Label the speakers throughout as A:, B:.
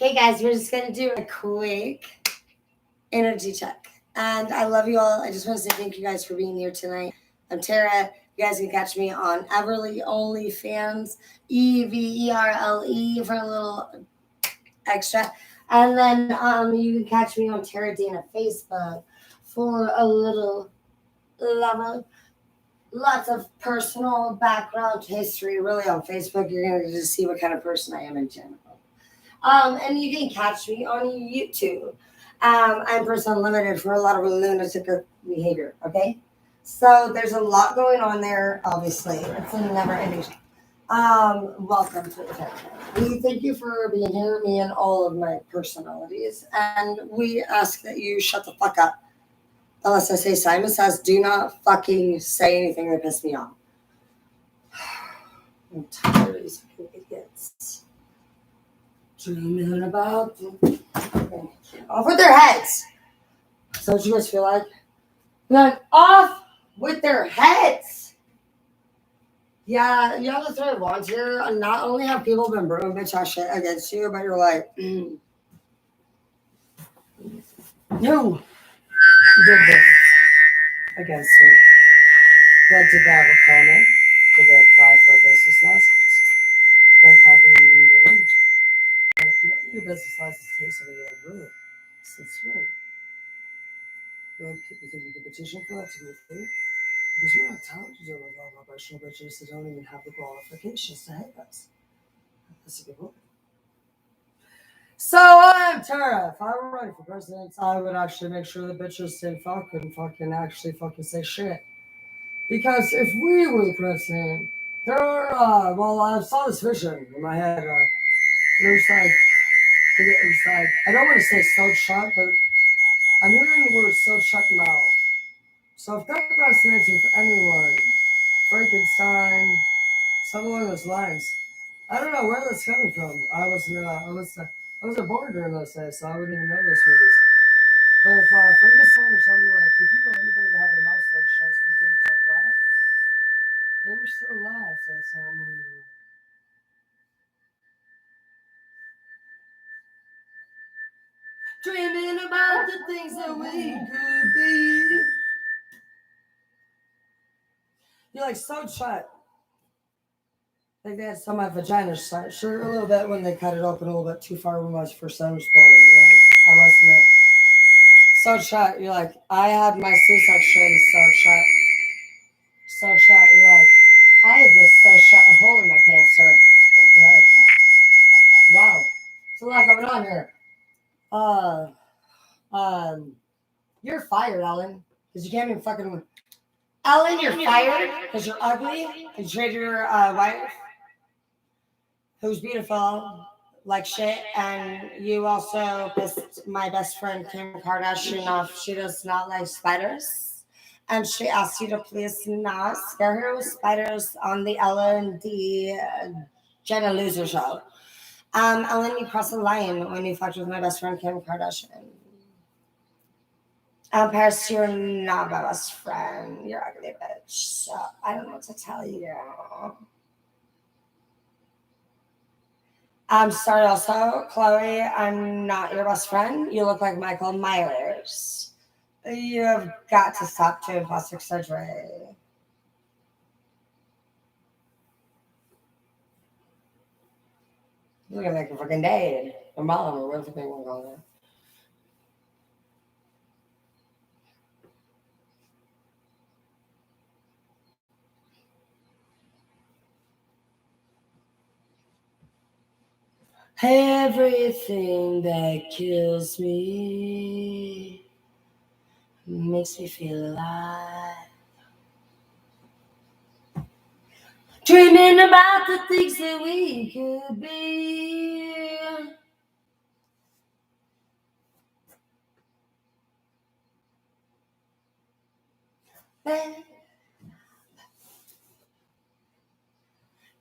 A: Hey guys, we're just gonna do a quick energy check. And I love you all. I just want to say thank you guys for being here tonight. I'm Tara. You guys can catch me on Everly OnlyFans, EVERLE for a little extra. And then you can catch me on Tara Dana Facebook for a little level. Lots of personal background history. Really on Facebook, you're gonna just see what kind of person I am in general. And you can catch me on YouTube. I'm Person Unlimited for a lot of lunatic behavior. Okay, so there's a lot going on there. Obviously, it's a never-ending. Welcome to the channel. We thank you for being here, me and all of my personalities, and we ask that you shut the fuck up. Unless I say Simon says, do not fucking say anything that pisses me off. I'm tired of these fucking idiots. Dreaming about off with their heads. So what you guys feel like? Like off with their heads. Yeah, you have to throw it once here. Not only have people been brewing bitch ass shit against you, but you're like, no, did this against you. What did that requirement? Did they apply for a business license? Like how they even do it? Like, you don't need a business license to take something like really. It's right. Like, you think you can petition for that to be a thing? Because you're not talented to do it with all operational bitches that don't even have the qualifications to help us. That's a good one. So I'm Tara. If I were running for president, I would actually make sure the bitches didn't fucking actually fucking say shit. Because if we were the president, I saw this vision in my head. There's like, I don't want to say so shut, but I'm hearing the word so shut mouth. So if that resonates with anyone, Frankenstein, some along those lines, I don't know where that's coming from. I wasn't born during those days, so I wouldn't even know those movies. But if Frankenstein or somebody like, if you want anybody to have their mouth like shut so we couldn't talk back, they were still alive. So it's dreaming about the things that we could be. You're like so shut. Like they had some of my vagina shut sure a little bit when they cut it open a little bit too far when I was first I was born. Like, I wasn't so shut. You're like, I had my C-section so shut. So shut. You're like, I had this so shut a hole in my pants, sir. You're like, wow. So a lot going on here. You're fired, Ellen. Because you can't even fucking Ellen, you're fired because you're ugly. You traded your wife, who's beautiful, like shit, and you also pissed my best friend Kim Kardashian off. She does not like spiders, and she asked you to please not scare her with spiders on the Ellen D. Jenna Loser show. Ellen, you crossed the line when you fucked with my best friend Kim Kardashian. Paris, you're not my best friend. You're ugly bitch. So I don't know what to tell you. I'm sorry also, Chloe, I'm not your best friend. You look like Michael Myers. You have got to stop doing plastic surgery. You're looking like a fucking dad. Or mom, or whatever they want to call it. Everything that kills me makes me feel alive. Dreaming about the things that we could be.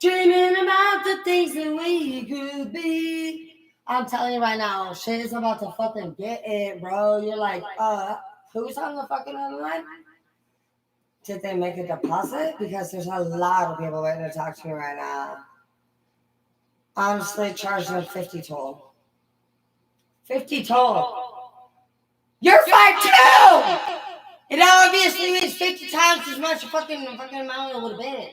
A: Dreaming about the things that we could be. I'm telling you right now, shit is about to fucking get it, bro. You're like, who's on the fucking other line? Did they make a deposit? Because there's a lot of people waiting to talk to me right now. Honestly, charge them 50 toll. 50 total. You're 5'2". It obviously means 50 times as much fucking amount it would have been.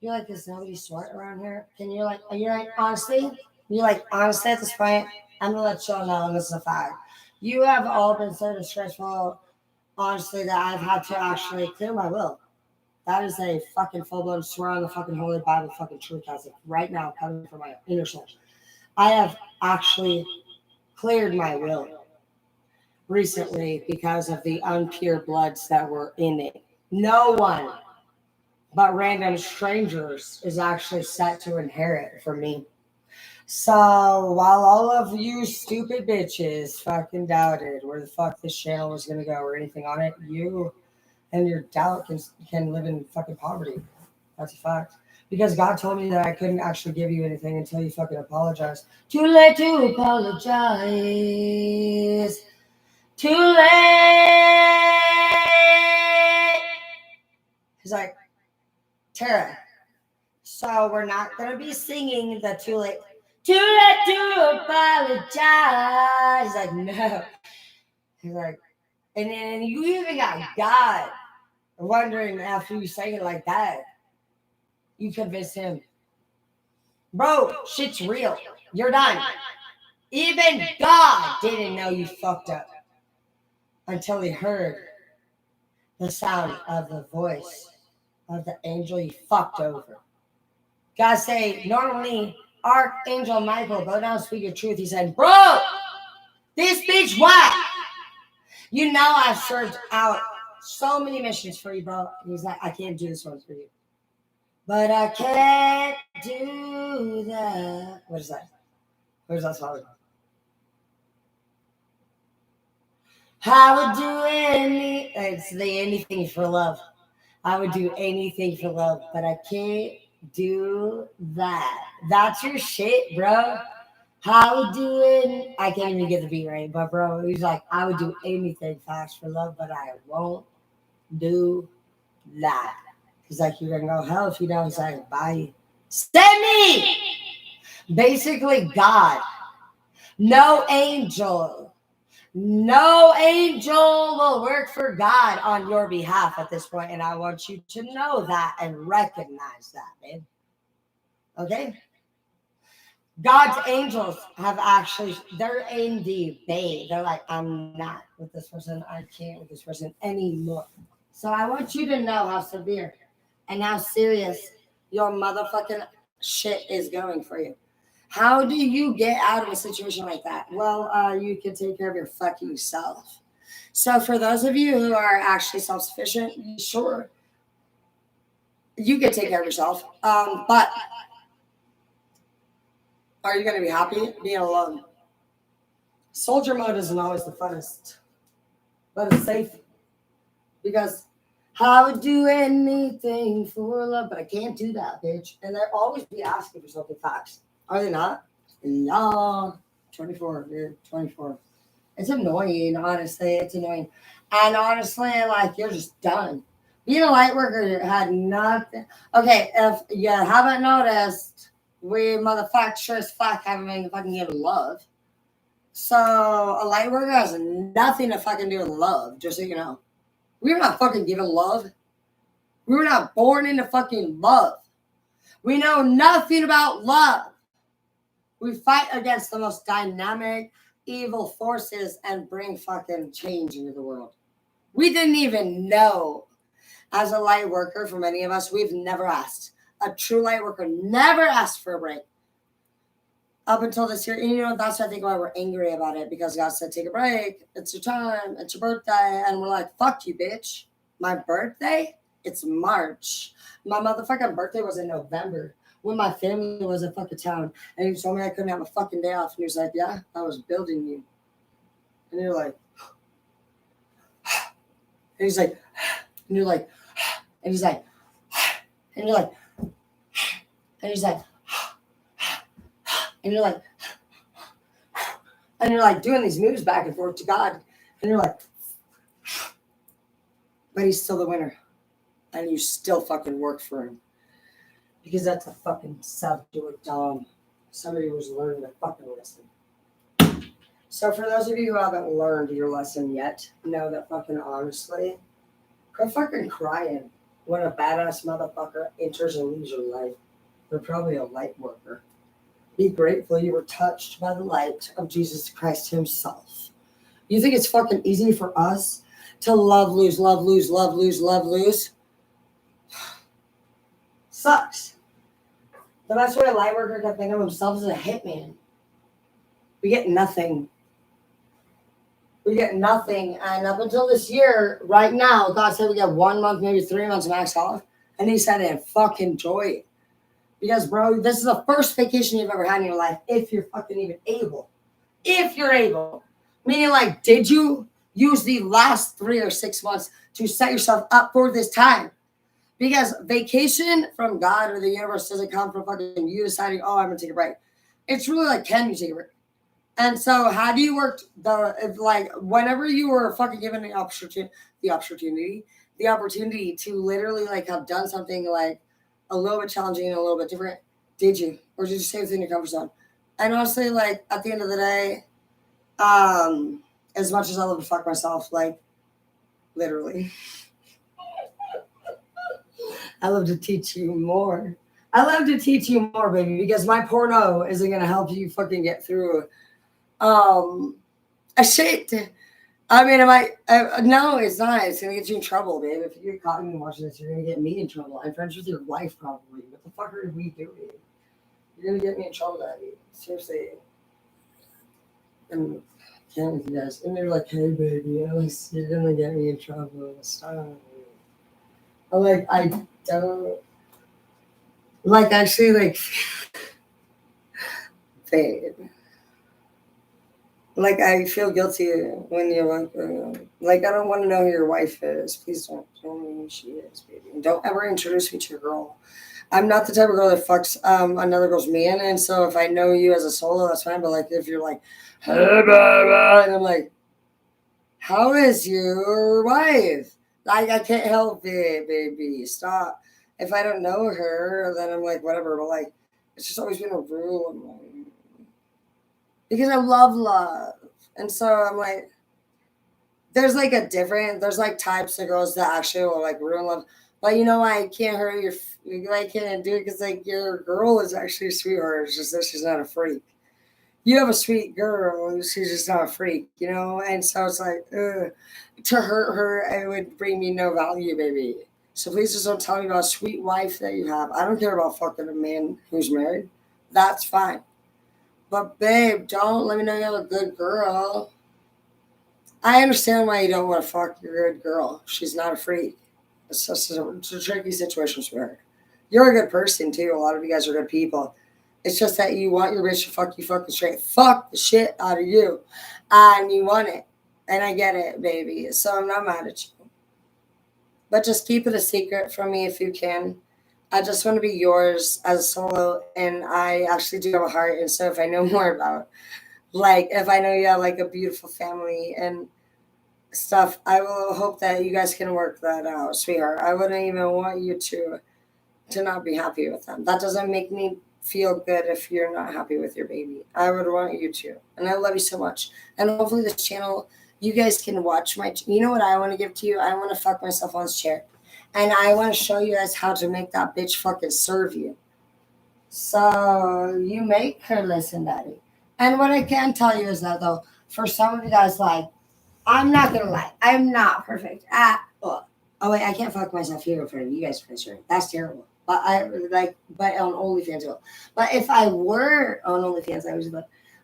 A: You're like, is nobody smart around here? Can you like, honestly at this point, I'm gonna let y'all know, and this is a fact. You have all been so distressful, honestly, that I've had to actually clear my will. That is a fucking full blown swear on the fucking Holy Bible, fucking truth, as of right now, coming from my inner soul. I have actually cleared my will recently because of the unpure bloods that were in it. No one but random strangers is actually set to inherit from me. So while all of you stupid bitches fucking doubted where the fuck this channel was gonna go or anything on it, you and your doubt can live in fucking poverty. That's a fact. Because God told me that I couldn't actually give you anything until you fucking apologize. Too late to apologize. Too late. He's like, Tara, so we're not going to be singing the too late to apologize. He's like, no. He's like, and then you even got God wondering after you say it like that. You convinced him. Bro, shit's real. You're done. Even God didn't know you fucked up until he heard the sound of the voice of the angel you fucked over. God say, normally, Archangel Michael, go down and speak your truth. He said, bro, this bitch whack. You know I've served out so many missions for you, bro. He's like, I can't do this one for you. But I can't do that. What is that? What is that song? I would do anything for love. I would do anything for love, but I can't do that. That's your shit, bro. I would do it. I can't even get the beat right, but bro, he's like, I would do anything fast for love, but I won't do that. He's like, you're gonna go hell if you don't. He's like, bye. Send me! Basically, God. No angel will work for God on your behalf at this point, and I want you to know that and recognize that, man. Okay? God's angels have actually, they're in the bay. They're like, I'm not with this person. I can't with this person anymore. So I want you to know how severe and how serious your motherfucking shit is going for you. How do you get out of a situation like that? Well, you can take care of your fucking self. So for those of you who are actually self-sufficient, sure, you can take care of yourself. But are you going to be happy being alone? Soldier mode isn't always the funnest, but it's safe. Because I would do anything for love, but I can't do that, bitch. And they'll always be asking for something fast. Are they not? No. 24, dude. 24. It's annoying, honestly. It's annoying. And honestly, like, you're just done. Being a light worker had nothing. Okay, if you haven't noticed, we motherfuckers sure as fuck haven't been fucking given love. So a light worker has nothing to fucking do with love, just so you know. We were not fucking given love. We were not born into fucking love. We know nothing about love. We fight against the most dynamic, evil forces and bring fucking change into the world. We didn't even know. As a light worker, for many of us, we've never asked. A true light worker never asked for a break. Up until this year, and you know, that's I think why we're angry about it, because God said, take a break. It's your time. It's your birthday. And we're like, fuck you, bitch. My birthday? It's March. My motherfucking birthday was in November when my family was in fucking town. And he told me I couldn't have a fucking day off. And he was like, yeah, I was building you. And you're like, and he's like, and you're like, and he's like, and you're like, and he's like, and you're like doing these moves back and forth to God, and you're like, but he's still the winner, and you still fucking work for him, because that's a fucking self-do-it dumb. Somebody was learning to fucking listen. So for those of you who haven't learned your lesson yet, know that fucking honestly, quit fucking crying when a badass motherfucker enters and leaves your life. They're probably a light worker. Be grateful you were touched by the light of Jesus Christ himself. You think it's fucking easy for us to love, lose, love, lose, love, lose, love, lose? Sucks. The best way a light worker can think of himself is a hitman. We get nothing. We get nothing. And up until this year, right now, God said we get 1 month, maybe 3 months max off. And he said it, fucking enjoy it. Because, bro, this is the first vacation you've ever had in your life, if you're fucking even able. If you're able. Meaning, like, did you use the last 3 or 6 months to set yourself up for this time? Because vacation from God or the universe doesn't come from fucking you deciding, oh, I'm going to take a break. It's really like, can you take a break? And so how do you work whenever you were fucking given the opportunity to literally like have done something like a little bit challenging and a little bit different, did you? Or did you stay within your comfort zone? And honestly, like at the end of the day, as much as I love to fuck myself, like literally, I love to teach you more. I love to teach you more, baby, because my porno isn't gonna help you fucking get through a shit. I mean, no, it's not. It's gonna get you in trouble, babe. If you get caught me watching this, you're gonna get me in trouble. I'm friends with your wife, probably. What the fuck are we doing? You're gonna get me in trouble, daddy. Seriously. And can't with you guys. And they're like, hey, baby, you're gonna get me in trouble. Stop. I'm like, I don't. Like, actually, like, babe. Like, I feel guilty when you're like, I don't want to know who your wife is. Please don't tell me who she is, baby. And don't ever introduce me to your girl. I'm not the type of girl that fucks another girl's man. And so if I know you as a solo, that's fine. But, like, if you're like, hey, blah, and I'm like, how is your wife? Like, I can't help it, baby. Stop. If I don't know her, then I'm like, whatever. But, like, it's just always been a rule. I'm like, because I love love. And so I'm like, there's like types of girls that actually will like ruin love. But you know, I can't hurt I can't do it because like your girl is actually a sweetheart. It's just that she's not a freak. You have a sweet girl, she's just not a freak, you know? And so it's like, to hurt her, it would bring me no value, baby. So please just don't tell me about a sweet wife that you have. I don't care about fucking a man who's married. That's fine. But babe, don't let me know you have a good girl. I understand why you don't want to fuck your good girl. She's not a freak. It's just it's a tricky situation for her. You're a good person too. A lot of you guys are good people. It's just that you want your bitch to fuck you fucking straight. Fuck the shit out of you. And you want it. And I get it, baby. So I'm not mad at you. But just keep it a secret from me if you can. I just want to be yours as a solo, and I actually do have a heart. And so if I know more about, like, if I know you have like a beautiful family and stuff, I will hope that you guys can work that out, sweetheart. I wouldn't even want you to not be happy with them. That doesn't make me feel good if you're not happy with your baby. I would want you to, and I love you so much. And hopefully this channel, you guys can watch you know what I want to give to you? I want to fuck myself on this chair. And I want to show you guys how to make that bitch fucking serve you. So you make her listen, daddy. And what I can tell you is that, though, for some of you guys, like, I'm not going to lie. I'm not perfect at all. Oh, wait, I can't fuck myself here in front of you guys for sure. That's terrible. But but on OnlyFans, well. But if I were on OnlyFans, I would just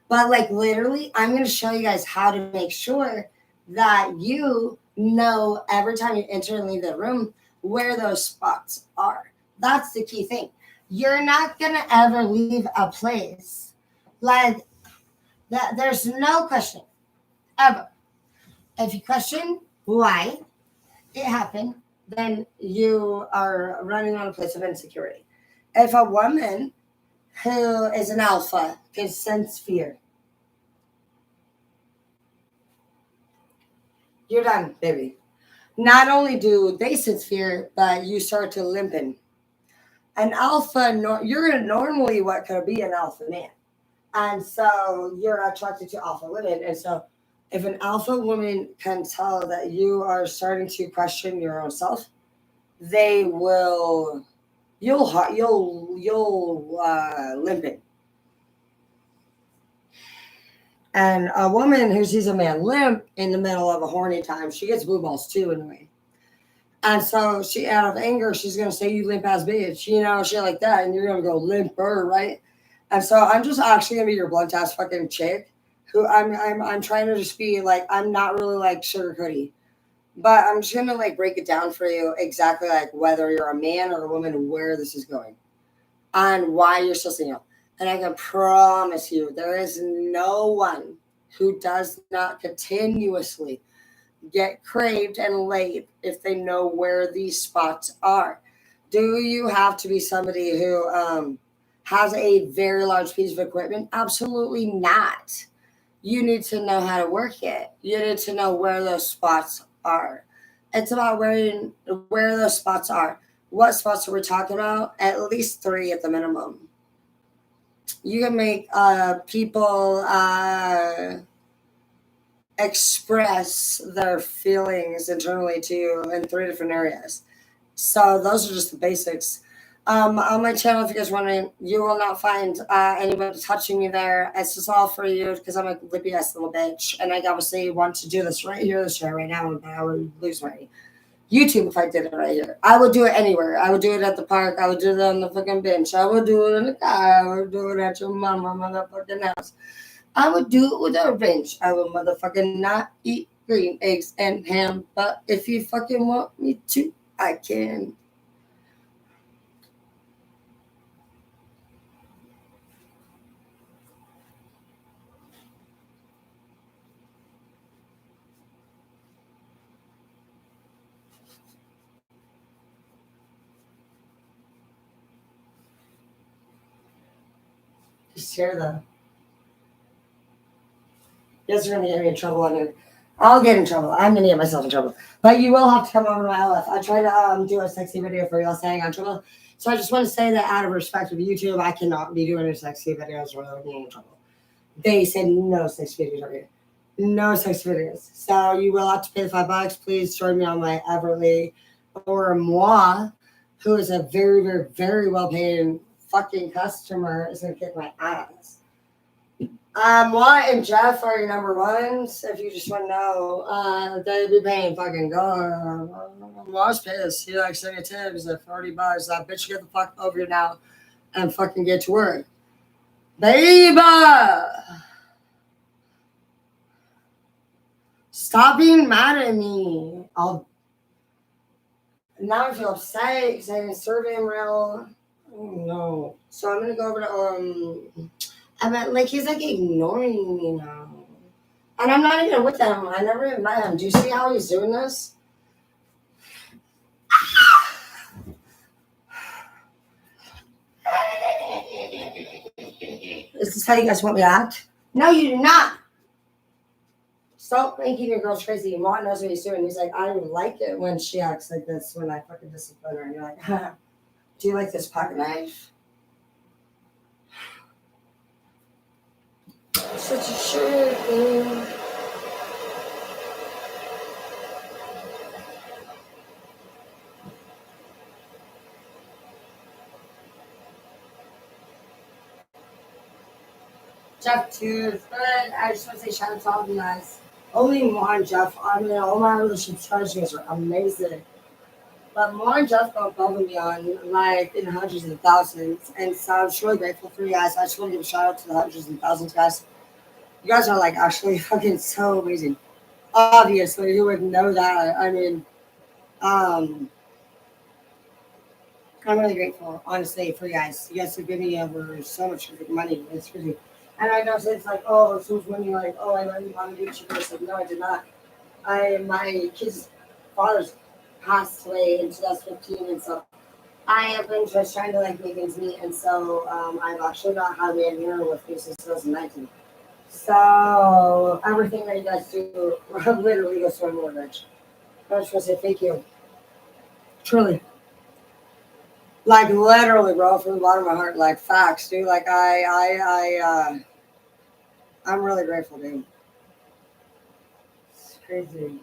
A: but like literally, I'm going to show you guys how to make sure that you know every time you enter and leave the room where those spots are. That's the key thing. You're not gonna ever leave a place like that. There's no question ever. If you question why it happened, then you are running on a place of insecurity. If a woman who is an alpha can sense fear, you're done, baby. Not only do they sense fear, but you start to limping. An alpha, you're normally what could be an alpha man. And so you're attracted to alpha women. And so if an alpha woman can tell that you are starting to question your own self, they will, you'll limp it. And a woman who sees a man limp in the middle of a horny time, she gets blue balls too, anyway. And so she, out of anger, she's gonna say, "You limp ass bitch," shit like that, and you're gonna go limper, right? And so I'm just actually gonna be your blunt ass fucking chick, who I'm trying to just be like, I'm not really like sugarcoaty, but I'm just gonna like break it down for you exactly like whether you're a man or a woman, where this is going, and why you're still single. And I can promise you, there is no one who does not continuously get craved and laid if they know where these spots are. Do you have to be somebody who has a very large piece of equipment? Absolutely not. You need to know how to work it. You need to know where those spots are. It's about where those spots are. What spots are we talking about? At least 3 at the minimum. You can make people express their feelings internally to you in 3 different areas. So those are just the basics. On my channel, if you guys wondering, you will not find anybody touching me there. It's just all for you because I'm a lippy ass little bitch, and I obviously want to do this right here, this show right now, but I would lose my YouTube if I did it right here. I would do it anywhere. I would do it at the park. I would do it on the fucking bench. I would do it in the car. I would do it at your mama motherfucking house. I would do it with a wrench. I would motherfucking not eat green eggs and ham, but if you fucking want me to, I can. Just share the. You guys are gonna get me in trouble on it. I'll get in trouble. I'm gonna get myself in trouble. But you will have to come over to my LF. I try to do a sexy video for y'all saying I'm trouble. So I just want to say that out of respect of YouTube, I cannot be doing any sexy videos without getting in trouble. They said no sex videos over here. No sex videos. So you will have to pay the $5. Please join me on my Everly or Moi, who is a very, very, very well paid fucking customer, is gonna kick my ass. Moi and Jeff are your number ones. If you just want to know, they'd be paying fucking God. Moi's pissed. He likes sending tips at $40. That bitch, get the fuck over here now and fucking get to work. Baby! Stop being mad at me. Now I feel upset because I didn't serve him real. Oh no. So I'm gonna go over to I mean, like he's like ignoring me now. And I'm not even with him. I never even met him. Do you see how he's doing this? Is this how you guys want me to act? No, you do not. Stop making your girls crazy. Mom knows what he's doing. He's like, I like it when she acts like this when I fucking discipline her. And you're like, huh, do you like this pocket knife? Such a shit, man. Jeff too, but I just want to say shout out to all of you guys. Only Mo and Jeff. I mean, all my relationship strategies are amazing. But Mo and Jeff go above and beyond, like in hundreds and thousands. And so I'm just really grateful for you guys. I just want to give a shout out to the hundreds and thousands, guys. You guys are like actually fucking so amazing. Obviously, who would know that? I mean, um, I'm really grateful, honestly, for you guys. You guys have given me over so much money. It's crazy. And I know it's like, oh, so much money, like, oh, I love you, mom, do what you like, no, I did not. My kid's father's passed away in 2015, and so I have been just trying to like make ends meet, and so I've actually not had a man here with me since 2019. So everything that you guys do literally goes to my mortgage. I just want to say thank you. Truly. Like literally, bro, from the bottom of my heart, like facts, dude. Like I I'm really grateful, dude. It's crazy.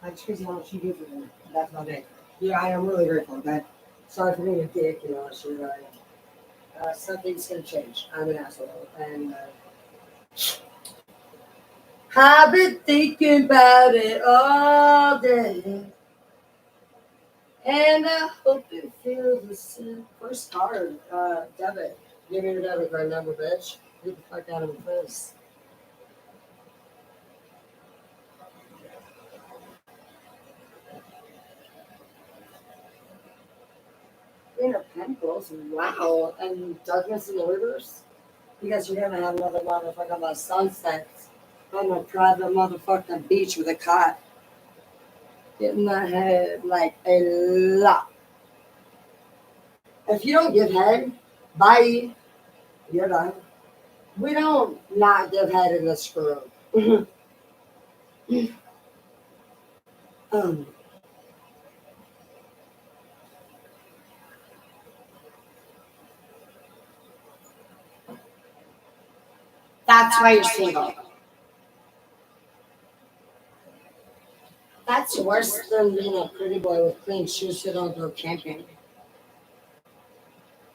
A: It's crazy how much you do for me. That's my day. Yeah, I am really grateful, okay? Sorry for being a dick, you know, shit. Something's gonna change. I'm an asshole. And I've been thinking about it all day. And I hope you feel the same. First card, debit. Give me your debit card number, bitch. Get the fuck out of my face. Inner Pentacles, wow. And Darkness in the Reverse. Because you're gonna have another motherfucker about sunsets on a private motherfucking beach with a cot. Getting that head like a lot. If you don't give head, bye. You're done. We don't not give head in this group. um, that's why you're single. That's worse than being a pretty boy with clean shoes who don't go camping.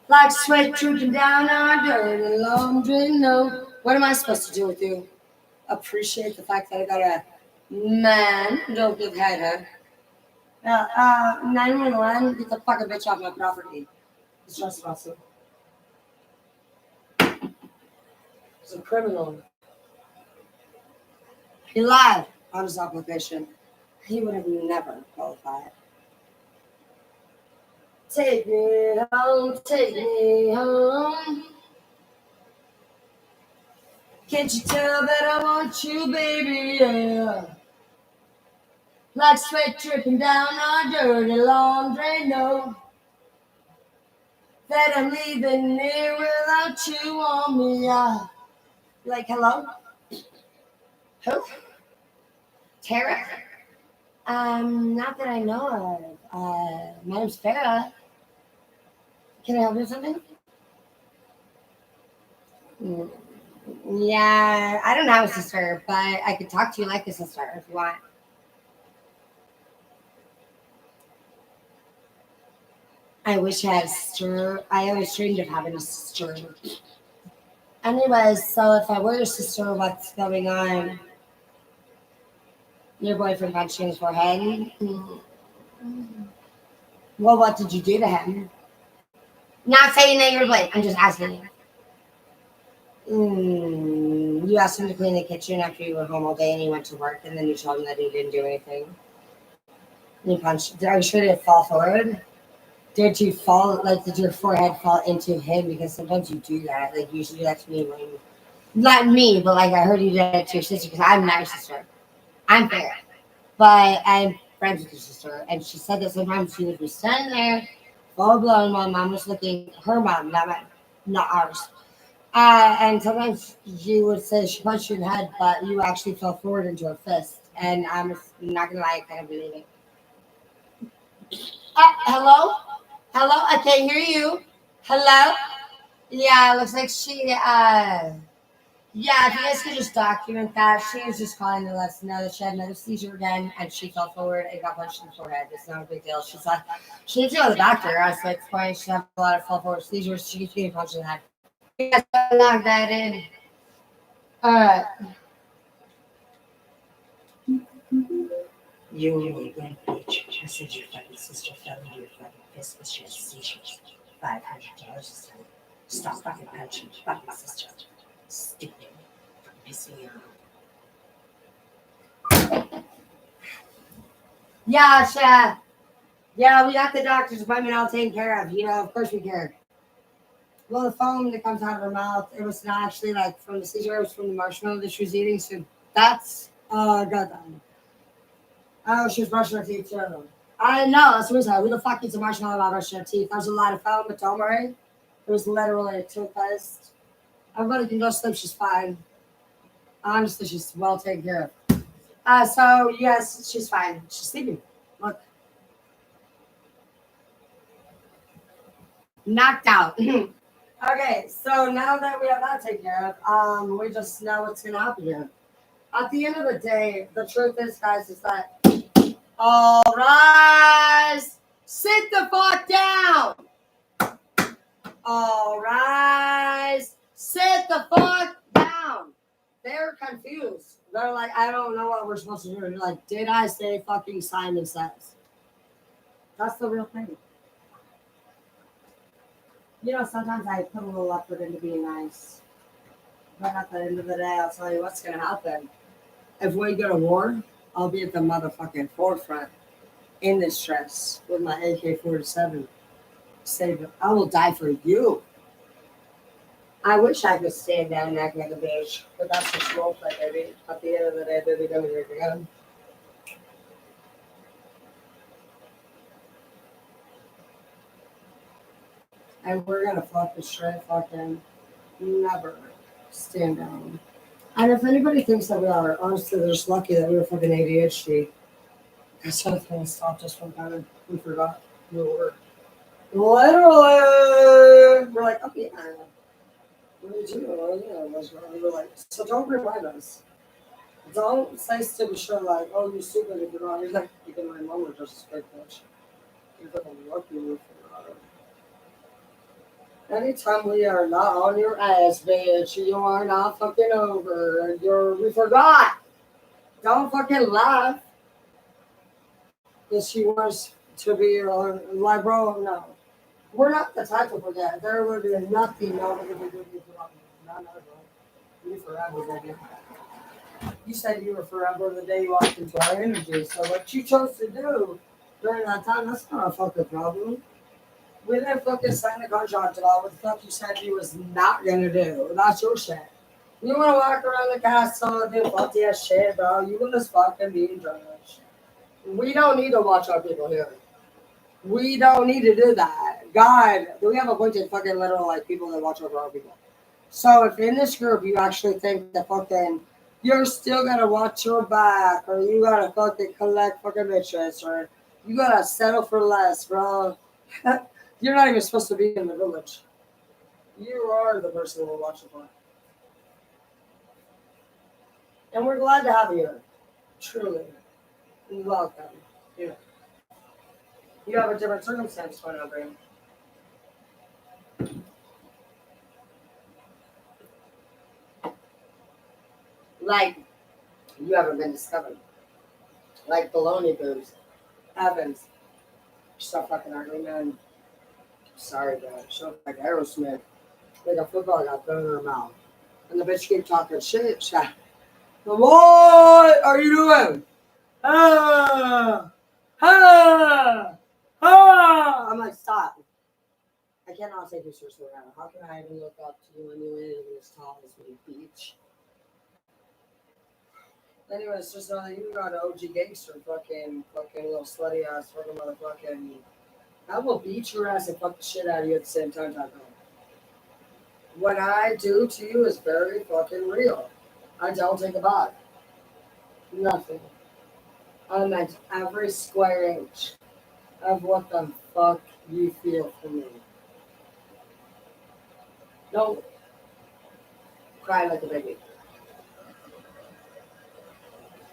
A: Like sweat dripping down our dirty laundry. No. What am I supposed to do with you? Appreciate the fact that I got a man who don't give head. 911, get the fucking bitch off my property. It's just awesome. He's a criminal. He lied on his application. He would have never qualified. Take me home, take me home. Can't you tell that I want you, baby? Yeah. Like sweat dripping down our dirty laundry. No, that I'm leaving here without you on me. Like, hello? Who? Tara? Not that I know of. My name's Farah. Can I help you with something? Yeah, I don't have a sister, but I could talk to you like a sister if you want. I wish I had a sister. I always dreamed of having a sister. Anyways, so if I were your sister, what's going on? Your boyfriend punched you in his forehead? Well, what did you do to him? Not saying that you're blamed. I'm just asking you. You asked him to clean the kitchen after you were home all day and he went to work, and then you told him that he didn't do anything. And you punched. Are you sure to fall forward? Did you fall? Like, did your forehead fall into him? Because sometimes you do that. Like, you used to do that to me when, not me, but like I heard you did it to your sister. Because I'm not your sister. I'm fair, but I'm friends with your sister, and she said that sometimes she would be standing there, full blown, while mom was looking. Her mom, not mine, not ours. And sometimes you would say she punched you in the head, but you actually fell forward into her fist. And I'm not gonna lie, I kind of believe it. Hello? Hello? I can't hear you. Hello? Yeah, it looks like yeah, if you guys could just document that. She was just calling to let us know that she had another seizure again and she fell forward and got punched in the forehead. It's not a big deal. She's like, she needs to go to the doctor. I was like, why she has a lot of fall forward seizures. She keeps getting punched in the head. You guys gotta log that in. All right. You really good bitch. I said your fucking sister fell into your fucking fist because she has seizures. $500 this time. Stop fucking punching your fucking sister. Stupid. Pissing me off. Yeah, Chef. Yeah, we got the doctor's appointment all taken care of. You know, of course we care. Well, the foam that comes out of her mouth, it was not actually like from the seizure, it was from the marshmallow that she was eating. So that's got that. Oh, she was brushing her teeth too. I know, that's what who the fuck eats a marshmallow while brushing her teeth? There's a lot of foam, but don't worry. It was literally a toothpaste. Everybody can go sleep, she's fine. Honestly, she's well taken care of. So yes, she's fine. She's sleeping. Look. Knocked out. Okay, so now that we have that taken care of, we just know what's gonna happen here. At the end of the day, the truth is, guys, is that all rise, sit the fuck down. All rise, sit the fuck down. They're confused. They're like, I don't know what we're supposed to do. You're like, did I say fucking Simon Says? That's the real thing. You know, sometimes I put a little effort into being nice. But at the end of the day, I'll tell you what's going to happen. If we go to war, I'll be at the motherfucking forefront in this stress with my AK-47. Save it. I will die for you. I wish I could stand down and act like a bitch, but that's just roleplay, baby. At the end of the day, baby, go here again. And we're gonna fucking straight fucking never stand down. And if anybody thinks that we are, honestly, they're just lucky that we were fucking ADHD. That's what thing stopped us from coming. We forgot we were. Literally, we're like, oh yeah, what did you do? Oh yeah, we were like, so don't remind us. Don't say stupid shit like, oh, you stupid if you're wrong. You're like, even my mom was just a straight bitch. You're fucking lucky we forgot it. Anytime we are not on your ass, bitch, you are not fucking over. We forgot. Don't fucking laugh. That she wants to be like, bro, no. We're not the type to forget. There would be nothing over the video forgotten. No, bro. You forever, baby. You said you were forever the day you walked into our energy. So what you chose to do during that time, that's not a fucking problem. We didn't fucking sign the contract about what the fuck you said you was not gonna do. That's your shit. You wanna walk around the castle and do fucky ass shit, bro. You wanna fucking be judged. We don't need to watch our people here. We don't need to do that. God, we have a bunch of fucking little like people that watch over our people. So if in this group you actually think that fucking you're still gonna watch your back, or you gotta fucking collect fucking bitches, or you gotta settle for less, bro. You're not even supposed to be in the village. You are the person we're watching for. And we're glad to have you here. Truly. Welcome. Yeah. You have a different circumstance going on, Brain. Like, you haven't been discovered. Like baloney boobs. Evans. You're so fucking ugly, man. Sorry, bro. So like Aerosmith. Like a football got thrown in her mouth. And the bitch keep talking shit. What are you doing? Ah! Ah! Ah! I'm like, stop. I cannot take you seriously right now. How can I even look up to you when you ain't even as tall as me, beach? Anyways, just know that you got an OG gangster, fucking little slutty ass, fucking motherfucking. I will beat your ass and fuck the shit out of you at the same time, Taco. What I do to you is very fucking real. I don't take a back. Nothing. I meant every square inch of what the fuck you feel for me. Don't cry like a baby.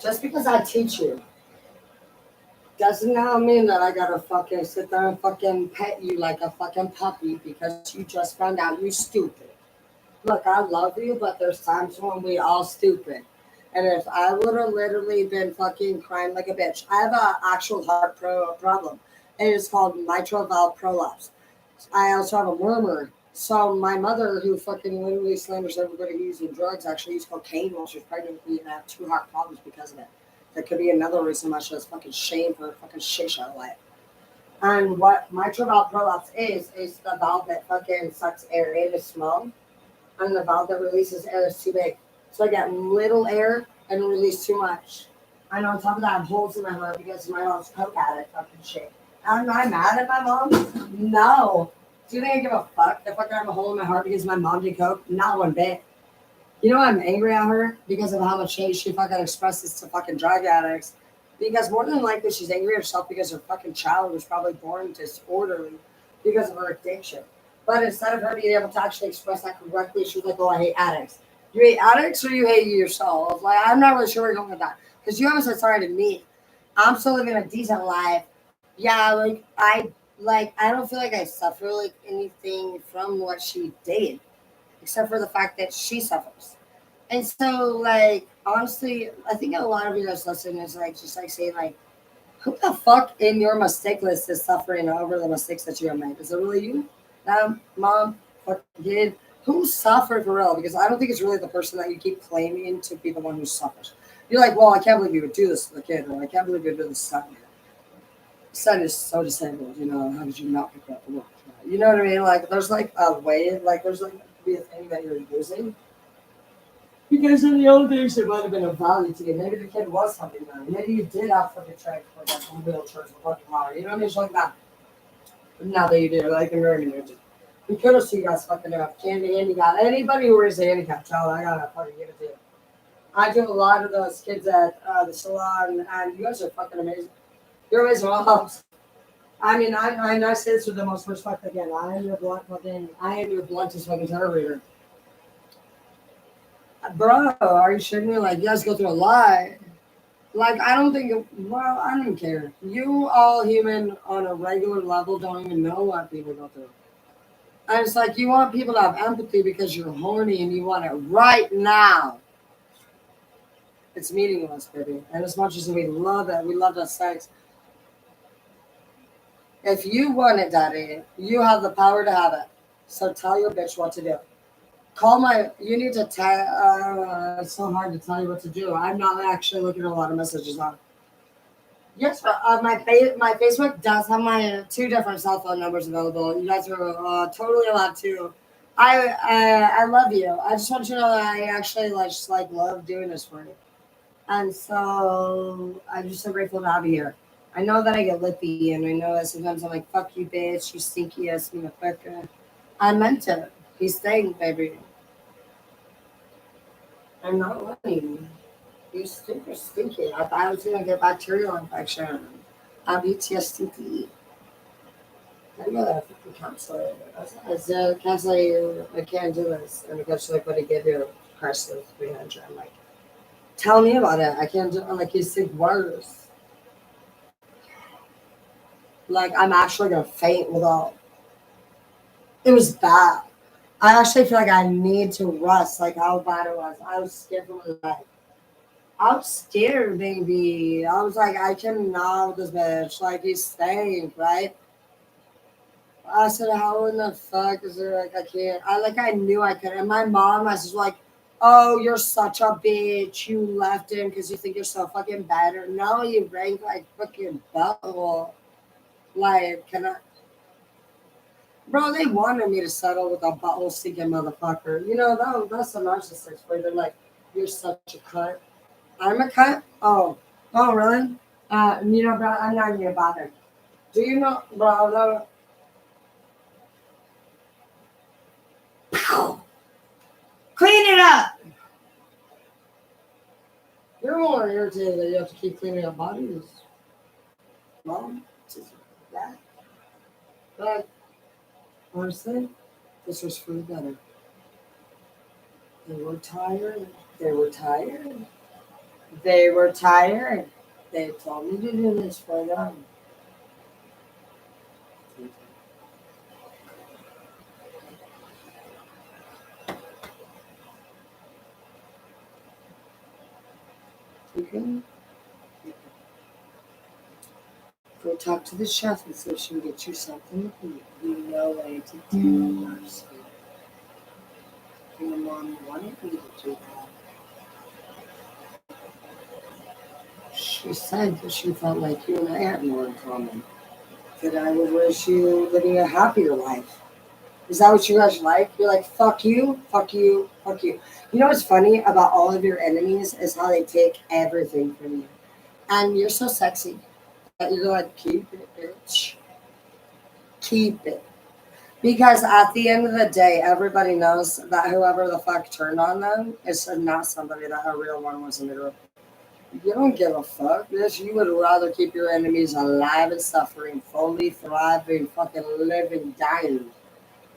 A: Just because I teach you doesn't now mean that I gotta fucking sit there and fucking pet you like a fucking puppy because you just found out you stupid. Look, I love you, but there's times when we all stupid. And if I would have literally been fucking crying like a bitch, I have an actual heart problem. It is called mitral valve prolapse. I also have a murmur. So my mother, who fucking literally slanders everybody using drugs, actually used cocaine while she was pregnant with me, and I have 2 heart problems because of it. That could be another reason why she has fucking shame for her fucking shit show life. And what mitral valve prolapse is the valve that fucking sucks air in is small, and the valve that releases air is too big. So I get little air and release too much. And on top of that, I have holes in my heart because my mom's coke addict fucking shit. Am I mad at my mom? No. Do you think I give a fuck if I have a hole in my heart because my mom did coke? Not one bit. You know I'm angry at her? Because of how much hate she fucking expresses to fucking drug addicts. Because more than likely she's angry at herself because her fucking child was probably born disorderly because of her addiction. But instead of her being able to actually express that correctly, she was like, "Oh, I hate addicts." You hate addicts, or you hate you yourself? Like, I'm not really sure where you're going with that because you haven't said sorry to me. I'm still living a decent life. Yeah, I don't feel like I suffer like anything from what she did, except for the fact that she suffers. And so, like, honestly, I think a lot of you guys listen is like just like saying like, who the fuck in your mistake list is suffering over the mistakes that you have made? Is it really you? Mom, fucking kid? Who suffered for real? Because I don't think it's really the person that you keep claiming to be the one who suffers. You're like, well, I can't believe you would do this to the kid, or I can't believe you would do this to the son is so disabled, how did you not pick up the work? You know what I mean? Like, there's like a way, like, there's like be a thing that you're using. Because in the old days, it might have been a value to you. Maybe the kid was something there. Maybe you did have fucking transport, like some wheelchairs with fucking power. You know what I mean? It's like that. But now that you do, like, in very near. We could have seen you guys fucking up. Candy handicap. Anybody who raised a handicap child, I gotta fucking give it to you. I do a lot of those kids at the salon, and you guys are fucking amazing. You're amazing moms. I mean, I say this with the most respect again. I am your bluntest fucking terror reader. Bro, are you shitting me? Like, you guys go through a lot. Like, I don't think, well, I don't care. You all human on a regular level don't even know what people go through. And it's like, you want people to have empathy because you're horny and you want it right now. It's meaningless, baby. And as much as we love it, we love that sex. If you want it, daddy, you have the power to have it. So tell your bitch what to do. You need to tell, it's so hard to tell you what to do. I'm not actually looking at a lot of messages on. Yes, but my Facebook does have my two different cell phone numbers available. You guys are totally allowed to. I love you. I just want you to know that I actually just like love doing this for you. And so I'm just so grateful to have you here. I know that I get lippy, and I know that sometimes I'm like, fuck you, bitch, you stinky ass motherfucker. I meant it. He's staying, baby. I'm not lying. He's super stinky. I thought I was going to get bacterial infection. I'm PTSD. I know that freaking counselor. As a counselor, I can't do this. And because like, what he gave you, Chrysler 300. I'm like, tell me about it. I can't do it. Like, you think worse. Like, I'm actually going to faint without. It was bad. I actually feel like I need to rest, like how bad it was. I was scared for my life. I was scared, baby. I was like, I cannot with this bitch. Like, he's staying, right? I said, how in the fuck is there, like, I can't. I knew I could. And my mom was just like, oh, you're such a bitch. You left him because you think you're so fucking better. No, you rank like fucking butthole. Like, can I? Bro, they wanted me to settle with a butthole stinking motherfucker. That's a narcissist where they're like, you're such a cunt. I'm a cunt? Oh, really? Bro, I'm not even bothered. Do you know, bro, clean it up! You're more irritated that you have to keep cleaning up bodies. Mom, just that. But, honestly, this was for the better. They were tired. They were tired. They were tired. They told me to do this for them. Okay? Go talk to the chef and see if she can get you something to eat. You know way to do mercy. Your mom wanted me to do that. She said that she felt like you and I had more in common. That I would wish you living a happier life. Is that what you guys like? You're like, fuck you, fuck you, fuck you. You know what's funny about all of your enemies is how they take everything from you. And you're so sexy that you're like, keep it, bitch. Keep it. Because at the end of the day, everybody knows that whoever the fuck turned on them is not somebody that a real one was in the group. You don't give a fuck, bitch. You would rather keep your enemies alive and suffering, fully thriving, fucking living, dying.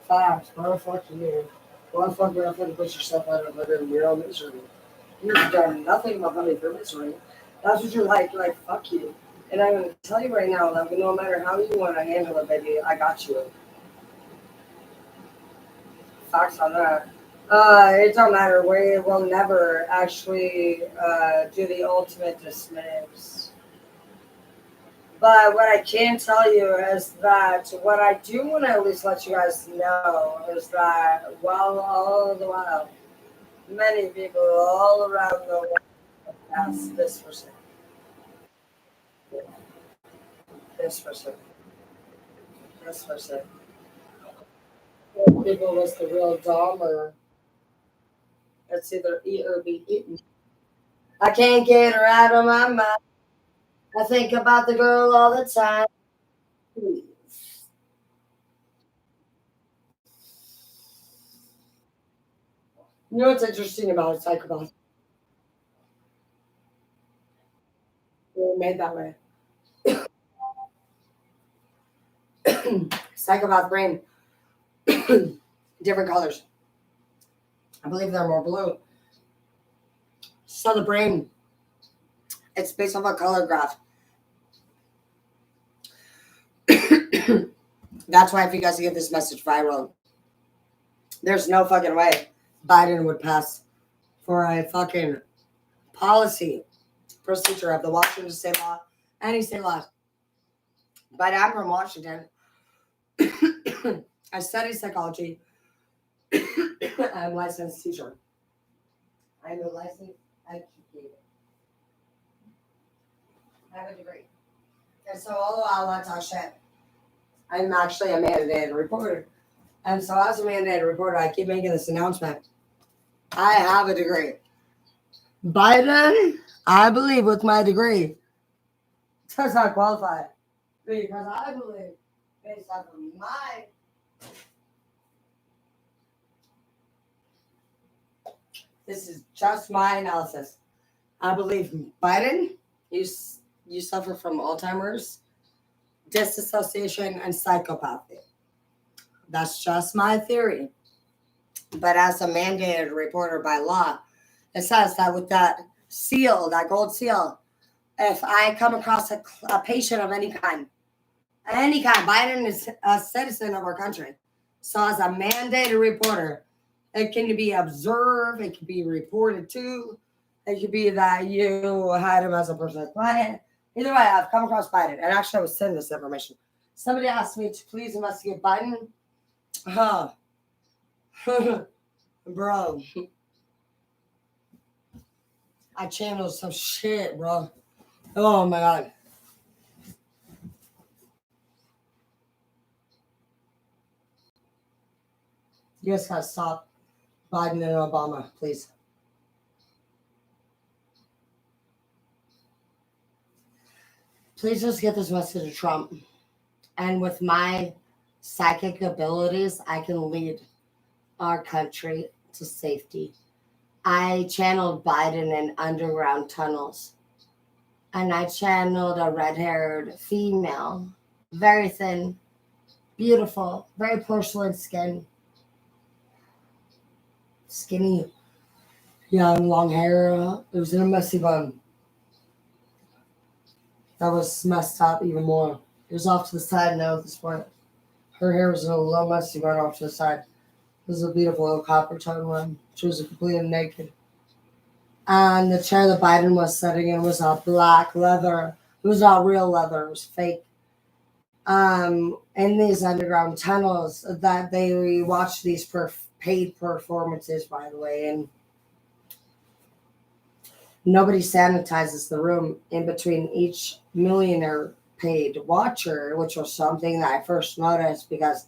A: Facts, bro. Fuck you. Why fuck would I put yourself out of living real misery? You've done nothing but living for misery. That's what you're like, fuck you. And I'm gonna tell you right now, that no matter how you want to handle it, baby, I got you. Facts on that. It don't matter. We will never actually do the ultimate dismiss. But what I can tell you is that what I do want to at least let you guys know is that while all the while, many people all around the world ask this person, this person, this person. People was the real Dahmer. It's either eat or be eaten. I can't get her out of my mind. I think about the girl all the time. You know what's interesting about a psychopath? They were made that way. Psychopath brain, different colors. I believe they're more blue. So the brain, it's based off a color graph. That's why if you guys get this message viral, there's no fucking way Biden would pass for a fucking policy procedure of the Washington state law, any state law. But I'm from Washington. I study psychology. I'm a licensed teacher. I'm a licensed educator. I have a degree. And so although I like to talk shit, I'm actually a mandated reporter. And so as a mandated reporter, I keep making this announcement. I have a degree. Biden, I believe with my degree, does not qualify. Because I believe, based off of my this is just my analysis. I believe Biden, you suffer from Alzheimer's, disassociation, and psychopathy. That's just my theory. But as a mandated reporter by law, it says that with that seal, that gold seal, if I come across a patient of any kind, Biden is a citizen of our country. So as a mandated reporter, it can be observed, it can be reported to, it could be that you had him as a personal client. Either way, I've come across Biden, and actually I was sending this information. Somebody asked me to please investigate Biden. Huh. Bro. I channeled some shit, bro. Oh my god. You guys gotta stop Biden and Obama, please. Please just get this message to Trump. And with my psychic abilities, I can lead our country to safety. I channeled Biden in underground tunnels. And I channeled a red-haired female, very thin, beautiful, very porcelain skin, skinny, young, long hair. It was in a messy bun. That was messed up even more. It was off to the side now at this point. Her hair was in a low messy bun off to the side. It was a beautiful little copper tone one. She was completely naked. And the chair that Biden was sitting in was not black leather. It was not real leather. It was fake. In these underground tunnels that they watch these paid performances, by the way, and nobody sanitizes the room in between each millionaire paid watcher, which was something that I first noticed because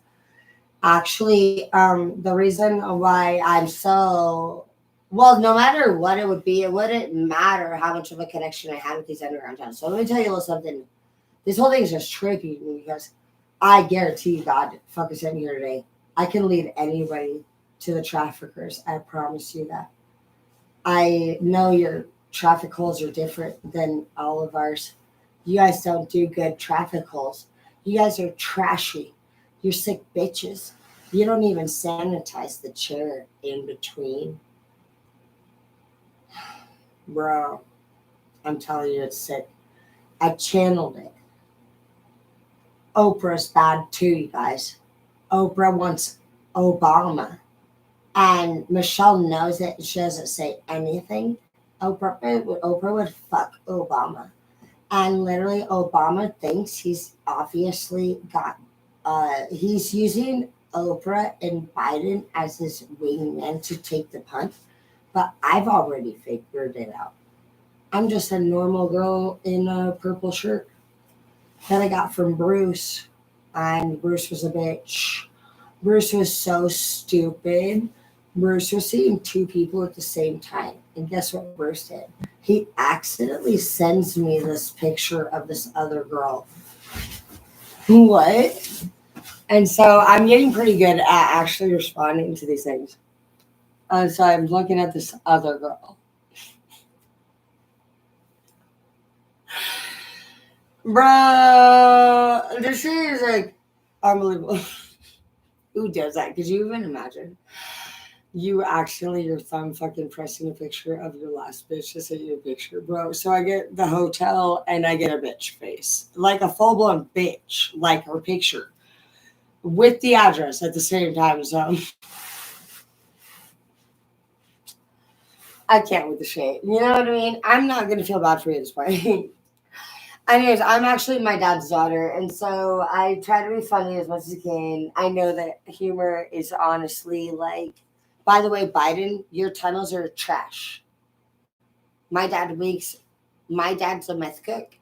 A: actually the reason why I'm so well, no matter what it would be, it wouldn't matter how much of a connection I had with these underground tunnels. So let me tell you a little something. This whole thing is just tricky because I guarantee God fucking sent me here today. I can lead anybody to the traffickers. I promise you that. I know your traffic holes are different than all of ours. You guys don't do good traffic holes. You guys are trashy. You're sick bitches. You don't even sanitize the chair in between. Bro, I'm telling you, it's sick. I channeled it. Oprah's bad too, you guys. Oprah wants Obama. And Michelle knows it. She doesn't say anything. Oprah would fuck Obama. And literally, Obama thinks he's obviously got, he's using Oprah and Biden as his wingman to take the punch. But I've already figured it out. I'm just a normal girl in a purple shirt that I got from Bruce. And Bruce was a bitch. Bruce was so stupid. Bruce was seeing two people at the same time. And guess what Bruce did? He accidentally sends me this picture of this other girl. What? And so I'm getting pretty good at actually responding to these things. So I'm looking at this other girl. Bro, this is like unbelievable. Who does that? Could you even imagine? You actually, your thumb fucking pressing a picture of your last bitch to send you a picture, bro. So I get the hotel and I get a bitch face. Like a full blown bitch, like her picture. With the address at the same time. So I can't with the shit. You know what I mean? I'm not going to feel bad for you at this point. Anyways, I'm actually my dad's daughter, and so I try to be funny as much as I can. I know that humor is honestly like, by the way, Biden, your tunnels are trash. My dad's a meth cook,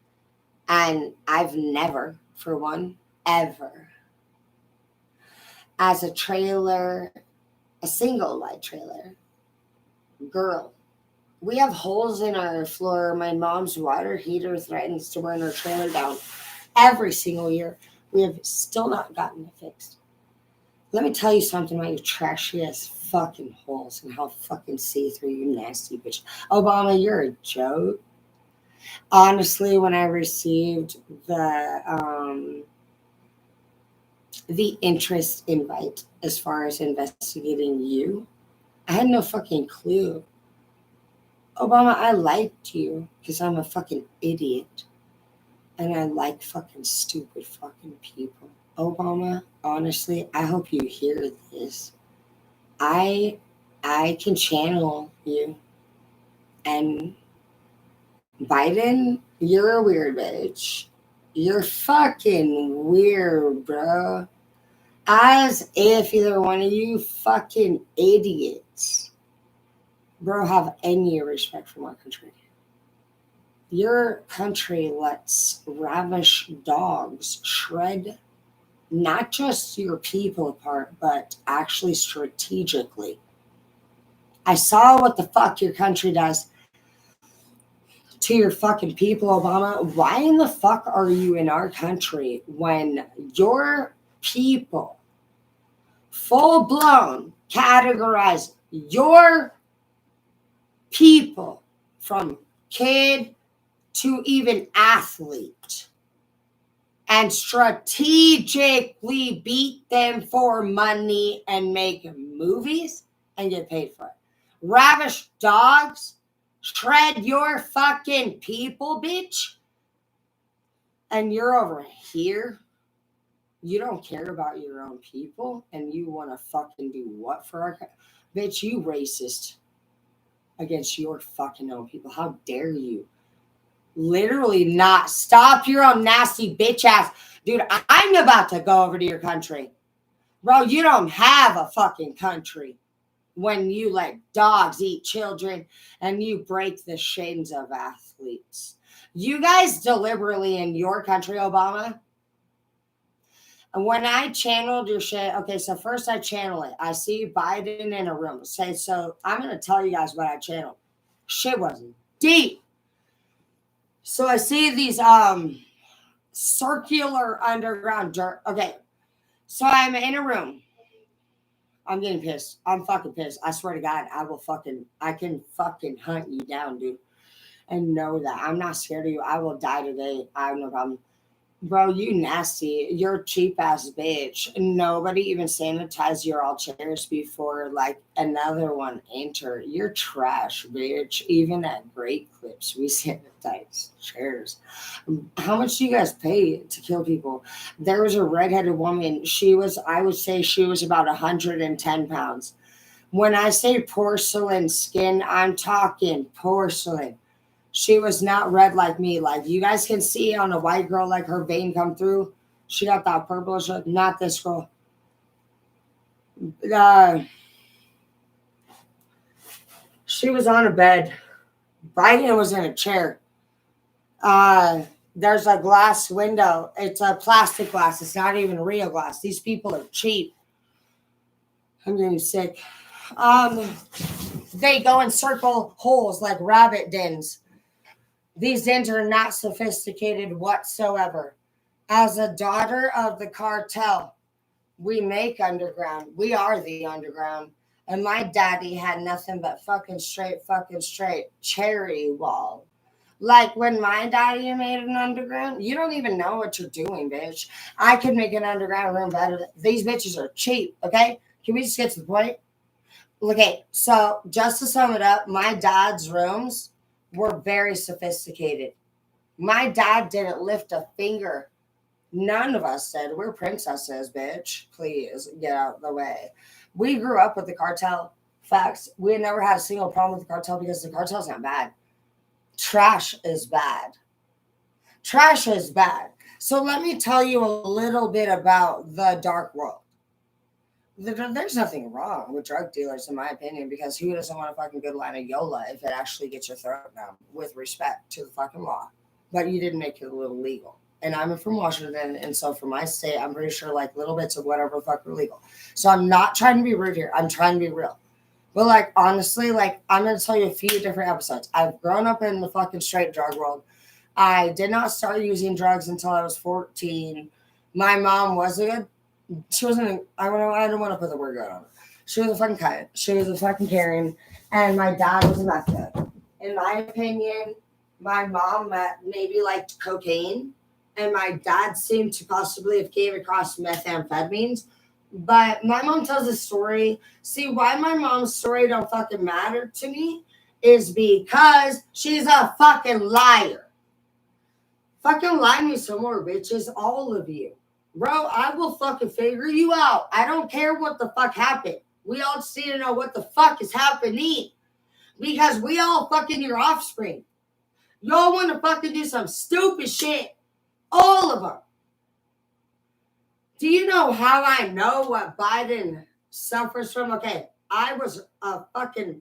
A: and I've never, for one, ever, as a single light trailer, girl, we have holes in our floor. My mom's water heater threatens to burn our trailer down every single year. We have still not gotten it fixed. Let me tell you something about your trashy ass fucking holes and how fucking see-through you nasty bitch. Obama, you're a joke. Honestly, when I received the interest invite as far as investigating you, I had no fucking clue. Obama, I liked you because I'm a fucking idiot. And I like fucking stupid fucking people. Obama, honestly, I hope you hear this. I can channel you. And Biden, you're a weird bitch. You're fucking weird, bro. As if either one of you fucking idiots, bro, have any respect for my country. Your country lets ravish dogs shred not just your people apart, but actually strategically. I saw what the fuck your country does to your fucking people, Obama. Why in the fuck are you in our country when your people full blown categorize your people from kid to even athlete and strategically beat them for money and make movies and get paid for it? Ravish dogs shred your fucking people, bitch. And you're over here. You don't care about your own people and you want to fucking do what for our bitch? You racist against your fucking own people. How dare you? Literally not stop your own nasty bitch ass. Dude, I'm about to go over to your country. Bro, you don't have a fucking country when you let dogs eat children and you break the shins of athletes. You guys deliberately in your country, Obama. And when I channeled your shit, okay, so first I channel it. I see Biden in a room. So I'm going to tell you guys what I channeled. Shit was deep. So I see these circular underground dirt. Okay, so I'm in a room. I'm getting pissed. I'm fucking pissed. I swear to God, I can fucking hunt you down, dude. And know that I'm not scared of you. I will die today. I have no problem. Bro, you nasty. You're a cheap ass bitch. Nobody even sanitized your all chairs before like another one enter. You're trash, bitch. Even at Great Clips, we sanitize chairs. How much do you guys pay to kill people? There was a redheaded woman. I would say she was about 110 pounds. When I say porcelain skin, I'm talking porcelain. She was not red like me. Like you guys can see on a white girl, like her vein come through. She got that purplish look. Not this girl. Uh, she was on a bed. Biden was in a chair. Uh, there's a glass window. It's a plastic glass. It's not even real glass. These people are cheap. I'm getting sick. Um, they go and circle holes like rabbit dens. These dens are not sophisticated whatsoever. As a daughter of the cartel, we make underground. We are the underground. And my daddy had nothing but fucking straight cherry wall. Like when my daddy made an underground, you don't even know what you're doing, bitch. I could make an underground room better. These bitches are cheap, okay? Can we just get to the point? Okay, so just to sum it up, my dad's rooms were very sophisticated. My dad didn't lift a finger. None of us said, we're princesses, bitch. Please get out of the way. We grew up with the cartel. Facts. We never had a single problem with the cartel because the cartel's not bad. Trash is bad. Trash is bad. So let me tell you a little bit about the dark world. There's nothing wrong with drug dealers, in my opinion, because who doesn't want a fucking good line of YOLA if it actually gets your throat down with respect to the fucking law? But you didn't make it a little legal. And I'm from Washington, and so for my state, I'm pretty sure like little bits of whatever the fuck are legal. So I'm not trying to be rude here. I'm trying to be real. But like honestly, like I'm gonna tell you a few different episodes. I've grown up in the fucking straight drug world. I did not start using drugs until I was 14. My mom was a good. She wasn't. I don't want to put the word good on her. She was a fucking cunt. She was a fucking Karen, and my dad was a meth head. In my opinion, my mom maybe liked cocaine, and my dad seemed to possibly have came across methamphetamines. But my mom tells a story. See, why my mom's story don't fucking matter to me is because she's a fucking liar. Fucking lie me some more, bitches, all of you. Bro, I will fucking figure you out. I don't care what the fuck happened. We all just need to know what the fuck is happening. Because we all fucking your offspring. Y'all want to fucking do some stupid shit. All of them. Do you know how I know what Biden suffers from? Okay, I was a fucking...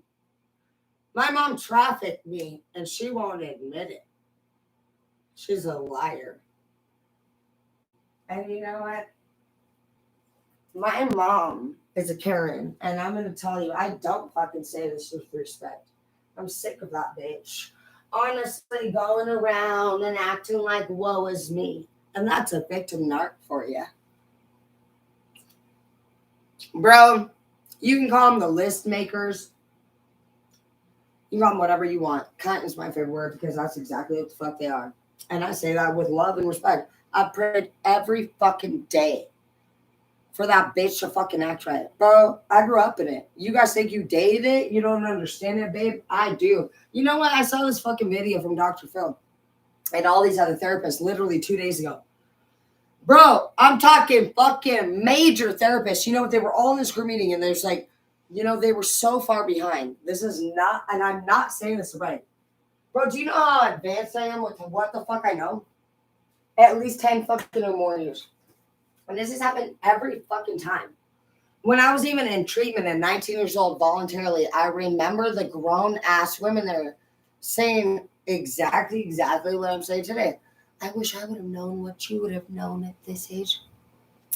A: My mom trafficked me, and she won't admit it. She's a liar. And you know what? My mom is a Karen, and I'm going to tell you, I don't fucking say this with respect. I'm sick of that bitch. Honestly, going around and acting like woe is me. And that's a victim narc for you. Bro, you can call them the list makers. You can call them whatever you want. Cunt is my favorite word because that's exactly what the fuck they are. And I say that with love and respect. I prayed every fucking day for that bitch to fucking act right. Bro, I grew up in it. You guys think you dated it? You don't understand it, babe? I do. You know what? I saw this fucking video from Dr. Phil and all these other therapists literally 2 days ago. Bro, I'm talking fucking major therapists. You know what? They were all in this group meeting and there's like, you know, they were so far behind. This is not, and I'm not saying this right. Bro, do you know how advanced I am with what the fuck I know? At least 10 fucking or more years. And this has happened every fucking time. When I was even in treatment at 19 years old voluntarily, I remember the grown-ass women there saying exactly what I'm saying today. I wish I would have known what you would have known at this age.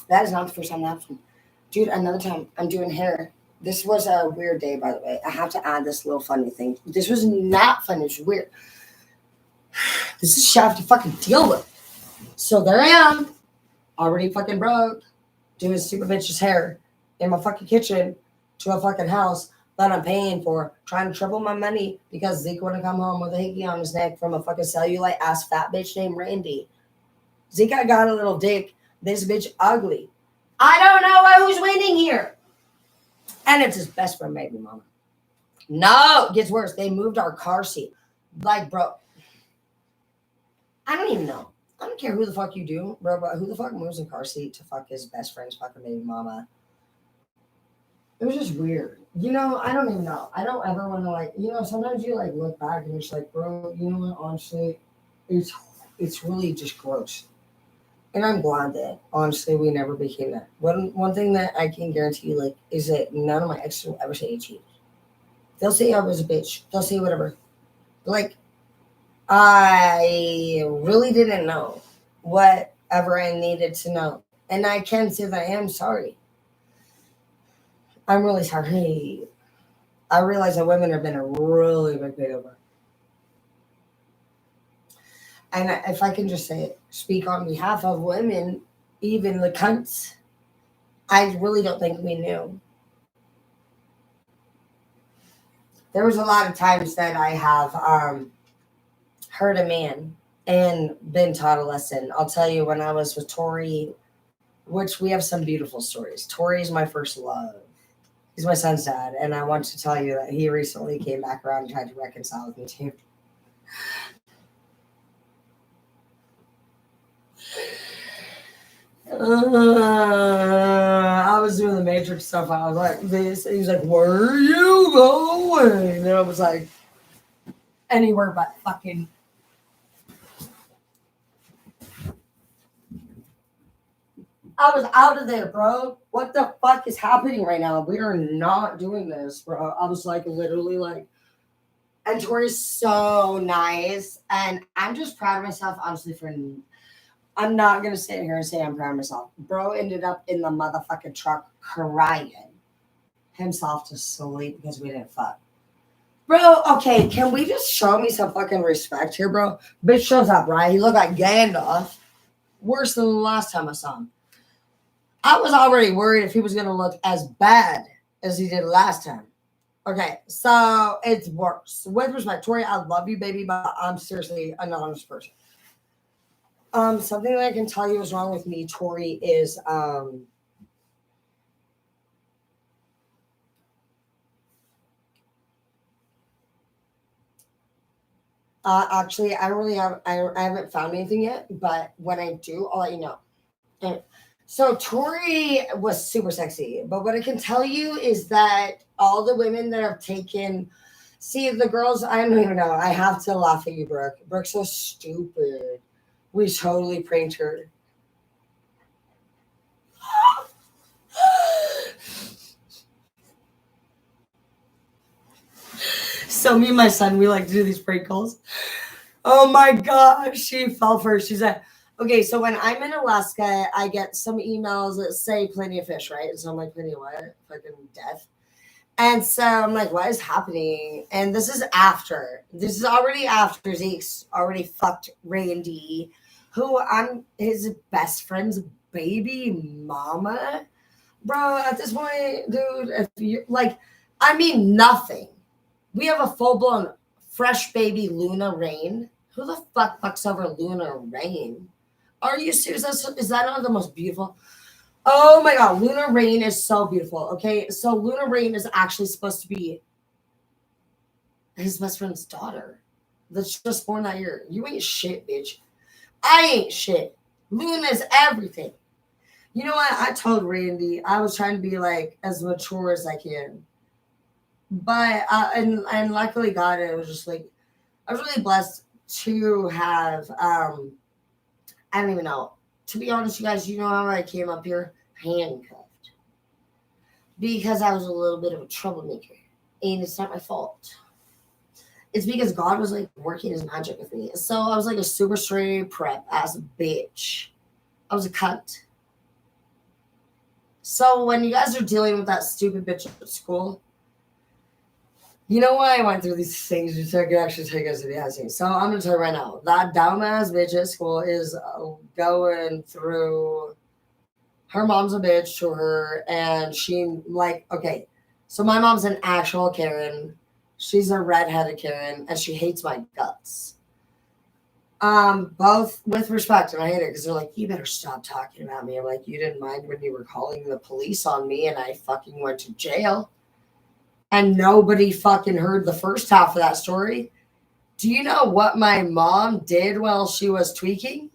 A: That is not the first time that happened. Dude, another time, I'm doing hair. This was a weird day, by the way. I have to add this little funny thing. This was not funny. It was weird. This is shit I have to fucking deal with. So there I am, already fucking broke, doing stupid bitch's hair in my fucking kitchen to a fucking house that I'm paying for, trying to triple my money because Zeke wouldn't come home with a hickey on his neck from a fucking cellulite ass fat bitch named Randy. Zika got a little dick. This bitch ugly. I don't know who's winning here. And it's his best friend, baby mama. No, it gets worse. They moved our car seat. Like, bro, I don't even know. I don't care who the fuck you do, bro, but who the fuck moves a car seat to fuck his best friend's fucking baby mama? It was just weird. I don't even know. I don't ever want to sometimes you like look back and it's like, bro, you know what, honestly, it's really just gross. And I'm glad that honestly we never became that. One thing that I can guarantee you, like, is that none of my exes will ever say I cheated. They'll say I was a bitch. They'll say whatever. Like, I really didn't know whatever I needed to know. And I can say that I am sorry. I'm really sorry. I realize that women have been a really big bit over. And if I can just say it, speak on behalf of women, even the cunts, I really don't think we knew. There was a lot of times that I have hurt a man and been taught a lesson. I'll tell you, when I was with Tori, which we have some beautiful stories. Tori is my first love. He's my son's dad, and I want to tell you that he recently came back around and tried to reconcile with me too. I was doing the Matrix stuff. I was like this. He was like, "Where are you going?" And I was like, "Anywhere but fucking." I was out of there, bro. What the fuck is happening right now? We are not doing this, bro. I was like, literally, like, and Tori's so nice, and I'm just proud of myself, honestly. I'm not gonna sit here and say I'm proud of myself. Bro ended up in the motherfucking truck crying himself to sleep because we didn't fuck. Bro, okay, can we just show me some fucking respect here, bro? Bitch shows up, right? He looked like Gandalf. Worse than the last time I saw him. I was already worried if he was going to look as bad as he did last time. Okay, so it's worse. With respect, Tori, I love you, baby, but I'm seriously an honest person. Something that I can tell you is wrong with me, Tori, is actually I don't really have I haven't found anything yet, but when I do, I'll let you know. And so Tori was super sexy, but what I can tell you is that all the women that have taken, see the girls, I don't even know. I have to laugh at you, Brooke. Brooke's so stupid. We totally pranked her. So me and my son, we like to do these prank calls. Oh my gosh, she fell first. She's like, okay, so when I'm in Alaska, I get some emails that say plenty of fish, right? And so I'm like, plenty of what? Fucking death. And so I'm like, what is happening? And this is already after Zeke's already fucked Randy, who I'm his best friend's baby mama. Bro, at this point, dude, if you like, I mean nothing. We have a full blown fresh baby Luna Rain. Who the fuck fucks over Luna Rain? Are you serious? Is that not the most beautiful? Oh my god, Luna Rain is so beautiful. Okay, so Luna Rain is actually supposed to be his best friend's daughter that's just born that year. You ain't shit, bitch. I ain't shit. Luna's everything. You know what? I told Randy I was trying to be like as mature as I can. But and luckily God, it was just like I was really blessed to have I don't even know. To be honest, you guys, you know how I came up here? Handcuffed. Because I was a little bit of a troublemaker. And it's not my fault. It's because God was like working his magic with me. So I was like a super straight prep ass bitch. I was a cunt. So when you guys are dealing with that stupid bitch at school, you know why I went through these things? So I could actually take us to the housing. So I'm going to tell you right now, that dumbass bitch at school is going through. Her mom's a bitch to her, and she like okay. So my mom's an actual Karen. She's a redheaded Karen, and she hates my guts. Both with respect, and I hate it because they're like, you better stop talking about me. I'm like, you didn't mind when you were calling the police on me and I fucking went to jail. And nobody fucking heard the first half of that story. Do you know what my mom did while she was tweaking?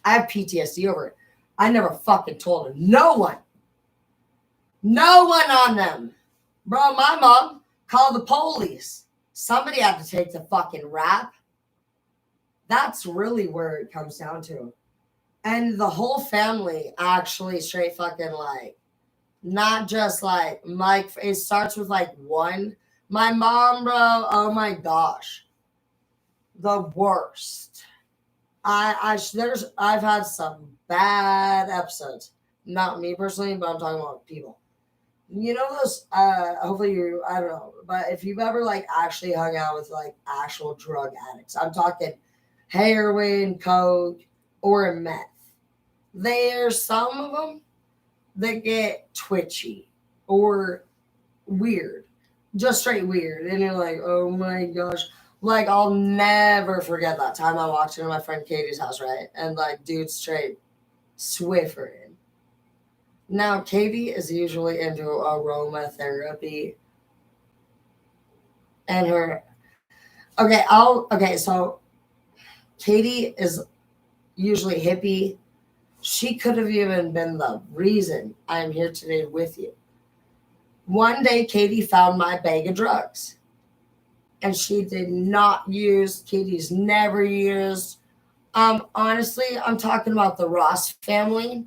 A: I have PTSD over it. I never fucking told her. No one. No one on them. Bro, my mom called the police. Somebody had to take the fucking rap. That's really where it comes down to. And the whole family actually straight fucking like, not just like Mike, it starts with like one. My mom, bro, oh my gosh. The worst. I've had some bad episodes. Not me personally, but I'm talking about people. You know those hopefully you I don't know, but if you've ever like actually hung out with like actual drug addicts, I'm talking heroin, coke, or meth. There's some of them that get twitchy or weird, just straight weird, and you're like, oh my gosh. Like, I'll never forget that time I walked into my friend Katie's house, right? And like, dude, straight Swifferin. Now, Katie is usually into aromatherapy, and okay, so Katie is usually hippie. She could have even been the reason I'm here today with you. One day, Katie found my bag of drugs, and she did not use. Katie's never used. Honestly, I'm talking about the Ross family,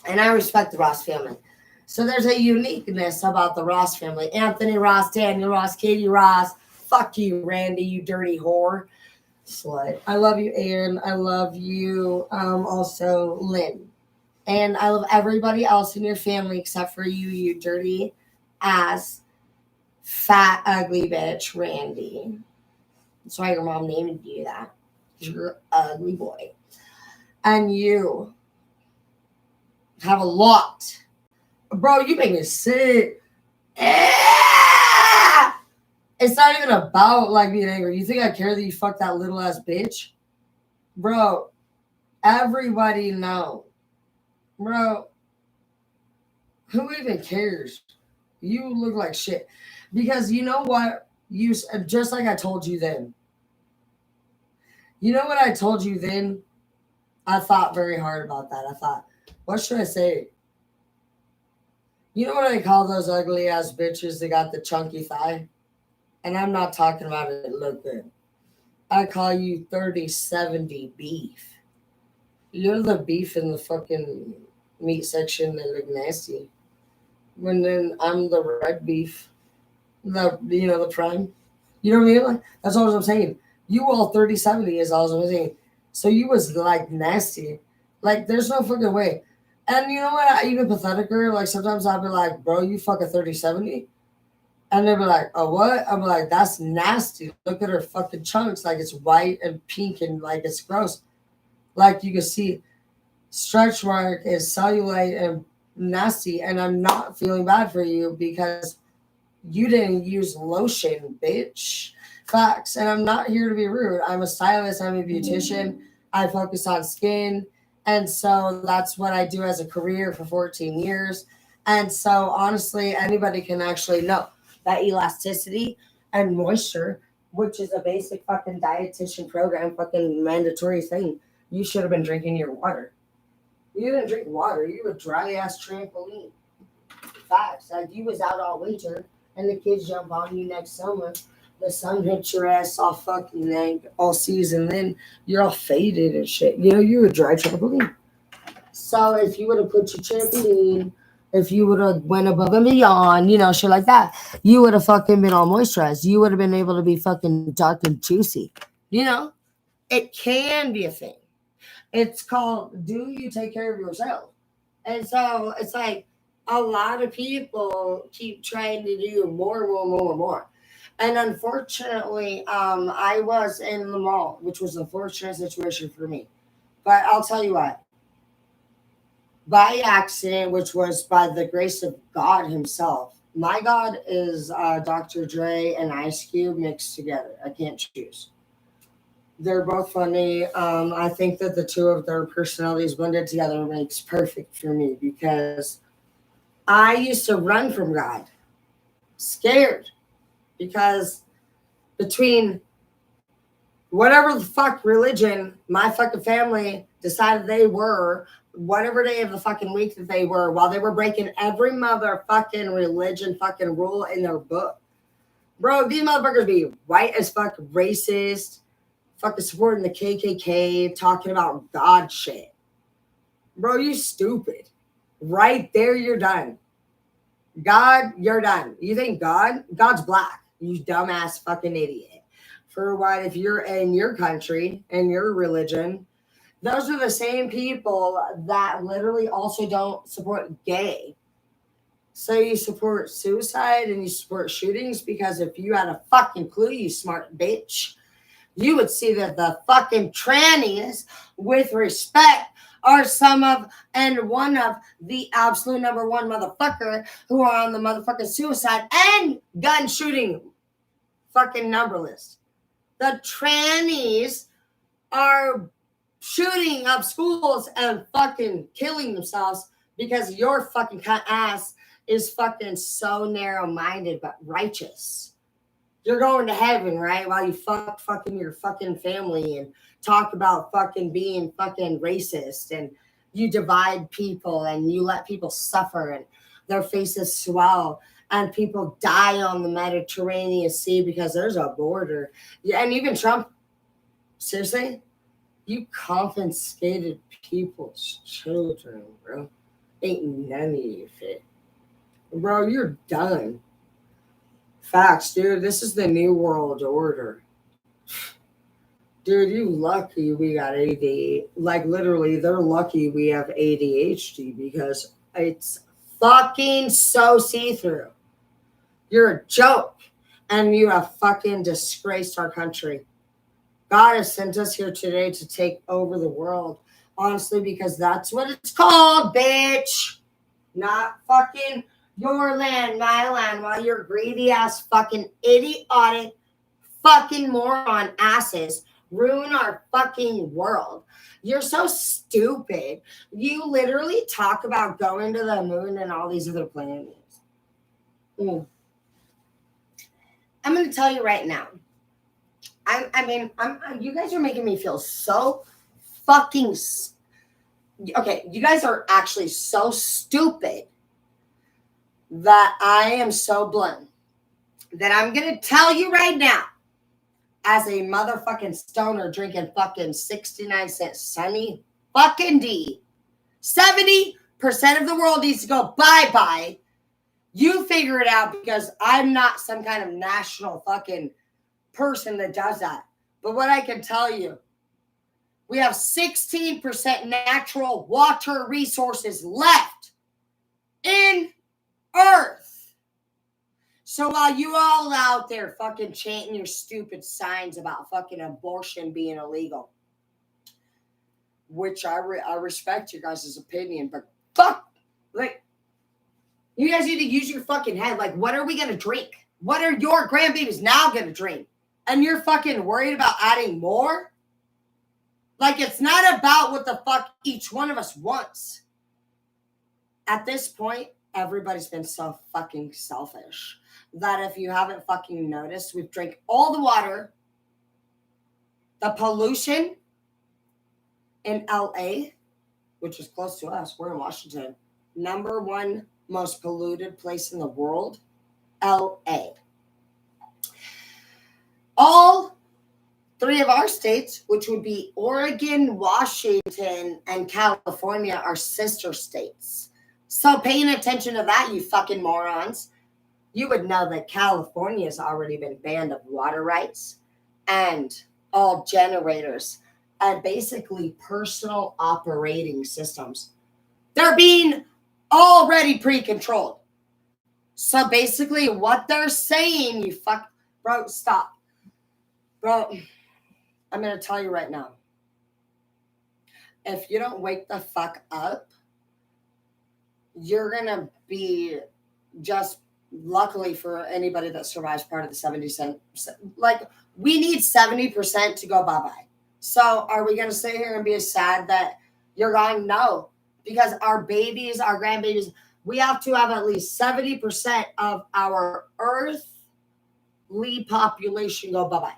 A: and I respect the Ross family. So there's a uniqueness about the Ross family. Anthony Ross, Daniel Ross, Katie Ross. Fuck you, Randy, you dirty whore. Slut. I love you, Aaron. I love you, also Lynn. And I love everybody else in your family except for you, you dirty ass, fat, ugly bitch, Randy. That's why your mom named you that. You're an ugly boy. And you have a lot. Bro, you make me sick. It's not even about like being angry. You think I care that you fucked that little ass bitch? Bro, everybody know. Bro, who even cares? You look like shit. Because you know what? You just like I told you then. You know what I told you then? I thought very hard about that. I thought, what should I say? You know what I call those ugly ass bitches that got the chunky thigh? And I'm not talking about it look good. I call you 30/70 beef. You're the beef in the fucking meat section that look nasty. When then I'm the red beef. The prime. You know what I mean? Like, that's all I'm saying. You all 30/70 is all I'm saying. So you was like nasty. Like there's no fucking way. And you know what? I even patheticer. Like sometimes I'll be like, bro, you fuck a 30/70. And they'll be like, oh, what? I'm like, that's nasty. Look at her fucking chunks. Like it's white and pink and like it's gross. Like you can see stretch mark is cellulite and nasty. And I'm not feeling bad for you because you didn't use lotion, bitch. Facts. And I'm not here to be rude. I'm a stylist. I'm a beautician. I focus on skin. And so that's what I do as a career for 14 years. And so honestly, anybody can actually know that elasticity and moisture, which is a basic fucking dietitian program, fucking mandatory thing. You should have been drinking your water. You didn't drink water. You were dry ass trampoline. Facts. Like you was out all winter and the kids jump on you next summer. The sun hits your ass all fucking like all season. Then you're all faded and shit. You know, you're a dry trampoline. So if you would have put your trampoline, if you would have went above and beyond, shit like that, you would have fucking been all moisturized. You would have been able to be fucking dark and juicy. You know, it can be a thing. It's called, do you take care of yourself? And so it's like a lot of people keep trying to do more, more, more, more. And unfortunately, I was in the mall, which was a fortunate situation for me. But I'll tell you what, by accident, which was by the grace of God Himself. My God is Dr. Dre and Ice Cube mixed together. I can't choose. They're both funny. I think that the two of their personalities blended together makes perfect for me because I used to run from God, scared, because between whatever the fuck religion my fucking family decided they were, whatever day of the fucking week that they were, while they were breaking every motherfucking religion fucking rule in their book. Bro, these motherfuckers be white as fuck, racist, fucking supporting the KKK, talking about God shit. Bro, you stupid. Right there, you're done. God, you're done. You think God's black. You dumbass fucking idiot. For what, if you're in your country and your religion, those are the same people that literally also don't support gay. So you support suicide and you support shootings because if you had a fucking clue, you smart bitch, you would see that the fucking trannies, with respect, are some of and one of the absolute number one motherfucker who are on the motherfucking suicide and gun shooting fucking number list. The trannies are shooting up schools and fucking killing themselves because your fucking ass is fucking so narrow-minded but righteous. You're going to heaven, right? While you fucking your fucking family and talk about fucking being fucking racist and you divide people and you let people suffer and their faces swell and people die on the Mediterranean Sea because there's a border. Yeah, and even Trump, seriously, you confiscated people's children, bro. Ain't none of you fit. Bro, you're done. Facts, dude. This is the new world order. Dude, you lucky we got ADHD. Like, literally, they're lucky we have ADHD because it's fucking so see-through. You're a joke. And you have fucking disgraced our country. God has sent us here today to take over the world. Honestly, because that's what it's called, bitch. Not fucking your land, my land, while your greedy ass fucking idiotic fucking moron asses ruin our fucking world. You're so stupid. You literally talk about going to the moon and all these other planets. I'm going to tell you right now. You guys are making me feel so fucking. Okay, you guys are actually so stupid that I am so blunt that I'm going to tell you right now, as a motherfucking stoner drinking fucking 69-cent Sunny fucking D, 70% of the world needs to go bye-bye. You figure it out because I'm not some kind of national fucking person that does that. But what I can tell you, we have 16% natural water resources left in Earth. So while you all out there fucking chanting your stupid signs about fucking abortion being illegal, which I respect your guys' opinion, but fuck, like, you guys need to use your fucking head. Like, what are we going to drink? What are your grandbabies now going to drink? And you're fucking worried about adding more? Like, it's not about what the fuck each one of us wants. At this point, everybody's been so fucking selfish that if you haven't fucking noticed, we've drank all the water, the pollution in LA, which is close to us. We're in Washington. Number one most polluted place in the world, LA. All three of our states, which would be Oregon, Washington, and California, are sister states. So paying attention to that, you fucking morons, you would know that California has already been banned of water rights and all generators and basically personal operating systems. They're being already pre-controlled. So basically what they're saying, you fuck, bro, stop. Bro, I'm going to tell you right now. If you don't wake the fuck up, you're going to be just, luckily for anybody that survives part of the 70%, like, we need 70% to go bye-bye. So are we going to sit here and be sad that you're gone? No, because our babies, our grandbabies, we have to have at least 70% of our earthly population go bye-bye.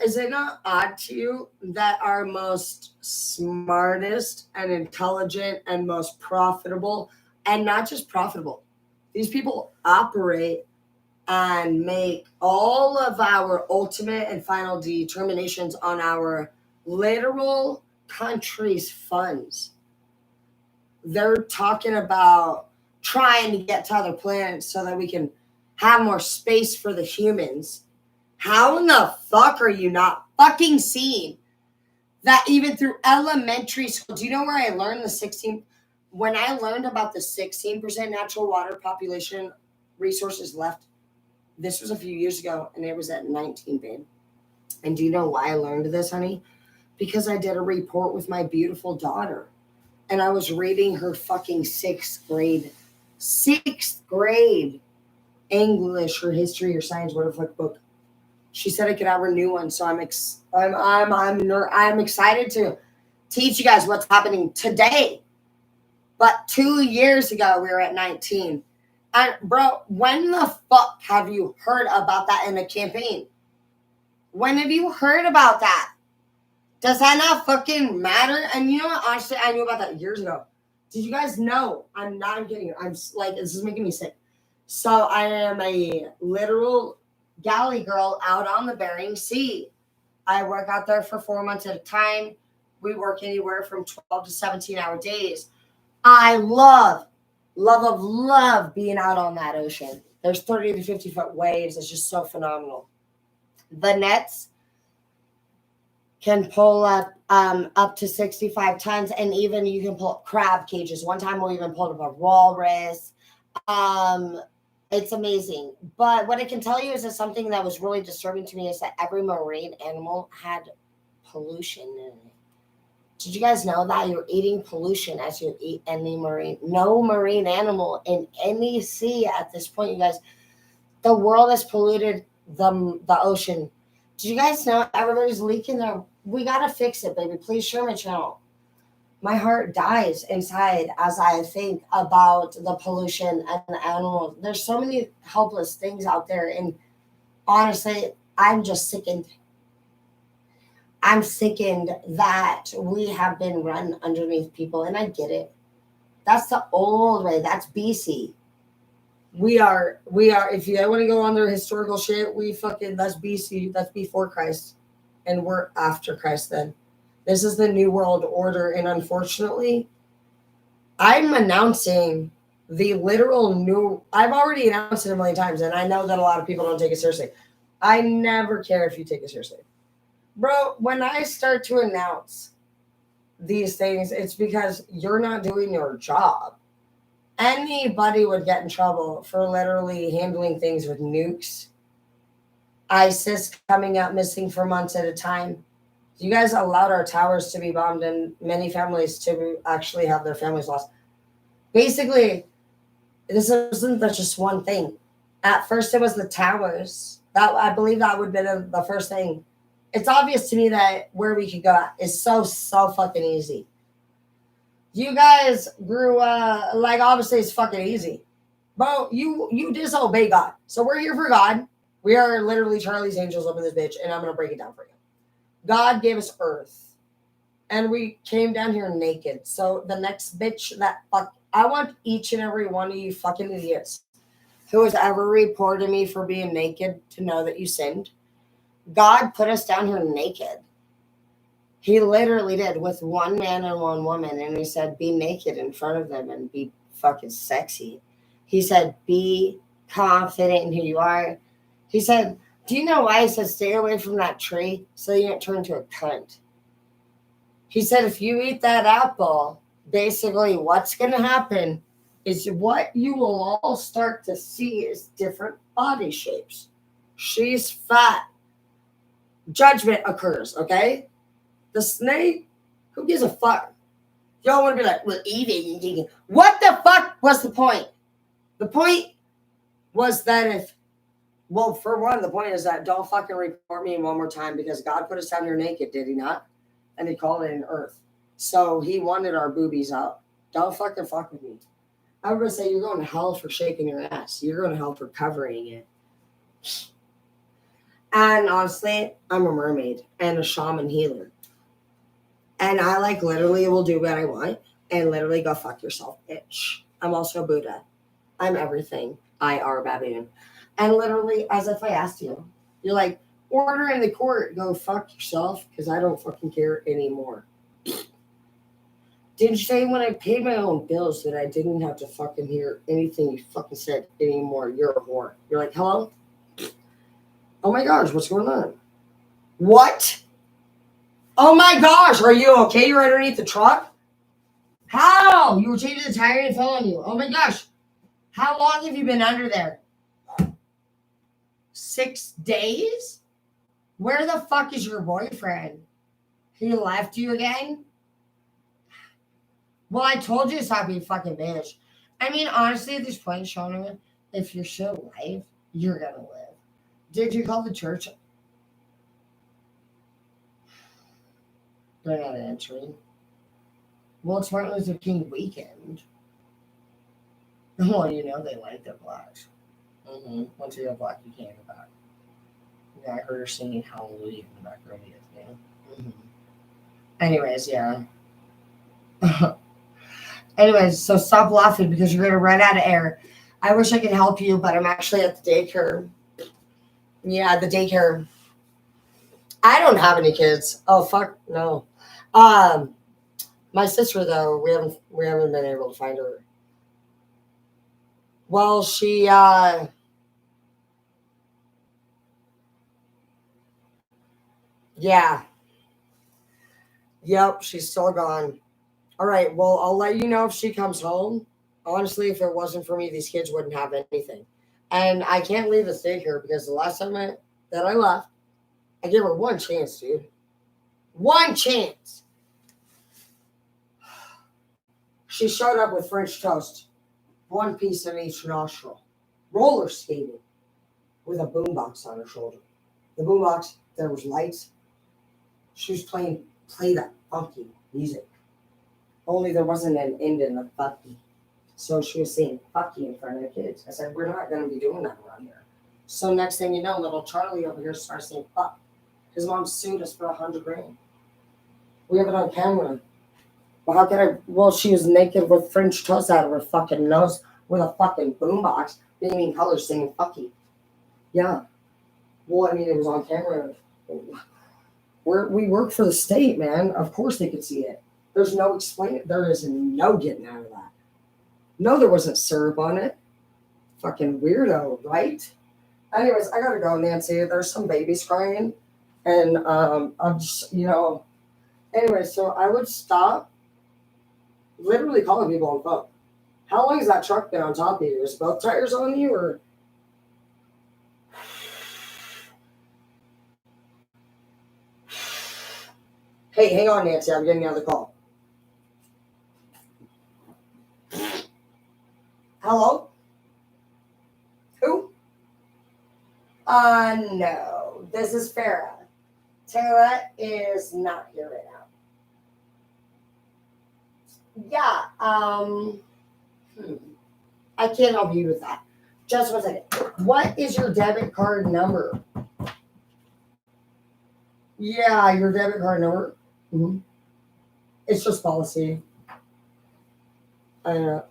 A: Is it not odd to you that our most smartest and intelligent and most profitable, and not just profitable, these people operate and make all of our ultimate and final determinations on our literal country's funds? They're talking about trying to get to other planets so that we can have more space for the humans. How in the fuck are you not fucking seeing that even through elementary school? Do you know where I learned when I learned about the 16% natural water population resources left? This was a few years ago, and it was at 19, babe. And do you know why I learned this, honey? Because I did a report with my beautiful daughter, and I was reading her fucking sixth grade English or history or science, whatever book. She said I could have her new one, so I'm excited to teach you guys what's happening today. But 2 years ago, we were at 19. And bro, when the fuck have you heard about that in a campaign? When have you heard about that? Does that not fucking matter? And you know what? Honestly, I knew about that years ago. Did you guys know? I'm not kidding you. I'm like, this is making me sick. So I am a literal galley girl out on the Bering Sea. I work out there for 4 months at a time. We work anywhere from 12 to 17-hour days. I love being out on that ocean. There's 30 to 50 foot waves. It's just so phenomenal. The nets can pull up to 65 tons, and even you can pull up crab cages. One time we even pulled up a walrus. It's amazing. But what I can tell you is that something that was really disturbing to me is that every marine animal had pollution in it. Did you guys know that you're eating pollution as you eat any marine? No marine animal in any sea at this point, you guys. The world has polluted the ocean. Did you guys know everybody's leaking there? We got to fix it, baby. Please share my channel. My heart dies inside as I think about the pollution and the animals. There's so many helpless things out there. And honestly, I'm just sickened. I'm sickened that we have been run underneath people, and I get it. That's the old way. That's BC. We are, if you want to go on their historical shit, that's BC, that's before Christ. And we're after Christ then. This is the new world order. And unfortunately, I'm announcing the literal new, I've already announced it a million times, and I know that a lot of people don't take it seriously. I never care if you take it seriously. Bro, when I start to announce these things, it's because you're not doing your job. Anybody would get in trouble for literally handling things with nukes. ISIS coming out missing for months at a time. You guys allowed our towers to be bombed and many families to actually have their families lost. Basically, this isn't just one thing. At first, it was the towers. I believe that would have been the first thing. It's obvious to me that where we could go is so fucking easy. You guys grew obviously it's fucking easy. Bro, you disobey God. So we're here for God. We are literally Charlie's Angels up in this bitch, and I'm going to break it down for you. God gave us earth, and we came down here naked. So the next bitch I want each and every one of you fucking idiots who has ever reported me for being naked to know that you sinned. God put us down here naked. He literally did, with one man and one woman, and he said, be naked in front of them and be fucking sexy. He said, be confident in who you are. He said, do you know why he said stay away from that tree so you don't turn into a cunt? He said if you eat that apple, basically what's going to happen is what you will all start to see is different body shapes. She's fat. Judgment occurs, okay? The snake, who gives a fuck? Y'all want to be like, well, eat it. What the fuck was the point? The point was that if Well, for one, the point is that don't fucking report me one more time because God put us down here naked, did he not? And he called it an earth. So he wanted our boobies out. Don't fucking fuck with me. I was gonna say you're going to hell for shaking your ass. You're going to hell for covering it. And honestly, I'm a mermaid and a shaman healer. And I like literally will do what I want and literally go fuck yourself, bitch. I'm also Buddha. I'm everything. I are baboon. And literally, as if I asked you, you're like, order in the court, go fuck yourself, because I don't fucking care anymore. Didn't you say when I paid my own bills that I didn't have to fucking hear anything you fucking said anymore? You're a whore. You're like, hello? Oh my gosh, what's going on? What? Oh my gosh, are you okay? You're underneath the truck? How? You were changing the tire and it fell on you. Oh my gosh. How long have you been under there? 6 days? Where the fuck is your boyfriend? He left you again? Well, I told you to stop being fucking bitch. I mean, honestly, at this point, Shauna, if you're still alive, you're gonna live. Did you call the church? They're not answering. Well, it's Martin Luther King weekend. Well, you know they like their blacks. Once you have black, you can't go back. Yeah, I heard her singing Hallelujah in the background the other day. Anyways, yeah. Anyways, so stop laughing because you're gonna run out of air. I wish I could help you, but I'm actually at the daycare. Yeah, the daycare. I don't have any kids. Oh fuck no. My sister though, we haven't been able to find her. Well, she yeah. Yep, she's still gone. All right, well, I'll let you know if she comes home. Honestly, if it wasn't for me, these kids wouldn't have anything. And I can't leave this daycare because the last time that I left, I gave her one chance, dude. One chance. She showed up with French toast, one piece in each nostril, roller skating with a boombox on her shoulder. The boombox, there was lights. She was play that funky music. Only there wasn't an end in the fucky. So she was saying fucky in front of the kids. I said, we're not going to be doing that around here. So next thing you know, little Charlie over here starts saying fuck. His mom sued us for $100,000. We have it on camera. Well, how can I? Well, she was naked with French toast out of her fucking nose with a fucking boombox, beaming colors saying fucky. Yeah. Well, I mean, it was on camera. We work for the state, man. Of course they could see it. There's no explaining. There is no getting out of that. No, there wasn't syrup on it. Fucking weirdo, right? Anyways, I gotta go, Nancy. There's some babies crying. And I'm just, anyway, so I would stop literally calling people on the phone. How long has that truck been on top of you? Is both tires on you or? Hey, hang on, Nancy. I'm getting another call. Hello? Who? No. This is Farah. Tara is not here right now. Yeah, I can't help you with that. Just 1 second. What is your debit card number? Yeah, your debit card number. It's just policy. I don't know.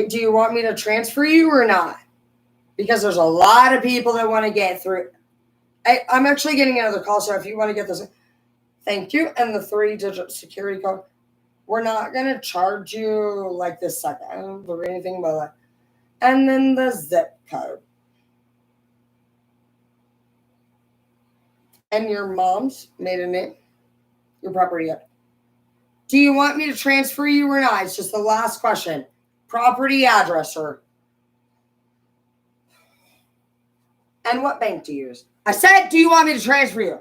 A: Do you want me to transfer you or not? Because there's a lot of people that want to get through. I'm actually getting another call, so if you want to get this, thank you. And the 3-digit security code. We're not going to charge you like this second or anything about that. And then the zip code. And your mom's maiden name. Your property. Do you want me to transfer you or not? It's just the last question. Property address, sir. And what bank do you use? I said, do you want me to transfer you?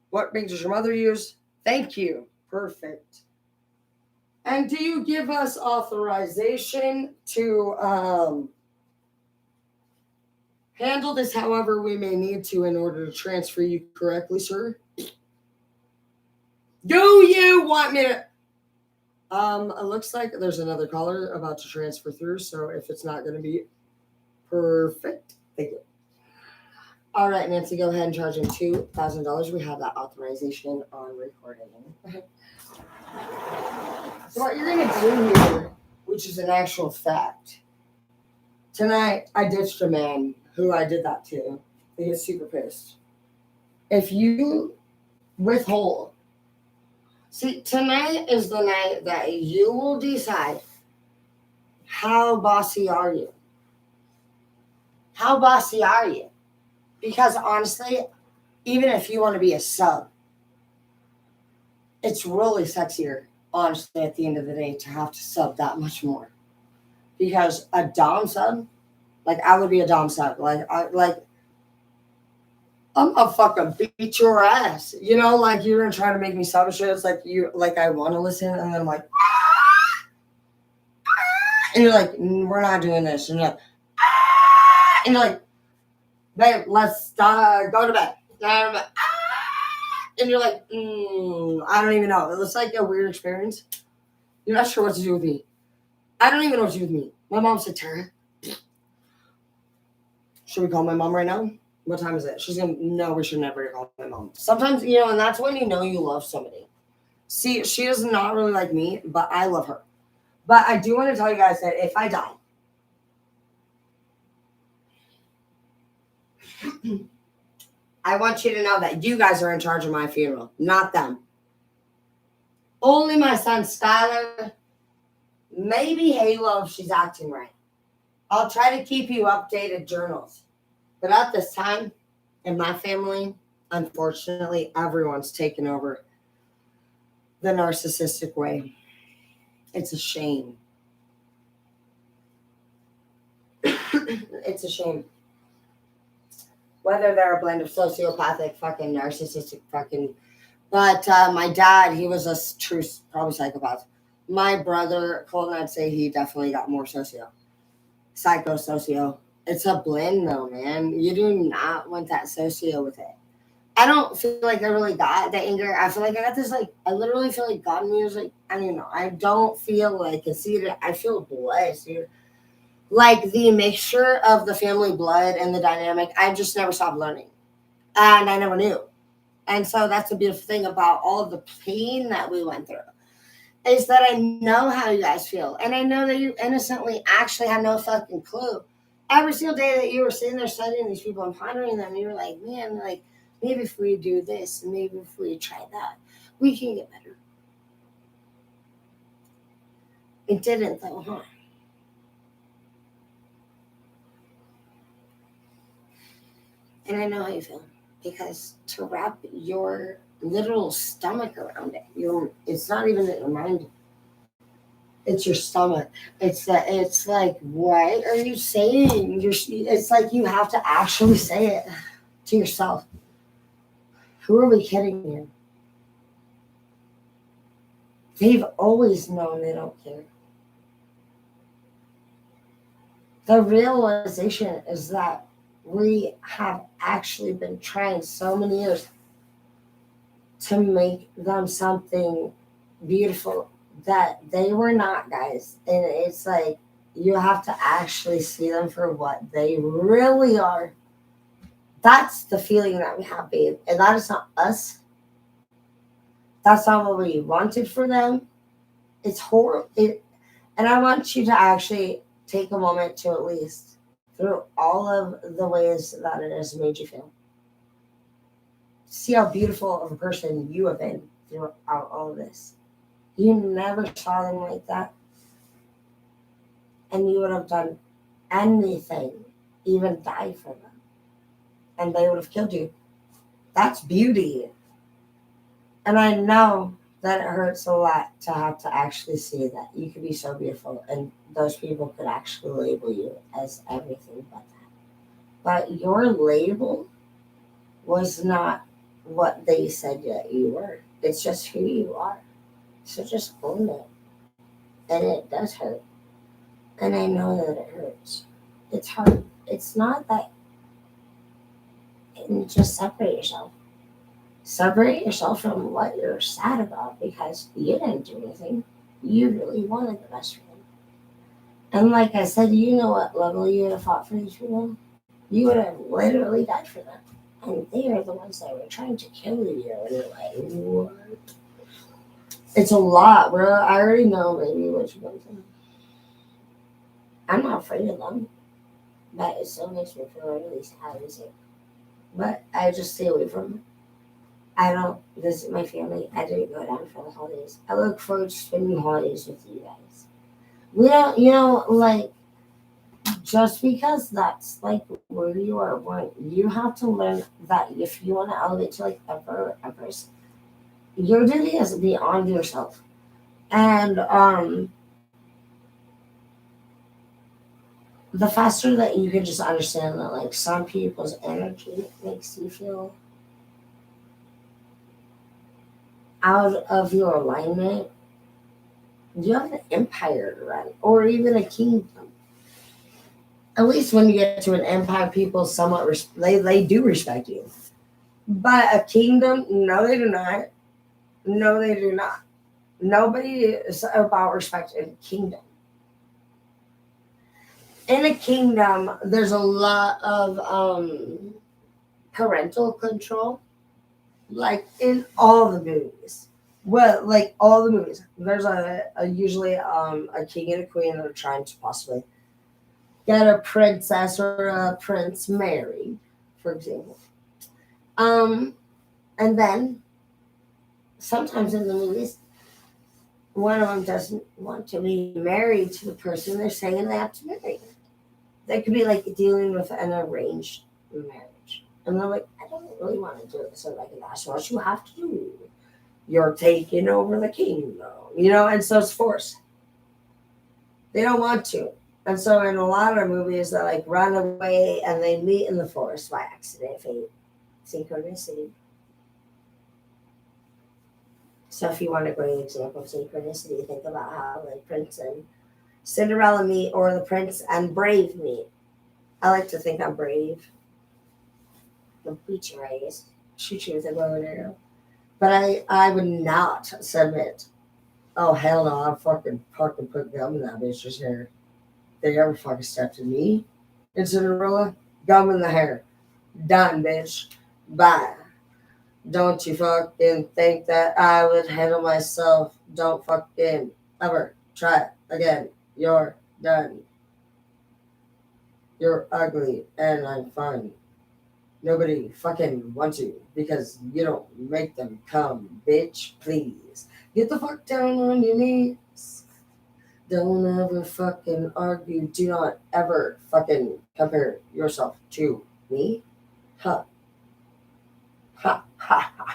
A: What bank does your mother use? Thank you. Perfect. And do you give us authorization to Handle this however we may need to in order to transfer you correctly, sir. Do you want me to? It looks like there's another caller about to transfer through, so if it's not going to be perfect, thank you. All right, Nancy, go ahead and charge him $2,000. We have that authorization on recording. So what you're going to do here, which is an actual fact, tonight I ditched a man who I did that to. He gets super pissed. If you withhold, see, tonight is the night that you will decide how bossy are you. How bossy are you? Because honestly, even if you want to be a sub, it's really sexier, honestly, at the end of the day, to have to sub that much more. Because a dom sub, like I would be a dom sub, I'm gonna fucking beat your ass. You know, like you're gonna try to make me sub shit. It's like I want to listen, and then I'm like, and you're like, we're not doing this, and you're like, and you're like, babe, let's go to bed. And you're like, I don't even know. It looks like a weird experience. You're not sure what to do with me. I don't even know what to do with me. My mom said, Tara, should we call my mom right now? What time is it? She's going to, no, we should never call my mom. Sometimes, you know, and that's when you know you love somebody. See, she is not really like me, but I love her. But I do want to tell you guys that if I die, I want you to know that you guys are in charge of my funeral, not them. Only my son, Skylar, maybe Halo if she's acting right. I'll try to keep you updated journals. But at this time, in my family, unfortunately, everyone's taken over the narcissistic way. It's a shame. It's a shame. Whether they're a blend of sociopathic, fucking narcissistic, fucking. But my dad, he was a true, probably psychopath. My brother, Colton, I'd say he definitely got more psycho-socio. It's a blend, though, man. You do not want that socio with it. I don't feel like I really got the anger. I feel like I got this, like, I literally feel like God was like, I don't know. I don't feel like conceited. I feel blessed, dude. Like the mixture of the family blood and the dynamic, I just never stopped learning. And I never knew. And so that's the beautiful thing about all of the pain that we went through. Is that I know how you guys feel. And I know that you innocently actually had no fucking clue. Every single day that you were sitting there studying these people and pondering them, you were like, man, like, maybe if we do this, and maybe if we try that, we can get better. It didn't, though, huh? And I know how you feel. Because to wrap your literal stomach around it, it's not even in your mind. It's your stomach. It's like, what are you saying? It's like you have to actually say it to yourself. Who are we kidding here? They've always known they don't care. The realization is that we have actually been trying so many years to make them something beautiful that they were not, guys. And it's like you have to actually see them for what they really are. That's the feeling that we have, babe. And that is not us. That's not what we wanted for them. It's horrible. And I want you to actually take a moment to at least, through all of the ways that it has made you feel, see how beautiful of a person you have been throughout all of this. You never saw them like that. And you would have done anything, even die for them. And they would have killed you. That's beauty. And I know that it hurts a lot to have to actually see that you could be so beautiful and those people could actually label you as everything but that. But your label was not what they said that you were. It's just who you are. So just own it. And it does hurt. And I know that it hurts. It's hard. It's not that
B: and just separate yourself. Separate yourself from what you're sad about because you didn't do anything. You really wanted the best for them. And like I said, you know what level you would have fought for these people? You would have literally died for them. And they are the ones that were trying to kill you. And you're like, what? It's a lot, bro. I already know maybe what you're going through. I'm not afraid of them, but it still makes me feel really sad and sick. But I just stay away from it. I don't visit my family. I didn't go down for the holidays. I look forward to spending holidays with you guys. We don't, like, just because that's like where you are born, you have to learn that if you want to elevate to like a person, your duty is beyond yourself. And the faster that you can just understand that like some people's energy makes you feel out of your alignment, you have an empire to run, or even a kingdom. At least when you get to an empire, people somewhat they do respect you. But a kingdom, no, they do not. No, they do not. Nobody is about respect in a kingdom. In a kingdom, there's a lot of parental control, like in all the movies. Well, like all the movies, there's a usually a king and a queen that are trying to possibly get a princess or a prince married, for example. Um, and then sometimes in the movies, one of them doesn't want to be married to the person they're saying they have to marry. They could be like dealing with an arranged marriage. And they're like, I don't really want to do it. So like that's what you have to do. You're taking over the kingdom. And so it's forced. They don't want to. And so in a lot of movies they like run away and they meet in the forest by accident, fate, synchronicity. So if you want a great example of synchronicity, think about how like Prince and Cinderella meet or the Prince and Brave meet. I like to think I'm brave. The beach rays. Shoot you with a bow and arrow. But I would not submit. Oh hell no, I'm fucking put gum in that bitch's hair. They ever fucking stepped to me in Cinderella? Gum in the hair. Done, bitch. Bye. Don't you fucking think that I would handle myself. Don't fucking ever try it again. You're done. You're ugly and I'm fine. Nobody fucking wants you because you don't make them come, bitch. Please. Get the fuck down on your knees. Don't ever fucking argue. Do not ever fucking compare yourself to me. Ha. Ha. Ha. Ha.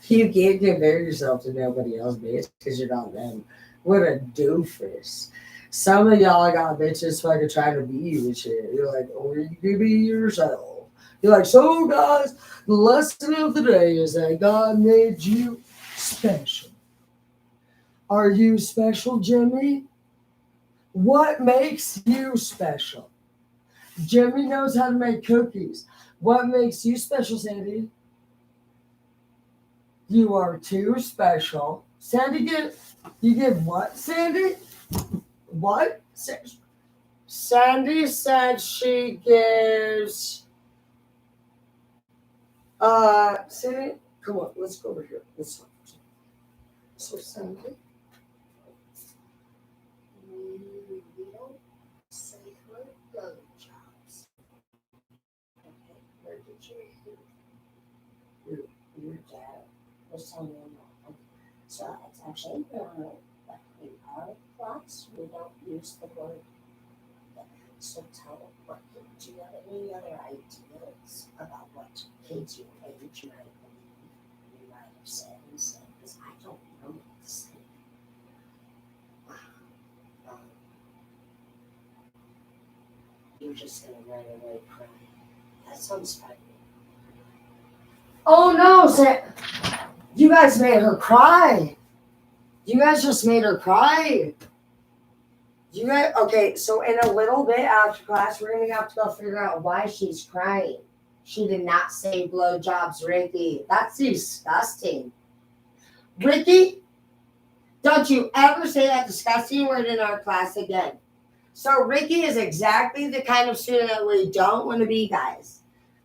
B: You can't compare yourself to nobody else, bitch, because you're not them. What a doofus. Some of y'all got bitches fucking trying to be you and shit. You're like, oh, you can be yourself. You're like, so guys, the lesson of the day is that God made you special. Are you special, Jimmy? What makes you special? Jimmy knows how to make cookies. What makes you special, Sandy? You are too special. Sandy, you give what, Sandy? What? Sandy said she gives. Sandy, come on, let's go over here. Let's talk. So, Sandy. We don't say her blowjobs. Okay, where did your dad was telling me about? So it's actually grammar, but in our class we don't use the word. So tell what do you have any other ideas about what kids your age might believe you might have said and said? Because I don't know what to say. Um, you're just gonna run away crying. That sounds funny. Oh no, you guys made her cry. You guys just made her cry. You guys, okay, so in a little bit after class, we're gonna have to go figure out why she's crying. She did not say blowjobs, Ricky. That's disgusting. Ricky, don't you ever say that disgusting word in our class again. So Ricky is exactly the kind of student that we don't want to be, guys.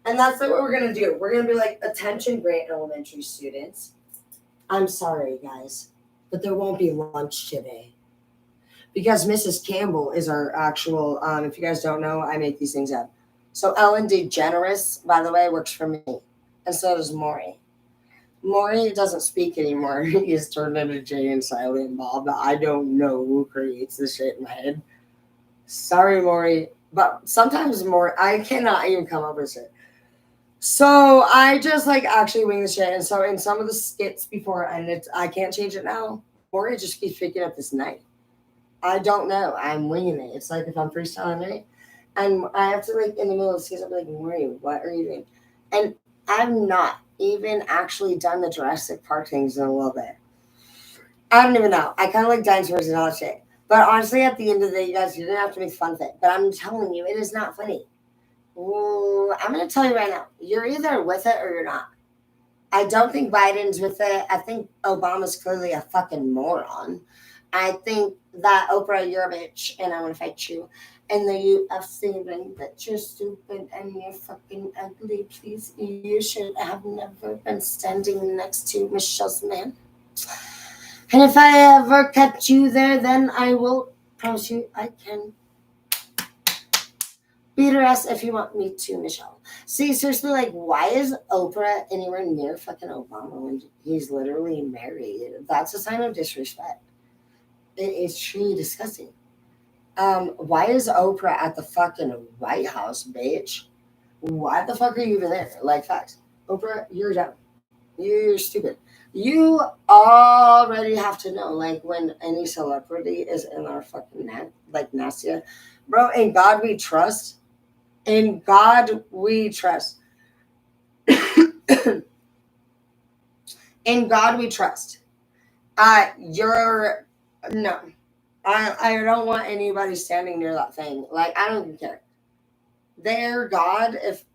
B: And that's what we're gonna do. We're gonna be like attention grade elementary students. I'm sorry, guys, but there won't be lunch today. Because Mrs. Campbell is our actual, if you guys don't know, I make these things up. So Ellen DeGeneres, by the way, works for me. And so does Maury. Maury doesn't speak anymore. He's turned into Jay and Silent Bob. I don't know who creates this shit in my head. Sorry, Maury. But sometimes more, I cannot even come up with it. So I just like actually wing the shit. And so in some of the skits before, and I can't change it now, Maury just keeps picking up this night. I don't know. I'm winging it. It's like if I'm freestyling, right? And I have to like in the middle of the skits, I'll be like, Maury, what are you doing? And I'm not even actually done the Jurassic Park things in a little bit. I don't even know. I kind of like dinosaurs and all that shit. But honestly, at the end of the day, you guys, you didn't have to make fun of it. But I'm telling you, it is not funny. Ooh, I'm going to tell you right now, you're either with it or you're not. I don't think Biden's with it. I think Obama's clearly a fucking moron. I think that Oprah, you're a bitch, and I'm going to fight you. And the UFC ring that you're stupid and you're fucking ugly. Please, you should have never been standing next to Michelle's man. And if I ever catch you there, then I will promise you I can beat her ass if you want me to, Michelle. See, seriously, like, why is Oprah anywhere near fucking Obama when he's literally married? That's a sign of disrespect. It is truly disgusting. Why is Oprah at the fucking White House, bitch? Why the fuck are you even there? Like, facts. Oprah, you're dumb. You're stupid. You already have to know, like, when any celebrity is in our fucking like Nastia, bro. In God we trust. In God we trust. In God we trust. You're no. I don't want anybody standing near that thing. Like I don't even care. They're God. If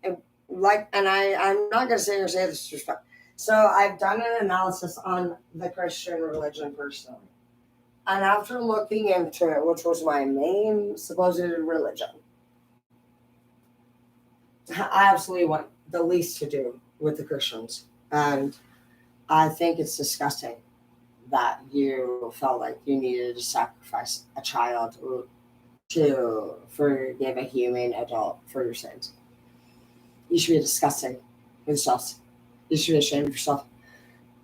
B: like, and I'm not gonna say or say this respect. So I've done an analysis on the Christian religion personally, and after looking into it, which was my main supposed religion, I absolutely want the least to do with the Christians, and I think it's disgusting that you felt like you needed to sacrifice a child to forgive a human adult for your sins. You should be disgusting with yourself. You should be ashamed of yourself.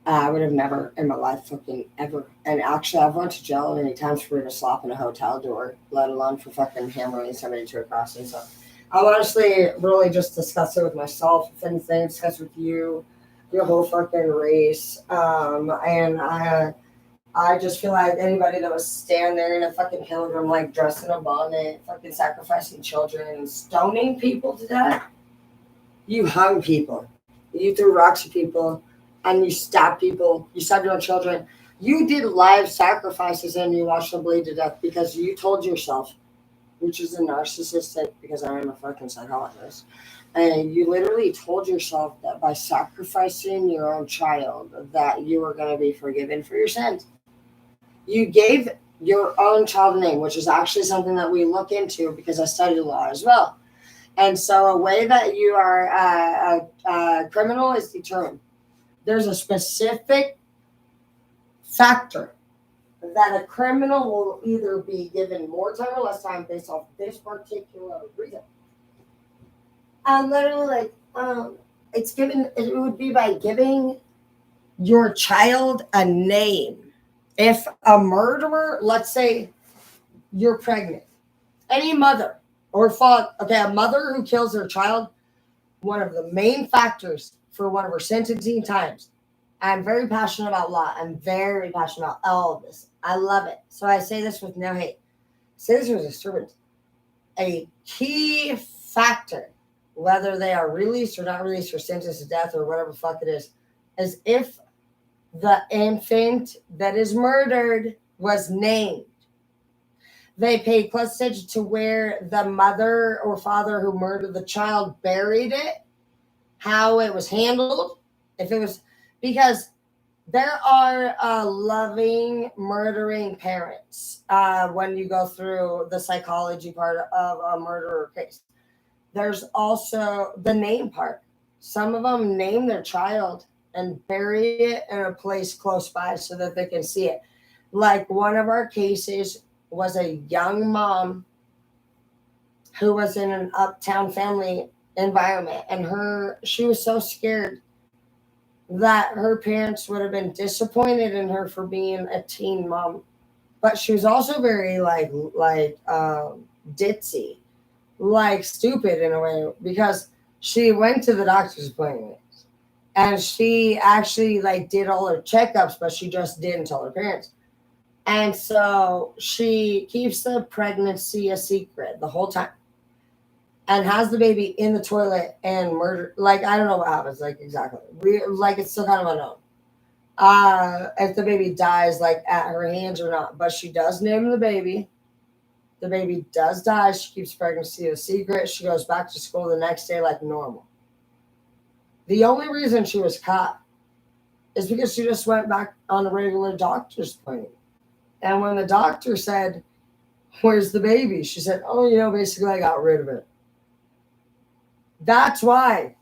B: I would have never in my life fucking ever. And actually, I've went to jail many times for being a slop in a hotel door, let alone for fucking hammering somebody to a crossing. So I'm honestly really just disgusted with myself. If anything, disgusted with you, your whole fucking race. And I just feel like anybody that was standing there in a fucking pilgrim, like dressed in a bonnet, fucking sacrificing children and stoning people to death. You hung people. You threw rocks at people. And you stabbed people. You stabbed your own children. You did live sacrifices and you watched them bleed to death because you told yourself, which is a narcissistic, because I am a fucking psychologist, and you literally told yourself that by sacrificing your own child that you were going to be forgiven for your sins. You gave your own child a name, which is actually something that we look into because I study law as well. And so a way that you are a criminal is determined. There's a specific factor that a criminal will either be given more time or less time based off this particular reason. And literally, like, it would be by giving your child a name. If a murderer, let's say you're pregnant, any mother or father, okay, a mother who kills their child, one of the main factors for one of her sentencing times. I'm very passionate about law. I'm very passionate about all of this. I love it. So I say this with no hate. Say this with disturbance. A key factor, whether they are released or not released or sentenced to death or whatever fuck it is if the infant that is murdered was named. They paid close attention to where the mother or father who murdered the child buried it, how it was handled, if it was, because there are loving, murdering parents when you go through the psychology part of a murderer case. There's also the name part. Some of them name their child and bury it in a place close by so that they can see it. Like one of our cases was a young mom who was in an uptown family environment, and she was so scared that her parents would have been disappointed in her for being a teen mom. But she was also very ditzy, like stupid in a way, because she went to the doctor's appointment and she actually like did all her checkups, but she just didn't tell her parents. And so she keeps the pregnancy a secret the whole time and has the baby in the toilet and murder. Like, I don't know what happens, like, exactly. Like, it's still kind of unknown. If the baby dies, like, at her hands or not. But she does name the baby. The baby does die. She keeps pregnancy a secret. She goes back to school the next day like normal. The only reason she was caught is because she just went back on a regular doctor's appointment. And when the doctor said, "Where's the baby?" she said, "Oh, basically I got rid of it." That's why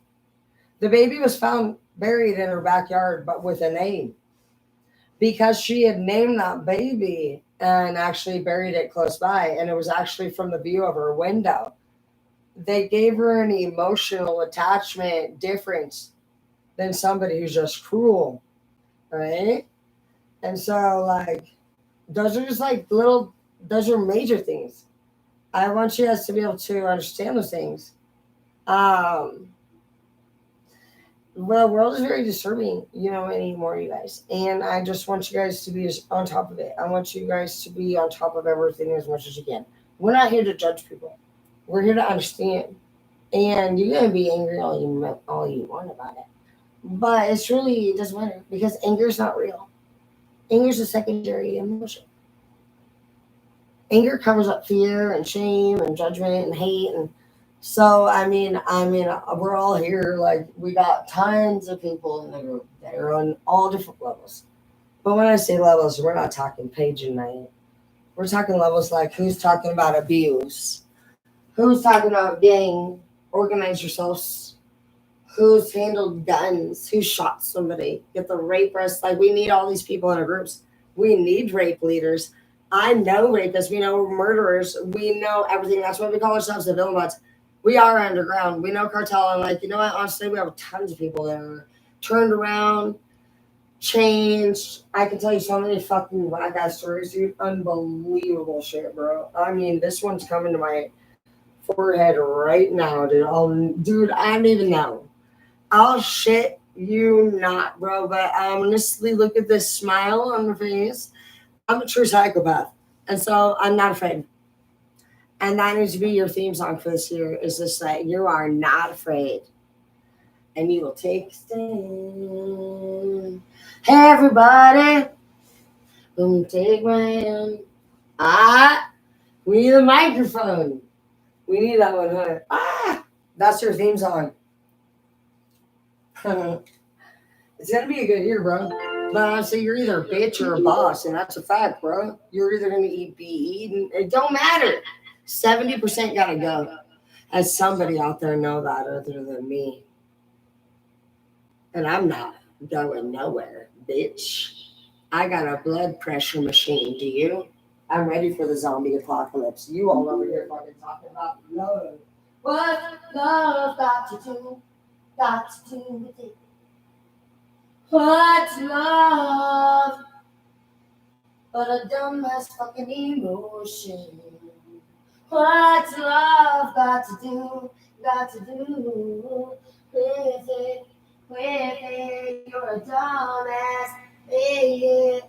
B: the baby was found buried in her backyard, but with a name. Because she had named that baby and actually buried it close by, and it was actually from the view of her window. They gave her an emotional attachment difference than somebody who's just cruel, right? And so, like, those are just like those are major things. I want you guys to be able to understand those things. Um, well, the world is very disturbing, anymore, you guys. And I just want you guys to be on top of it. I want you guys to be on top of everything as much as you can. We're not here to judge people. We're here to understand. And you're gonna be angry all you want about it. But it doesn't matter because anger is not real. Anger is a secondary emotion. Anger covers up fear and shame and judgment and hate, and so we're all here. Like, we got tons of people in the group that are on all different levels. But when I say levels, we're not talking page and night. We're talking levels like who's talking about abuse, who's talking about gang, organize yourselves, who's handled guns, who shot somebody, get the rapists. Like, we need all these people in our groups. We need rape leaders. I know rapists. We know murderers. We know everything. That's why we call ourselves the villain bots. We are underground. We know cartel. And, like, you know what? Honestly, we have tons of people that are turned around, changed. I can tell you so many fucking black ass stories, dude. Unbelievable shit, bro. I mean, this one's coming to my forehead right now, dude. Dude, I don't even know. I'll shit you not, bro. But honestly, look at this smile on my face. I'm a true psychopath, and so I'm not afraid. And that needs to be your theme song for this year. Is this like you are not afraid, and you will take a stand. Hey, everybody, take my hand. We need a microphone. We need that one, huh? That's your theme song. It's gonna be a good year, bro. But honestly, you're either a bitch or a boss, and that's a fact, bro. You're either gonna be eating. It don't matter. 70% gotta go. As somebody out there know that other than me. And I'm not going nowhere, bitch. I got a blood pressure machine. Do you? I'm ready for the zombie apocalypse. You all over here fucking talking about love. What love got to do? Got to do with it. What's love but a dumbass fucking emotion? What's love got to do with it, You're a dumbass idiot.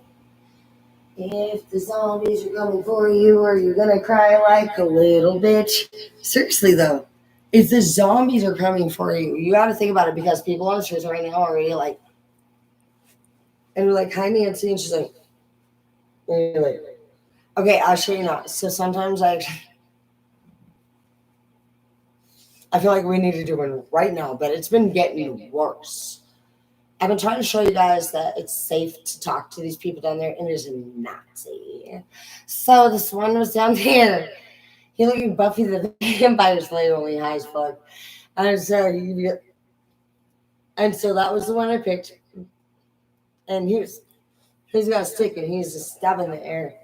B: If the zombies are coming for you, or you're gonna cry like a little bitch. Seriously though, if the zombies are coming for you, you got to think about it, because people on the streets right now are already like, and you're like, "Hi, Nancy," and she's like, and you're like,
C: Okay, actually not. So sometimes I feel like we need to do one right now, but it's been getting worse. I've been trying to show you guys that it's safe to talk to these people down there, and it is not safe. So this one was down there. He looked like Buffy the Vampire Slayer, only high as fuck. And so, that was the one I picked. And he's got a stick, and he's just stabbing the air.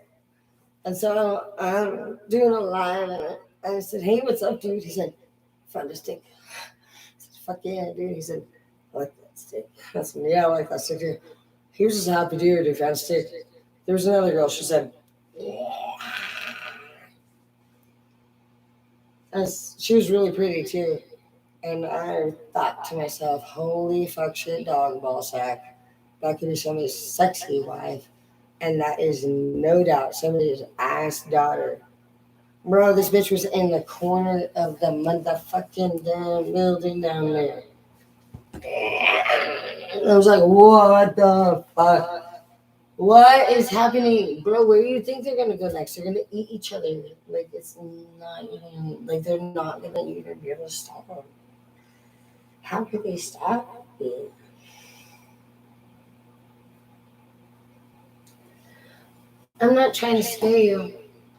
C: And so I'm doing a live, and I said, "Hey, what's up, dude?" He said, "Found a stick." I said, "Fuck yeah, dude." He said, "I like that stick." I said, "Yeah, I like that stick too." He was just a happy dude who found a stick. There was another girl. She said, "Yeah." And she was really pretty too. And I thought to myself, "Holy fuck shit, dog ball sack. That could be somebody's sexy wife." And that is no doubt somebody's ass daughter. Bro, this bitch was in the corner of the motherfucking damn building down there. I was like, what the fuck? What is happening? Bro, where do you think they're gonna go next? They're gonna eat each other. Like, it's not even, like, they're not gonna even be able to stop them. How could they stop it? I'm not trying to scare you.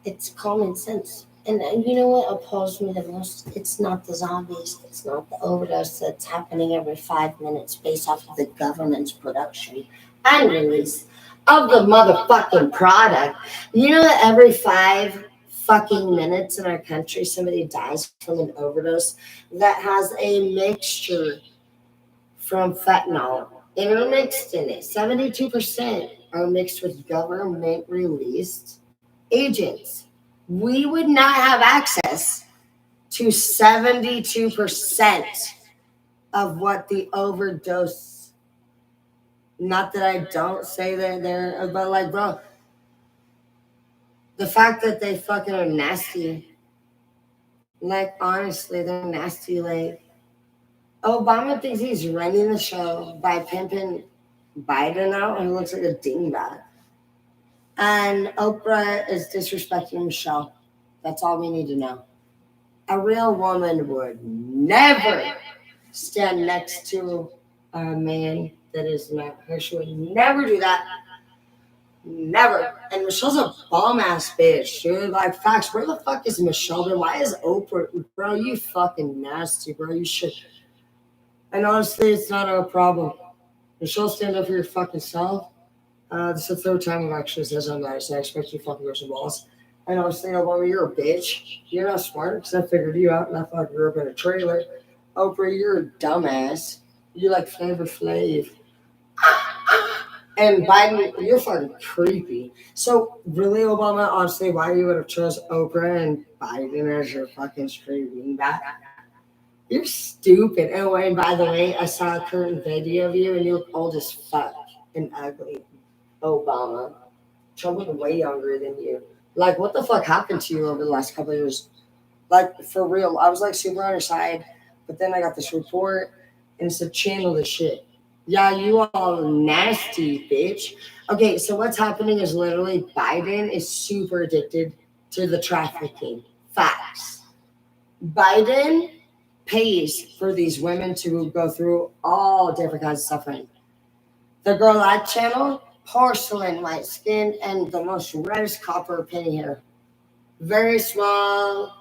C: It's common sense. And you know what appalls me the most? It's not the zombies. It's not the overdose that's happening every 5 minutes based off of the government's production and release of the motherfucking product. You know that every 5 fucking minutes in our country somebody dies from an overdose that has a mixture from fentanyl intermixed in it. 72% are mixed with government released agents. We would not have access to 72% of what the overdose. Not that I don't say that they're, but like, bro, the fact that they fucking are nasty, like, honestly, they're nasty. Like, Obama thinks he's running the show by pimping Biden out, who looks like a dingbat. And Oprah is disrespecting Michelle. That's all we need to know. A real woman would never stand next to a man that is not her. She would never do that. Never. And Michelle's a bomb ass bitch, dude. Like, facts. Where the fuck is Michelle? Then why is Oprah? Bro, you fucking nasty, bro. You should. And honestly, it's not our problem. Michelle, stand up for your fucking self. This is the third time I've actually said something about it, so I expect you to fucking go some balls. And I was thinking, Obama, you're a bitch. You're not smart because I figured you out and I fucking grew up in a trailer. Oprah, you're a dumbass. You like Flavor Flav. And Biden, you're fucking creepy. So, really, Obama, honestly, why you would have chose Oprah and Biden as your fucking streaming back? You're stupid. Oh, and by the way, I saw a current video of you and you look old as fuck and ugly. Obama. Trump was way younger than you. Like, what the fuck happened to you over the last couple of years? Like, for real. I was like super on your side, but then I got this report and it's a channel the shit. Yeah, you all nasty bitch. Okay, so what's happening is literally Biden is super addicted to the trafficking. Facts. Biden pays for these women to go through all different kinds of suffering. The girl at channel, porcelain white skin and the most reddest copper penny hair. Very small.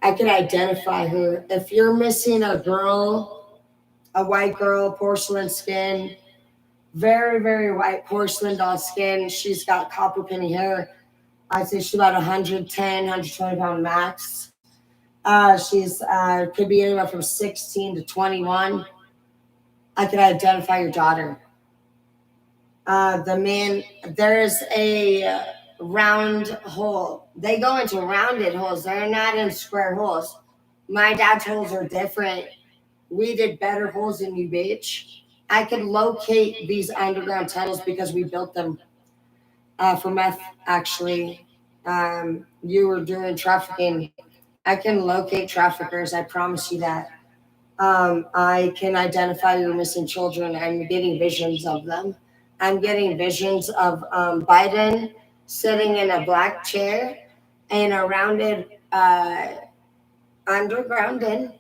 C: I can identify her. If you're missing a girl, a white girl, porcelain skin, very, very white porcelain doll skin, she's got copper penny hair. I'd say she's about 110, 120 pound max. She's could be anywhere from 16 to 21. I can identify your daughter. The man, there's a round hole. They go into rounded holes. They're not in square holes. My dad's holes are different. We did better holes than you, bitch. I could locate these underground tunnels because we built them for meth, actually. You were doing trafficking. I can locate traffickers. I promise you that. I can identify your missing children. I'm getting visions of them. I'm getting visions of Biden sitting in a black chair in a rounded underground inn.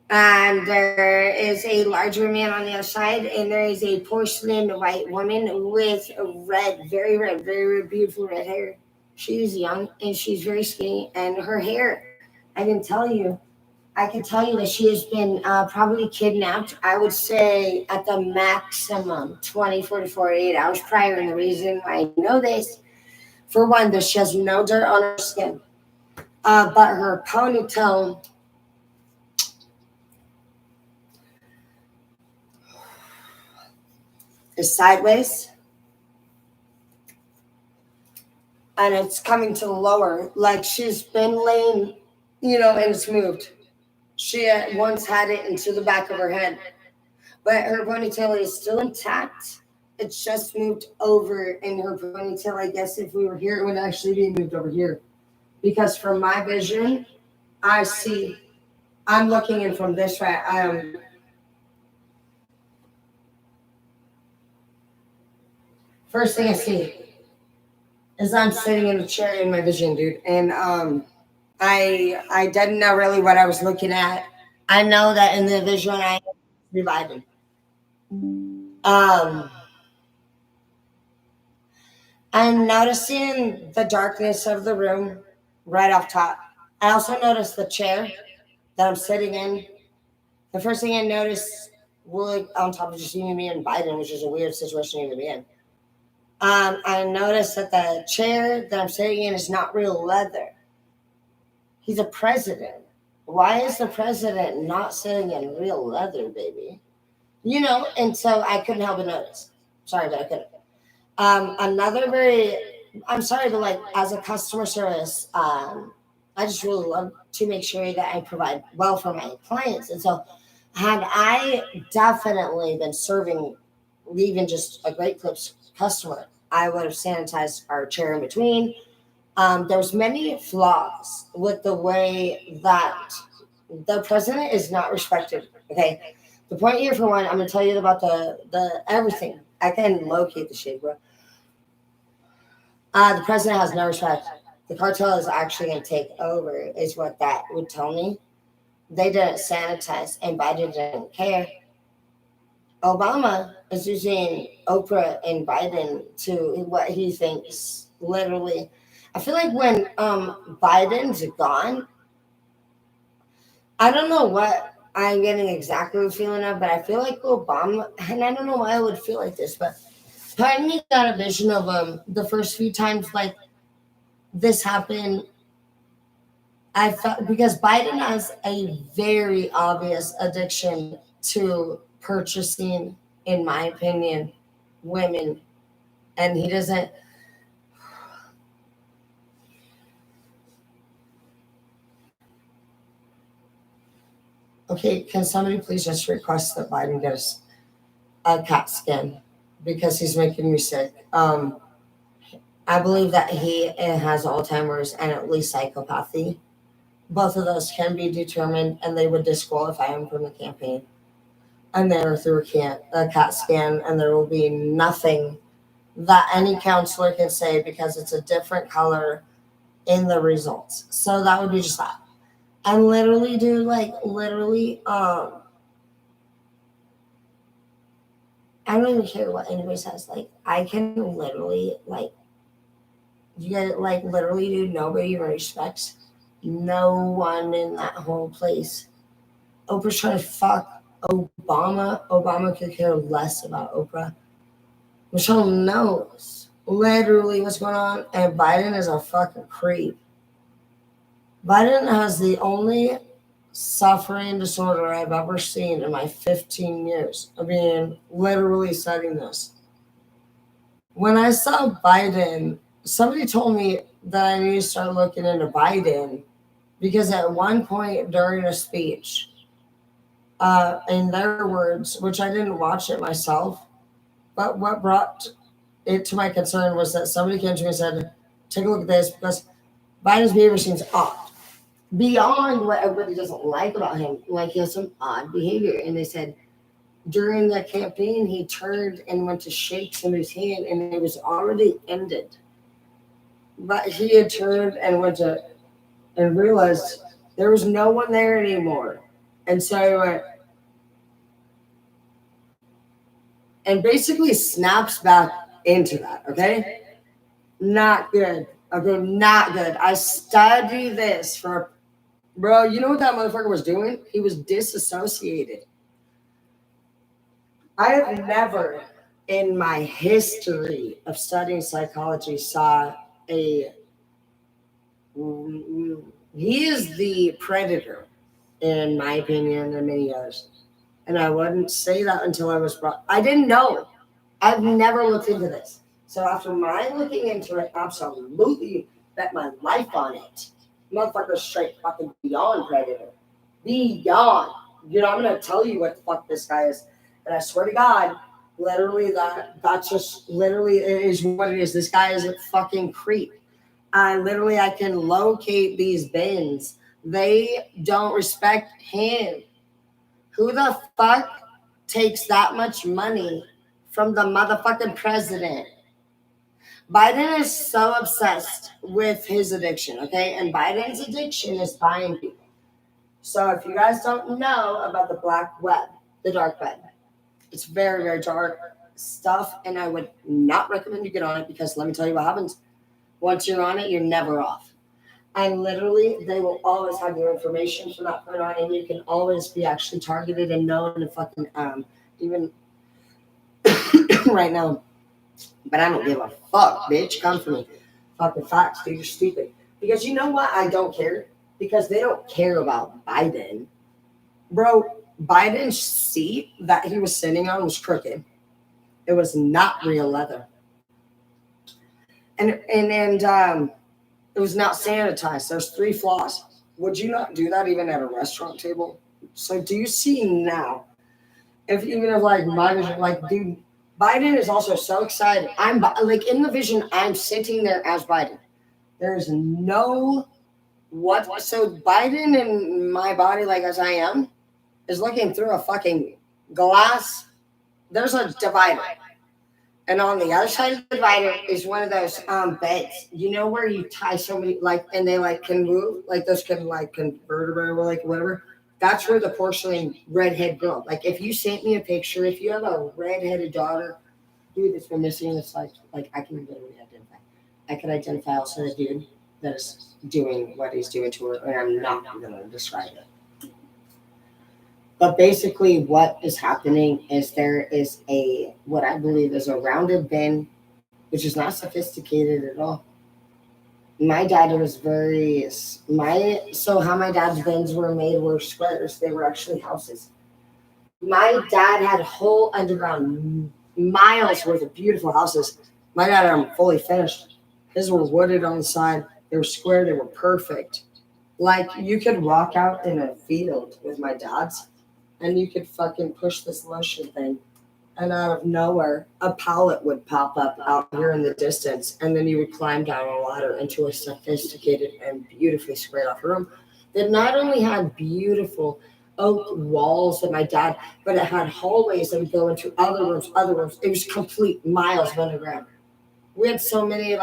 C: And there is a larger man on the other side, and there is a porcelain white woman with red, very beautiful red hair. She's young and she's very skinny, and her hair, I can tell you, I can tell you that she has been probably kidnapped. I would say at the maximum 24 to 48 hours prior. And the reason why I know this, for one, that she has no dirt on her skin, but her ponytail is sideways and it's coming to the lower, like she's been laying, and it's moved. She once had it into the back of her head, but her ponytail is still intact. It's just moved over in her ponytail. I guess if we were here, it would actually be moved over here. Because from my vision, I see, I'm looking in from this way. First thing I see is I'm sitting in a chair in my vision, dude. And I didn't know really what I was looking at. I know that in the vision I am reviving. I'm noticing the darkness of the room right off top. I also noticed the chair that I'm sitting in. The first thing I noticed, well, on top of just me and Biden, which is a weird situation to be in. I noticed that the chair that I'm sitting in is not real leather. He's a president. Why is the president not sitting in real leather, baby? And so I couldn't help but notice. Sorry, but I couldn't. I'm sorry, but like as a customer service, I just really love to make sure that I provide well for my clients. And so had I definitely been serving even just a Great Clips customer, I would have sanitized our chair in between. There's many flaws with the way that the president is not respected. Okay. The point here, for one, I'm going to tell you about the everything. I can locate the shade, bro. The president has no respect. The cartel is actually going to take over, is what that would tell me. They didn't sanitize, and Biden didn't care. Obama is using Oprah and Biden to what he thinks. Literally, I feel like when Biden's gone, I don't know what I'm getting exactly the feeling of, but I feel like Obama, and I don't know why I would feel like this, but part of me got a vision of the first few times like this happened. I felt because Biden has a very obvious addiction to purchasing, in my opinion, women, and he doesn't. Okay, can somebody please just request that Biden get us a CAT scan because he's making me sick. I believe that he has Alzheimer's and at least psychopathy. Both of those can be determined, and they would disqualify him from the campaign. And then through a CAT scan, and there will be nothing that any counselor can say because it's a different color in the results. So that would be just that. And literally, dude, I don't even care what anybody says. Like, I can literally, you get literally, dude, nobody even respects no one in that whole place. Oprah's trying to fuck Obama. Obama could care less about Oprah. Michelle knows literally what's going on, and Biden is a fucking creep. Biden has the only suffering disorder I've ever seen in my 15 years of being literally studying this. When I saw Biden, somebody told me that I need to start looking into Biden because at one point during a speech, in their words, which I didn't watch it myself, but what brought it to my concern was that somebody came to me and said, take a look at this because Biden's behavior seems odd. Beyond what everybody doesn't like about him, like he has some odd behavior. And they said, during the campaign, he turned and went to shake somebody's hand, and it was already ended. But he had turned and went to and realized there was no one there anymore, and so he went and basically snaps back into that. Okay, not good. Okay, not good. I studied this for bro. You know what that motherfucker was doing? He was disassociated. I have never in my history of studying psychology saw a he is the predator in my opinion and many others, and I wouldn't say that until I was brought. I didn't know. I've never looked into this. So after my looking into it, absolutely bet my life on it. Motherfucker straight fucking beyond predator. Beyond. You know, I'm gonna tell you what the fuck this guy is. And I swear to God, literally that's just literally it is what it is. This guy is a fucking creep. I can locate these bins. They don't respect him. Who the fuck takes that much money from the motherfucking president? Biden is so obsessed with his addiction, okay? And Biden's addiction is buying people. So if you guys don't know about the black web, the dark web, it's very, very dark stuff, and I would not recommend you get on it because let me tell you what happens. Once you're on it, you're never off. And literally, they will always have your information from that point on, and you can always be actually targeted and known to fucking even right now. But I don't give a fuck, bitch. Come for me. Fucking facts, dude. You're stupid. Because you know what? I don't care. Because they don't care about Biden. Bro, Biden's seat that he was sitting on was crooked. It was not real leather. And it was not sanitized. There's 3 flaws. Would you not do that even at a restaurant table? So do you see now? If like my vision, like dude, Biden is also so excited. I'm like in the vision. I'm sitting there as Biden. There's no what. So Biden in my body, like as I am, is looking through a fucking glass. There's a divider. And on the other side of the divider is one of those beds. You know where you tie somebody like and they like can move, like those can like convert or like whatever. That's where the porcelain redhead girl. Like if you sent me a picture, if you have a redheaded daughter, dude that's been missing, it's like I can literally identify. I could identify also the dude that is doing what he's doing to her, and I'm not gonna describe it. But basically what is happening is there is a what I believe is a rounded bin, which is not sophisticated at all. My dad was so how my dad's bins were made were squares. They were actually houses. My dad had whole underground miles worth of beautiful houses. My dad had them fully finished. His were wooded on the side. They were square. They were perfect. Like you could walk out in a field with my dad's and you could fucking push this motion thing. And out of nowhere, a pallet would pop up out here in the distance. And then you would climb down a ladder into a sophisticated and beautifully squared off room that not only had beautiful oak walls that my dad, but it had hallways that would go into other rooms. It was complete miles of underground. We had so many,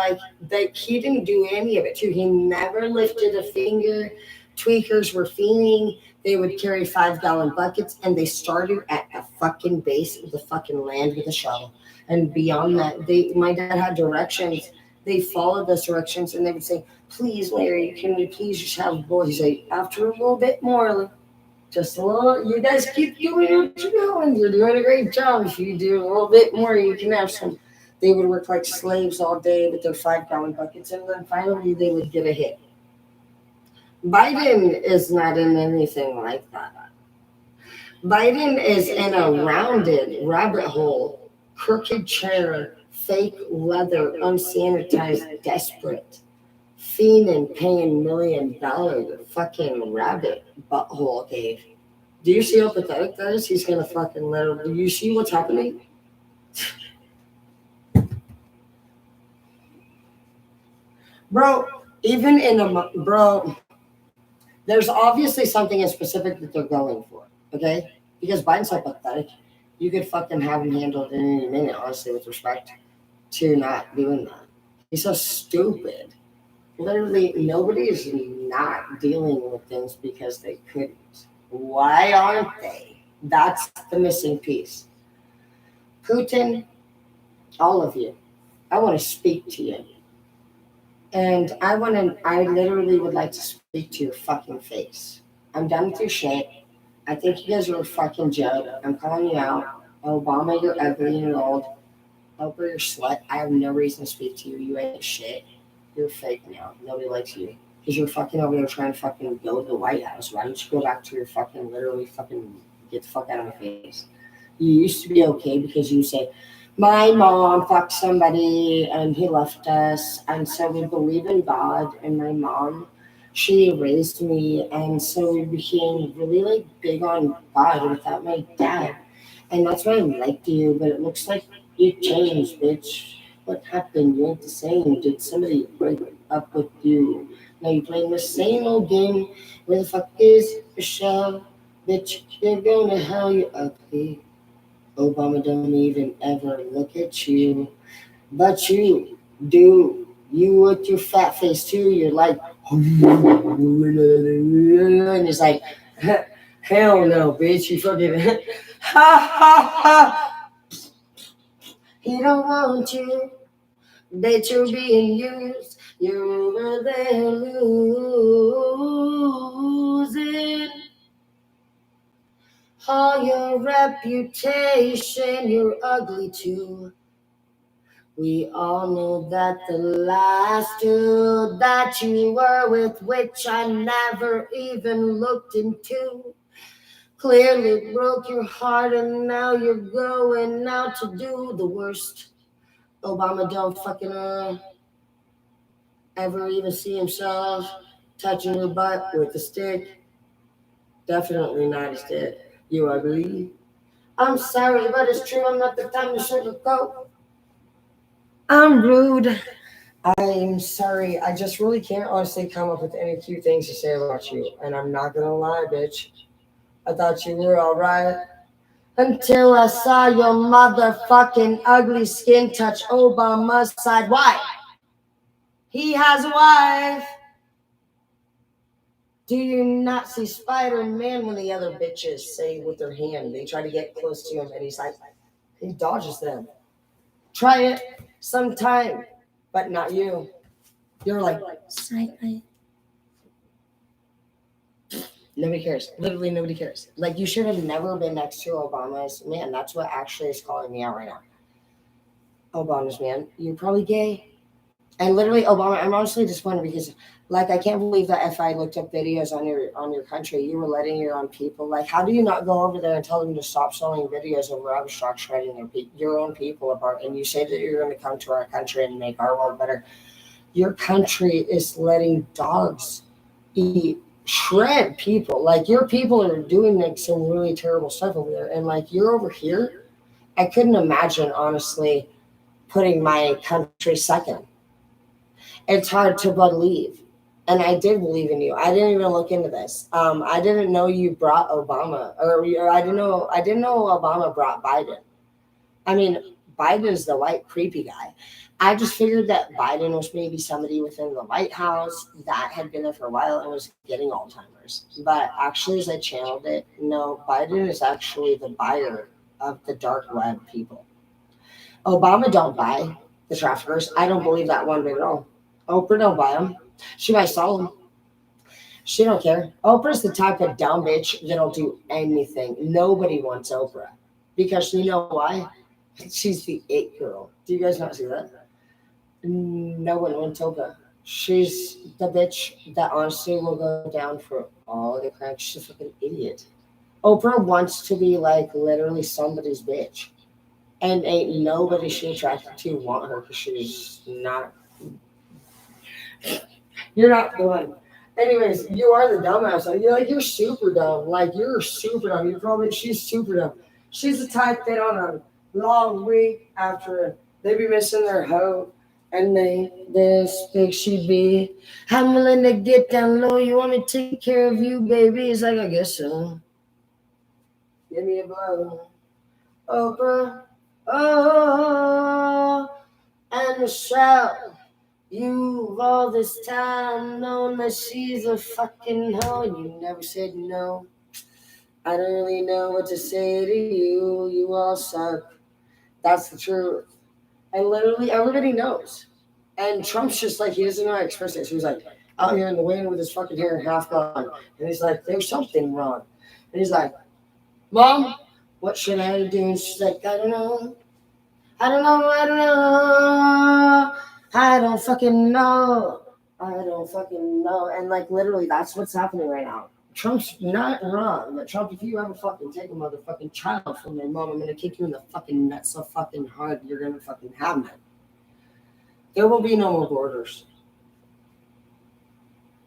C: he didn't do any of it too. He never lifted a finger. Tweakers were fiending. They would carry 5-gallon buckets, and they started at the fucking base of the fucking land with a shovel. And beyond that, my dad had directions. They followed those directions, and they would say, "Please, Larry, can we please just have a boy?" He'd say, "After a little bit more, just a little. You guys keep doing what you're doing. You're doing a great job. If you do a little bit more, you can have some." They would work like slaves all day with their 5-gallon buckets, and then finally they would get a hit. Biden is not in anything like that. Biden is in a rounded rabbit hole, crooked chair, fake leather, unsanitized, desperate, fiending, paying $1 million fucking rabbit butthole cave. Do you see how pathetic that is? He's gonna fucking literally. Do you see what's happening? Bro, even in a bro. There's obviously something in specific that they're going for, okay? Because Biden's so pathetic. You could fucking have him handled in any minute, honestly, with respect to not doing that. He's so stupid. Literally, nobody is not dealing with things because they couldn't. Why aren't they? That's the missing piece. Putin, all of you, I want to speak to you. And I literally would like to speak to your fucking face. I'm done with your shit. I think you guys are a fucking joke. I'm calling you out. Obama, you're ugly and you're old. Oprah, you're a slut. I have no reason to speak to you. You ain't shit. You're fake now. Nobody likes you. Because you're fucking over there trying to fucking build the White House. Why don't you go back to your fucking, literally fucking, get the fuck out of my face. You used to be okay because you say, my mom fucked somebody and he left us. And so we believe in God. And my mom, she raised me. And so we became really like big on God without my dad. And that's why I liked you. But it looks like you changed, bitch. What happened? You ain't the same. Did somebody break up with you? Now you're playing the same old game. Where the fuck is Michelle? Bitch, you're going to hell, you ugly. Obama don't even ever look at you. But you do. You with your fat face too, you're like, and it's like, hell no, bitch. You fucking, ha ha ha. He don't want you. That you're being used, you're over there losing all your reputation. You're ugly too. We all know that the last two that you were with, which I never even looked into, clearly broke your heart, and now you're going out to do the worst. Obama don't fucking ever even see himself touching your butt with a stick? Definitely not a stick. You ugly. I'm sorry, but it's true. I'm not the time to sugarcoat. I'm rude. I'm sorry. I just really can't honestly come up with any cute things to say about you. And I'm not gonna lie, bitch. I thought you were alright. Until I saw your motherfucking ugly skin touch Obama's side. Why? He has a wife. Do you not see Spider-Man when the other bitches say with their hand, they try to get close to him and he's like, he dodges them. Try it sometime, but not you. You're like, side. Nobody cares. Literally nobody cares. Like you should have never been next to Obama's man. That's what actually is calling me out right now. Obama's man. You're probably gay. And literally, Obama, I'm honestly disappointed because, like, I can't believe that if I looked up videos on your country, you were letting your own people. Like, how do you not go over there and tell them to stop selling videos of rubbish trucks shredding your own people apart? And you say that you're going to come to our country and make our world better. Your country is letting dogs eat shred people. Like, your people are doing like some really terrible stuff over there, and like you're over here. I couldn't imagine honestly putting my country second. It's hard to believe. And I did believe in you. I didn't even look into this. I didn't know you brought Obama, or I didn't know Obama brought Biden. I mean, Biden's the white creepy guy. I just figured that Biden was maybe somebody within the White House that had been there for a while and was getting Alzheimer's. But actually, as I channeled it, no, Biden is actually the buyer of the dark web people. Obama don't buy the traffickers. I don't believe that one bit at all. Oprah don't buy them. She might sell them. She don't care. Oprah's the type of dumb bitch that'll do anything. Nobody wants Oprah because you know why? She's the it girl. Do you guys not see that? No one wants Oprah. She's the bitch that honestly will go down for all the crimes. She's a fucking idiot. Oprah wants to be like literally somebody's bitch. And ain't nobody she attracted to want her because she's not. You're not the one. Anyways, you are the dumbass. Like, you're super dumb. Like you're super dumb. She's super dumb. She's the type that on a long week after they be missing their hoe and they this big she be. I'm willing to get down low. You want me to take care of you, baby? It's like I guess so. Give me a blow. Oprah, oh, and Michelle. You've all this time known that she's a fucking hoe and you never said no. I don't really know what to say to you. You all suck. That's the truth. And literally everybody knows. And Trump's just like, he doesn't know how to express it. So he's like, out here in the wind with his fucking hair half gone. And he's like, there's something wrong. And he's like, Mom, what should I do? And she's like, I don't know. I don't know. I don't know. I don't fucking know. I don't fucking know. And like literally that's what's happening right now. Trump's not wrong. But Trump, if you ever fucking take a motherfucking child from their mom, I'm gonna kick you in the fucking nuts so fucking hard you're gonna fucking have none. There will be no more borders.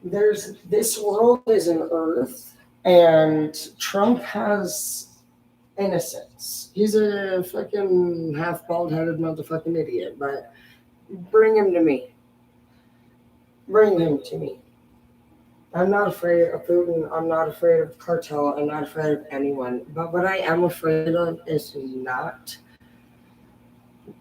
C: This world is an earth, and Trump has innocence. He's a fucking half bald-headed motherfucking idiot, but bring him to me. Bring him to me. I'm not afraid of Putin. I'm not afraid of cartel. I'm not afraid of anyone. But what I am afraid of is not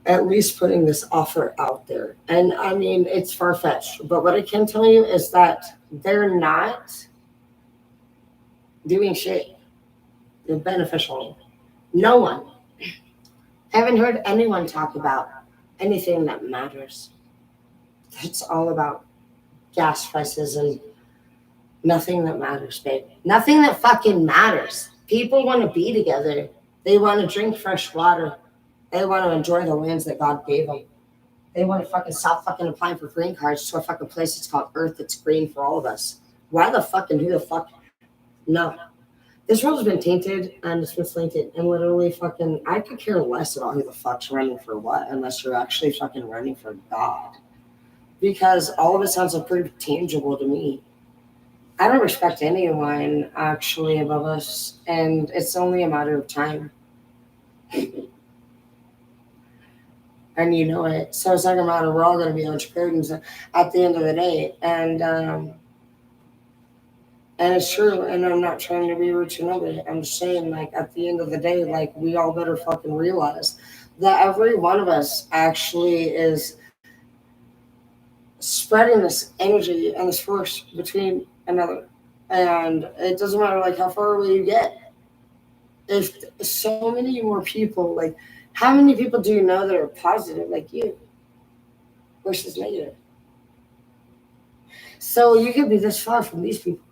C: at least putting this offer out there. And I mean, it's far-fetched. But what I can tell you is that they're not doing shit. They're beneficial. No one. I haven't heard anyone talk about anything that matters. It's all about gas prices and nothing that matters, babe. Nothing that fucking matters. People want to be together. They want to drink fresh water. They want to enjoy the lands that God gave them. They want to fucking stop fucking applying for green cards to a fucking place that's called Earth that's green for all of us. Why the fuck and who the fuck? No. This world has been tainted and it's been slanted. And literally fucking, I could care less about who the fuck's running for what unless you're actually fucking running for God. Because all of it sounds like pretty tangible to me. I don't respect anyone actually above us. And it's only a matter of time. And you know it. So it's like a matter, we're all going to be entrepreneurs at the end of the day. And it's true. And I'm not trying to be rude to nobody. I'm just saying, like, at the end of the day, like, we all better fucking realize that every one of us actually is spreading this energy and this force between another. And it doesn't matter, like, how far away you get. If so many more people, like, how many people do you know that are positive like you versus negative? So you could be this far from these people,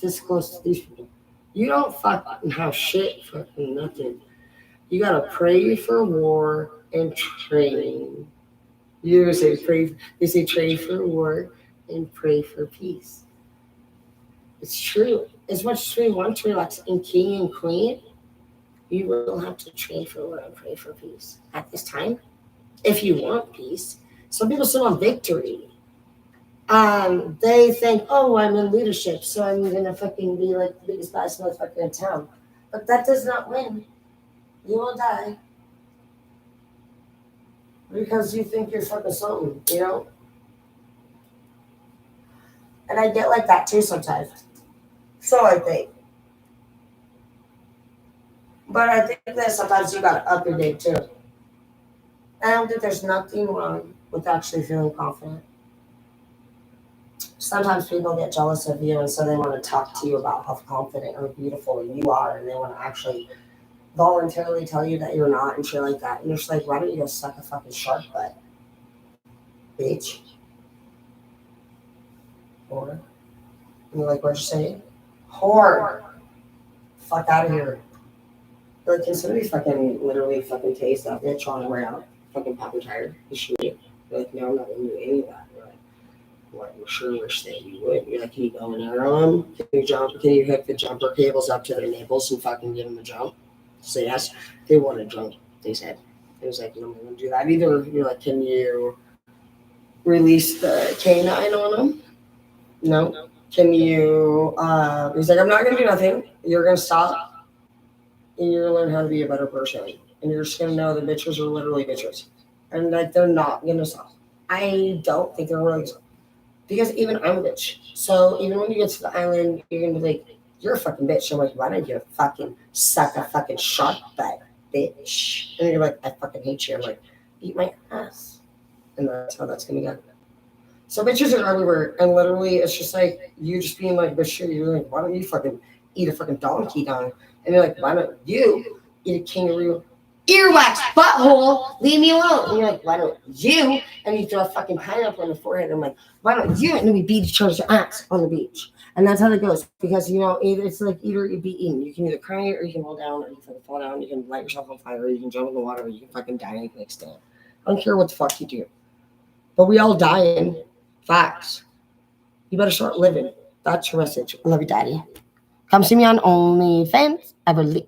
C: this close to these people. You don't fucking have shit, fucking nothing. You gotta pray for war and train. You say pray. They say train for war and pray for peace. It's true. As much as we want to relax in king and queen, you will have to train for war and pray for peace at this time. If you want peace, some people still want victory. They think, oh, I'm in leadership, so I'm gonna fucking be like the biggest baddest motherfucker in town. But that does not win. You will die because you think you're fucking something, you know. And I get like that too sometimes. So I think. But I think that sometimes you gotta up your game too. I don't think there's nothing wrong with actually feeling confident. Sometimes people get jealous of you and so they want to talk to you about how confident or beautiful you are and they want to actually voluntarily tell you that you're not and shit like that. And you're just like, why don't you go suck a fucking shark butt? Bitch. Whore. And you're like, what'd you say? Whore. Fuck out of here. Like, can somebody fucking literally fucking taste that bitch on the way out? Fucking pop your tire and shoot it. You're like, no, I'm not gonna do any of that. You're like, what? You sure wish that you would. You're like, can you go in there on them? Can you jump? Can you hook the jumper cables up to their nipples and fucking give them a jump? So yes, they want to jump, they said. It was like, no, I'm gonna do that. Either you're like, can you release the canine on them? No. Can you, he's like, I'm not gonna do nothing. You're gonna stop. And you're gonna learn how to be a better person. And you're just gonna know the bitches are literally bitches. And like they're not gonna stop. I don't think they're really gonna stop. Because even I'm a bitch. So even when you get to the island, you're gonna be like, you're a fucking bitch. I'm like, why don't you fucking suck a fucking shark butt, bitch. And you're like, I fucking hate you. I'm like, eat my ass. And that's how that's gonna go. So bitches are everywhere, and literally it's just like you just being like, but shit, you're like, why don't you fucking eat a fucking donkey down? And you're like, why don't you eat a kangaroo earwax butthole? Leave me alone. And you're like, why don't you? And you throw a fucking pineapple on the forehead. And I'm like, why don't you? And then we beat each other's ass on the beach. And that's how it goes. Because it's like either you be eaten. You can either cry or you can roll down or you can fall down. You can light yourself on fire or you can jump in the water or you can fucking die and next day. I don't care what the fuck you do. But we all die in facts. You better start living. That's your message. I love you, Daddy. Come see me on OnlyFans, Everly.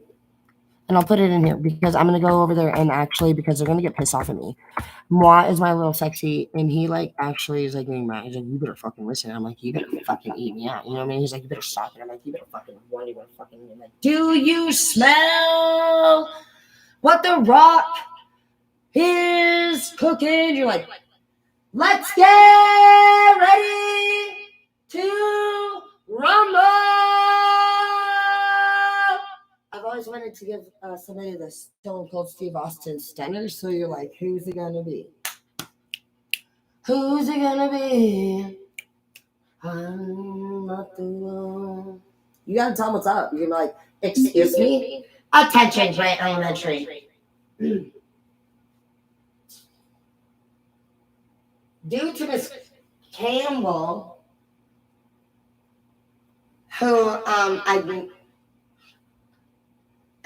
C: And I'll put it in here because I'm going to go over there and actually, because they're going to get pissed off at me. Moi is my little sexy, and he actually is getting mad. He's like, you better fucking listen. I'm like, you better fucking eat me out. You know what I mean? He's like, you better stop it. I'm like, you better fucking want to fucking. I'm like, do you smell what the Rock is cooking? You're like, let's get ready to rumble. I've always wanted to give somebody the Stone Cold Steve Austin stunner. So you're like, who's it gonna be? Who's it gonna be? I'm not the one. You gotta tell them what's up. You're like, excuse me? Attention, Grant Elementary. Due to Miss Campbell, who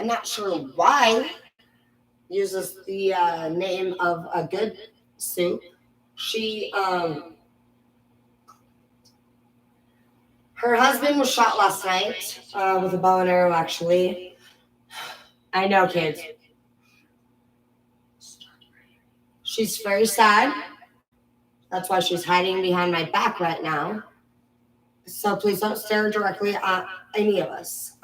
C: I'm not sure why uses the name of a good soup. She her husband was shot last night with a bow and arrow. Actually, I know, kids. She's very sad. That's why she's hiding behind my back right now. So please don't stare directly at any of us.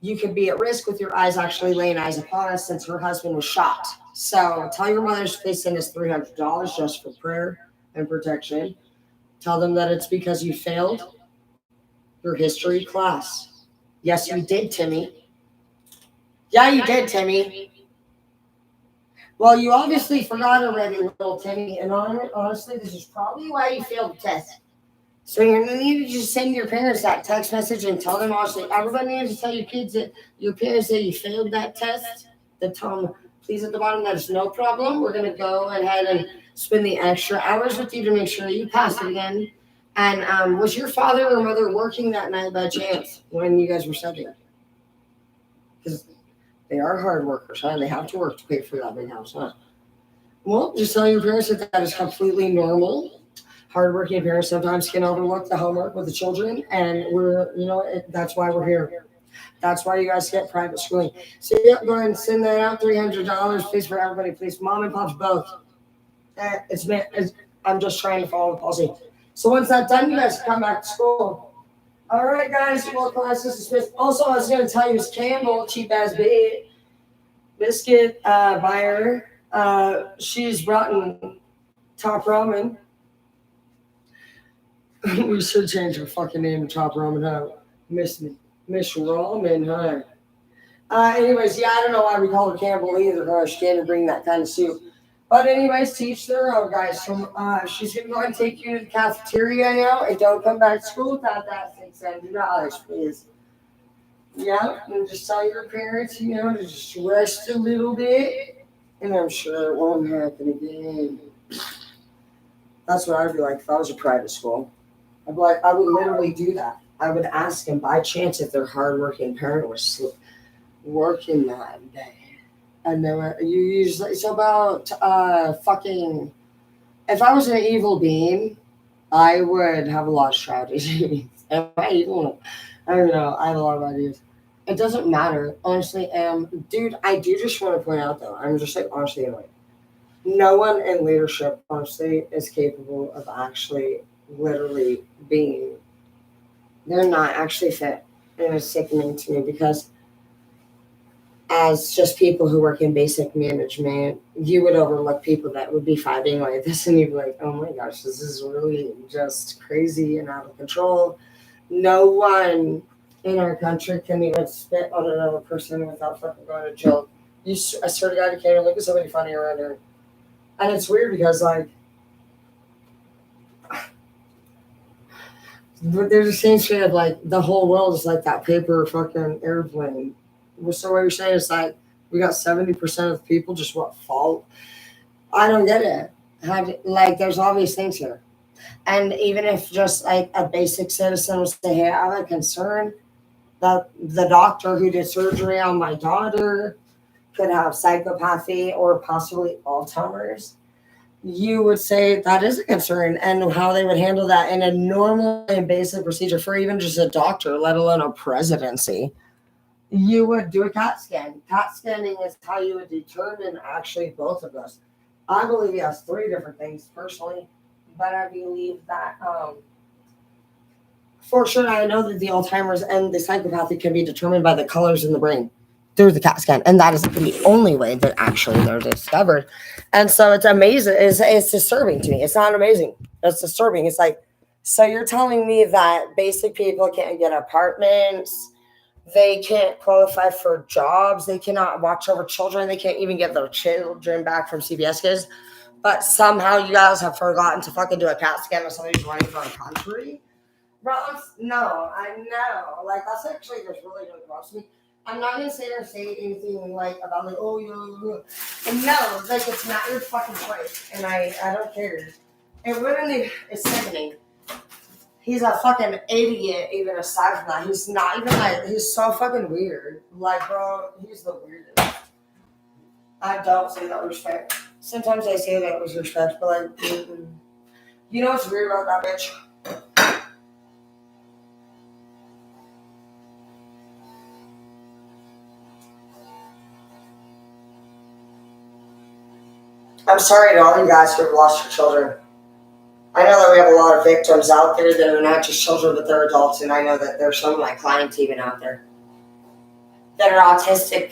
C: You could be at risk with your eyes actually laying eyes upon us since her husband was shot. So tell your mothers please send us $300 just for prayer and protection. Tell them that it's because you failed your history class. Yes, you did, Timmy. Yeah, you did, Timmy. Well, you obviously forgot already, little Timmy. And honestly, this is probably why you failed the test. So you're going to need to just send your parents that text message and tell them honestly. Everybody needs to tell your kids that your parents that you failed that test. Then tell them, please, at the bottom, that is no problem. We're going to go ahead and spend the extra hours with you to make sure you pass it again. And was your father or mother working that night by chance when you guys were studying? Because they are hard workers, huh? They have to work to pay for that big house, huh? Well, just tell your parents that is completely normal. Hardworking parents sometimes can overlook the homework with the children, and that's why we're here. That's why you guys get private schooling. So yeah, go ahead and send that out, $300, please, for everybody, please. Mom and pops both. I'm just trying to follow the policy. So once that's done, you guys can come back to school. All right, guys. Well, class is dismissed. Also, I was going to tell you, Miss Campbell, cheap ass biscuit buyer. She's brought in Top Ramen. We should change her fucking name to Top Ramen, huh? Miss Ramen, huh? Anyways, yeah, I don't know why we call her Campbell either, huh? She can't even bring that kind of soup. But anyways, teach their own, guys. So she's going to go ahead and take you to the cafeteria now, and don't come back to school without that $600, please. Yeah, and just tell your parents, to just rest a little bit, and I'm sure it won't happen again. That's what I'd be like if I was a private school. I would literally do that. I would ask them by chance if their hardworking parent was working that day. And then you usually, it's about fucking, if I was an evil being, I would have a lot of strategies. Am I evil? I don't know. I have a lot of ideas. It doesn't matter. Honestly, dude, I do just want to point out, though, I'm just honestly annoyed. No one in leadership, honestly, is capable of actually literally being, they're not actually fit. And it's sickening to me because as just people who work in basic management, you would overlook people that would be fighting like this and you'd be like, oh my gosh, this is really just crazy and out of control. No one in our country can even spit on another person without fucking going to jail. I swear to God, you can't even look at somebody funny around here. And it's weird because, like, there's a sense of, like, the whole world is like that paper fucking airplane. So what you're saying is, like, we got 70% of the people just what fall. I don't get it. Like, there's obvious things here. And even if just, like, a basic citizen would say, hey, I have a concern that the doctor who did surgery on my daughter could have psychopathy or possibly Alzheimer's, you would say that is a concern, and how they would handle that in a normal and basic procedure for even just a doctor, let alone a presidency. You would do a CAT scan. CAT scanning is how you would determine actually both of those. I believe he has 3 different things personally, but I believe that for sure I know that the Alzheimer's and the psychopathy can be determined by the colors in the brain through the CAT scan, and that is the only way that actually they're discovered. And so it's amazing. It's disturbing to me. It's not amazing. It's disturbing. It's like, so you're telling me that basic people can't get apartments, they can't qualify for jobs, they cannot watch over children, they can't even get their children back from CBS kids, but somehow you guys have forgotten to fucking do a CAT scan of somebody who's running for a country? Bro, no, I know. Like, that's actually just really good to me. I'm not gonna say anything like about like, oh, you. No, like, it's not your fucking choice, and I don't care. It wouldn't even. It's sickening. He's a fucking idiot. Even aside from that, he's not even like. He's so fucking weird. Like, bro, he's the weirdest. I don't say that with respect. Sometimes I say that with respect, but like, you know what's weird about that bitch? I'm sorry to all you guys who have lost your children. I know that we have a lot of victims out there that are not just children, but they're adults, and I know that there's some of my clients even out there that are autistic.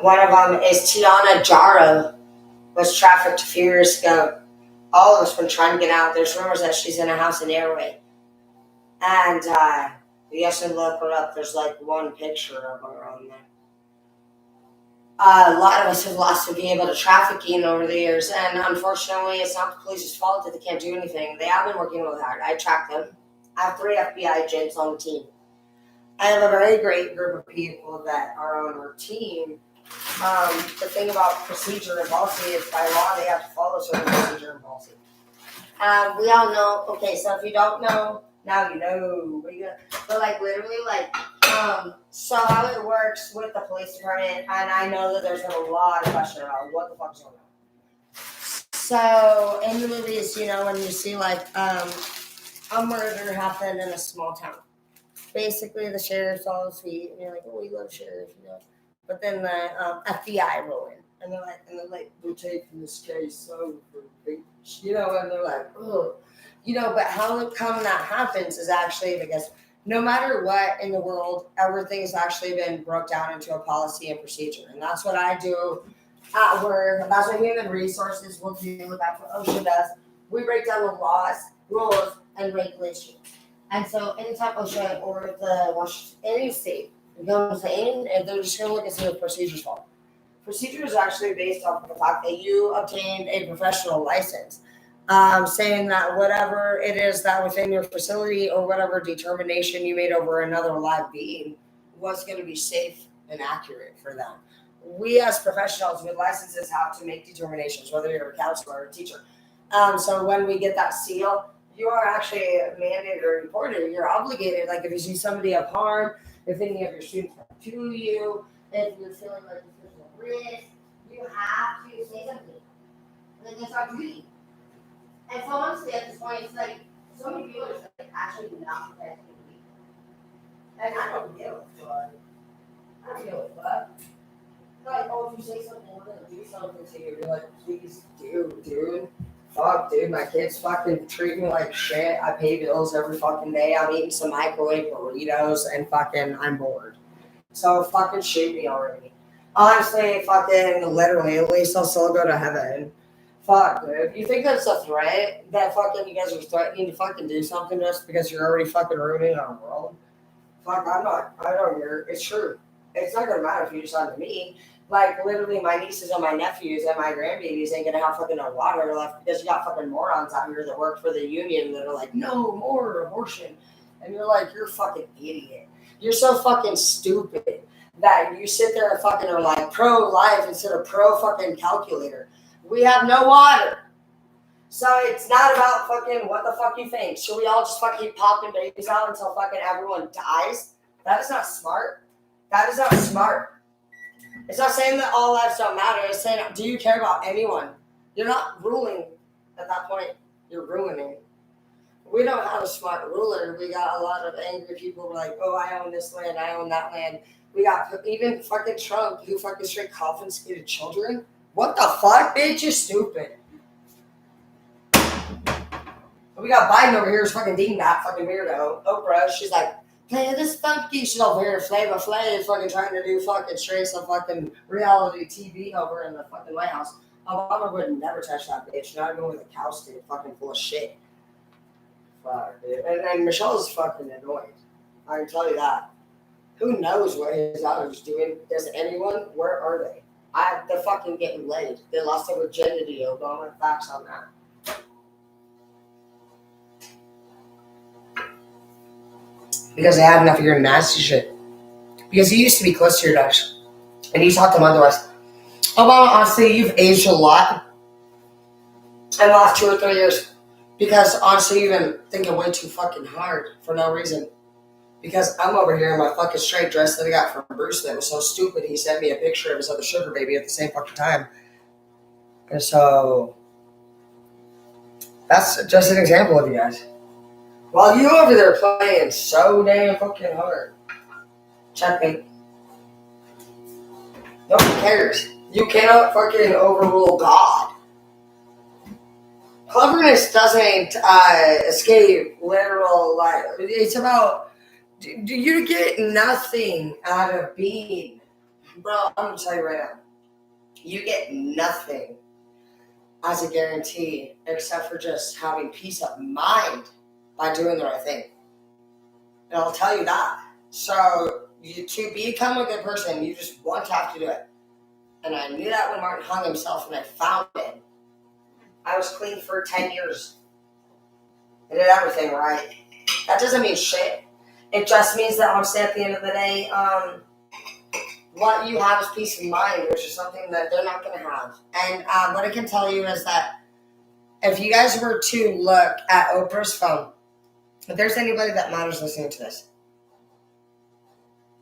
C: One of them is Tiana Jaro, was trafficked a few years ago. All of us been trying to get out. There's rumors that she's in a house in Airway. And you guys can look her up. There's like one picture of her on there. A lot of us have lost to being able to trafficking over the years, and unfortunately, it's not the police's fault that they can't do anything. They have been working really hard. I track them. I have 3 FBI agents on the team. I have a very great group of people that are on our team. The thing about procedure and policy is by law they have to follow certain procedure and policy. We all know. Okay, so if you don't know, now you know. But like literally, like. So how it works with the police department, and I know that there's been a lot of question about what the fuck's going on. So in the movies, you know, when you see like a murder happen in a small town, basically the sheriff's all sweet, and you're like, oh, we love sheriffs, you know. But then the FBI roll in, and they're like, we're taking this case over, you know, and they're like, oh, you know. But how come that happens is actually because no matter what in the world, everything's actually been broke down into a policy and procedure. And that's what I do at work. That's what human resources will do. That's what OSHA does. We break down the laws, rules, and regulations. And so anytime OSHA or any state goes in, and they're just going to look and see what procedures fall. Procedure is actually based off of the fact that you obtained a professional license. Saying that whatever it is that within your facility or whatever determination you made over another live being was going to be safe and accurate for them. We as professionals with licenses have to make determinations, whether you're a counselor or a teacher. So when we get that seal, you are actually mandated or reported. You're obligated. Like if you see somebody of harm, if any of your students come to you, if you're feeling like there's a risk, you have to say something. Like that's our duty. And so honestly, at this point, it's like so many people are like, actually not protecting people. And I don't give a fuck. I don't give a fuck. Like, oh, if you say something, we're gonna do something to you. You're like, please do, dude. Fuck, dude, my kids fucking treat me like shit. I pay bills every fucking day. I'm eating some microwave burritos and fucking I'm bored. So fucking shoot me already. Honestly, fucking literally, at least I'll still go to heaven. Fuck, dude. You think that's a threat? That fucking you guys are threatening to fucking do something just because you're already fucking ruining our world? Fuck, I'm not. I don't hear. It's true. It's not gonna matter if you do something to me. Like, literally, my nieces and my nephews and my grandbabies ain't gonna have fucking no water left because you got fucking morons out here that work for the union that are like, no more abortion. And you're like, you're a fucking idiot. You're so fucking stupid that you sit there and fucking are like pro-life instead of pro-fucking calculator. We have no water. So it's not about fucking what the fuck you think. Should we all just fucking keep popping babies out until fucking everyone dies? That is not smart. That is not smart. It's not saying that all lives don't matter. It's saying, do you care about anyone? You're not ruling at that point. You're ruining. We don't have a smart ruler. We got a lot of angry people like, oh, I own this land. I own that land. We got even fucking Trump who fucking straight confiscated children. What the fuck, bitch? You're stupid. We got Biden over here who's fucking dingbat, fucking weirdo. Oprah, she's like, play this funky. She's over here, Flavor Flav, fucking trying to do fucking straight some fucking reality TV over in the fucking White House. Obama would never touch that bitch. Not even with a cow stick, fucking full of shit. Fuck, dude. And Michelle's fucking annoyed. I can tell you that. Who knows what his daughter's doing? Does anyone? Where are they? They're fucking getting laid. They lost their virginity. Obama, facts on that. Because they had enough of your nasty shit. Because you used to be close to your daughters. And you taught them otherwise. Obama, honestly, you've aged a lot in the last 2 or 3 years. Because honestly, you've been thinking way too fucking hard for no reason. Because I'm over here in my fucking straight dress that I got from Bruce that was so stupid. He sent me a picture of his other sugar baby at the same fucking time. And so, that's just an example of you guys. While you over there playing so damn fucking hard. Checkmate. No one cares. You cannot fucking overrule God. Cleverness doesn't escape literal life. It's about, do you get nothing out of being? Bro, I'm going to tell you right now. You get nothing as a guarantee except for just having peace of mind by doing the right thing. And I'll tell you that. So, to become a good person, you just want to have to do it. And I knew that when Martin hung himself and I found it. I was clean for 10 years. I did everything right. That doesn't mean shit. It just means that honestly at the end of the day, what you have is peace of mind, which is something that they're not going to have. And what I can tell you is that if you guys were to look at Oprah's phone, if there's anybody that matters listening to this,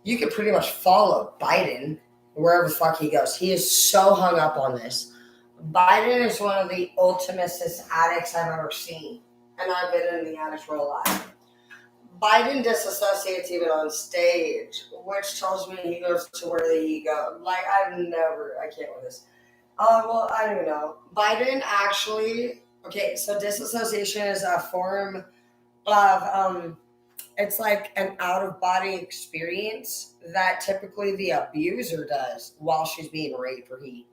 C: you could pretty much follow Biden wherever the fuck he goes. He is so hung up on this. Biden is one of the ultimatest addicts I've ever seen. And I've been in the addict world a lot. Biden disassociates even on stage, which tells me he goes to where the ego. Like, I can't with this. Well, I don't even know. Biden actually, okay, so disassociation is a form of, it's like an out-of-body experience that typically the abuser does while she's being raped or he.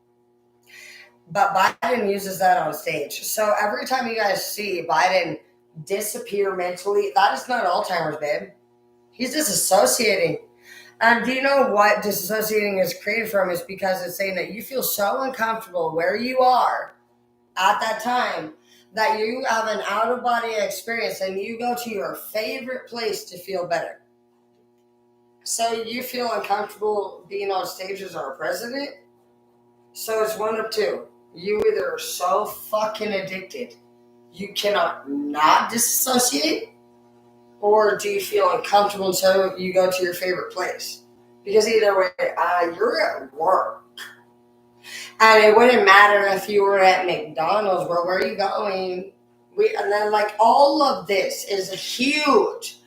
C: But Biden uses that on stage. So every time you guys see Biden disappear mentally, that is not Alzheimer's, babe. He's disassociating. And do you know what disassociating is created from? Is because it's saying that you feel so uncomfortable where you are at that time that you have an out-of-body experience and you go to your favorite place to feel better. So you feel uncomfortable being on stage as our president? So it's one of two. You either are so fucking addicted you cannot not disassociate, or do you feel uncomfortable so you go to your favorite place? Because either way, you're at work. And it wouldn't matter if you were at McDonald's, bro. Where are you going? And then, like, all of this is huge.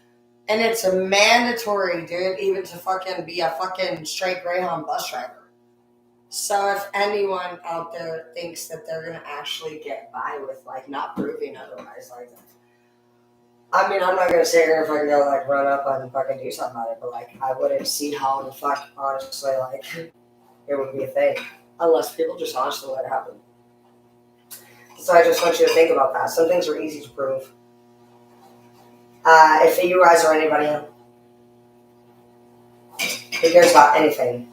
C: And it's a mandatory, dude, even to fucking be a fucking straight Greyhound bus driver. So if anyone out there thinks that they're going to actually get by with, like, not proving otherwise, like, I mean, I'm not going to say you're going to fucking go, like, run up and fucking do something about it, but, like, I wouldn't see how the fuck, honestly, like, it would be a thing. Unless people just honestly let it happen. So I just want you to think about that. Some things are easy to prove. If you guys or anybody who cares about anything,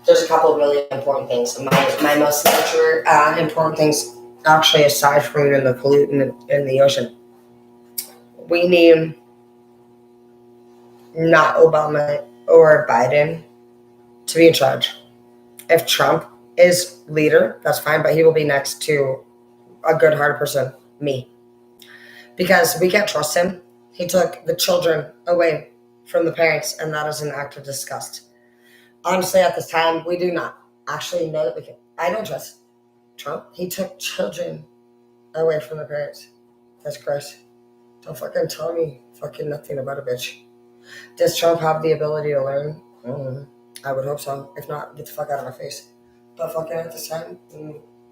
C: there's a couple of really important things. My most major important things, actually, aside from even the pollutant in the ocean, we need not Obama or Biden to be in charge. If Trump is leader, that's fine, but he will be next to a good-hearted person, me. Because we can't trust him. He took the children away from the parents, and that is an act of disgust. Honestly, at this time, we do not actually know that we can. I don't trust Trump. He took children away from the parents. That's gross. Don't fucking tell me fucking nothing about a bitch. Does Trump have the ability to learn? I would hope so. If not, get the fuck out of my face. But fucking at this time,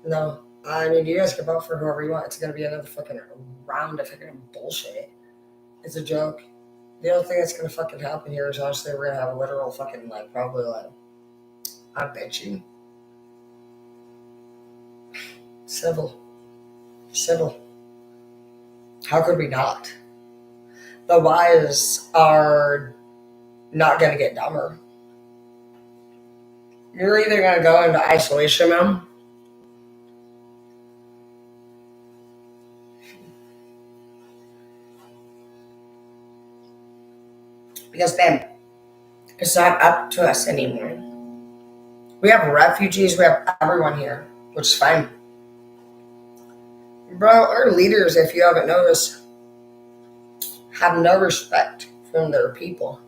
C: no. I mean, you guys can vote for whoever you want. It's gonna be another fucking round of fucking bullshit. It's a joke. The only thing that's gonna fucking happen here is honestly we're gonna have a literal fucking probably I bet you civil. How could we not? The wise are not gonna get dumber. You're either gonna go into isolation mode, because then it's not up to us anymore. We have refugees, we have everyone here, which is fine. Bro, our leaders, if you haven't noticed, have no respect from their people.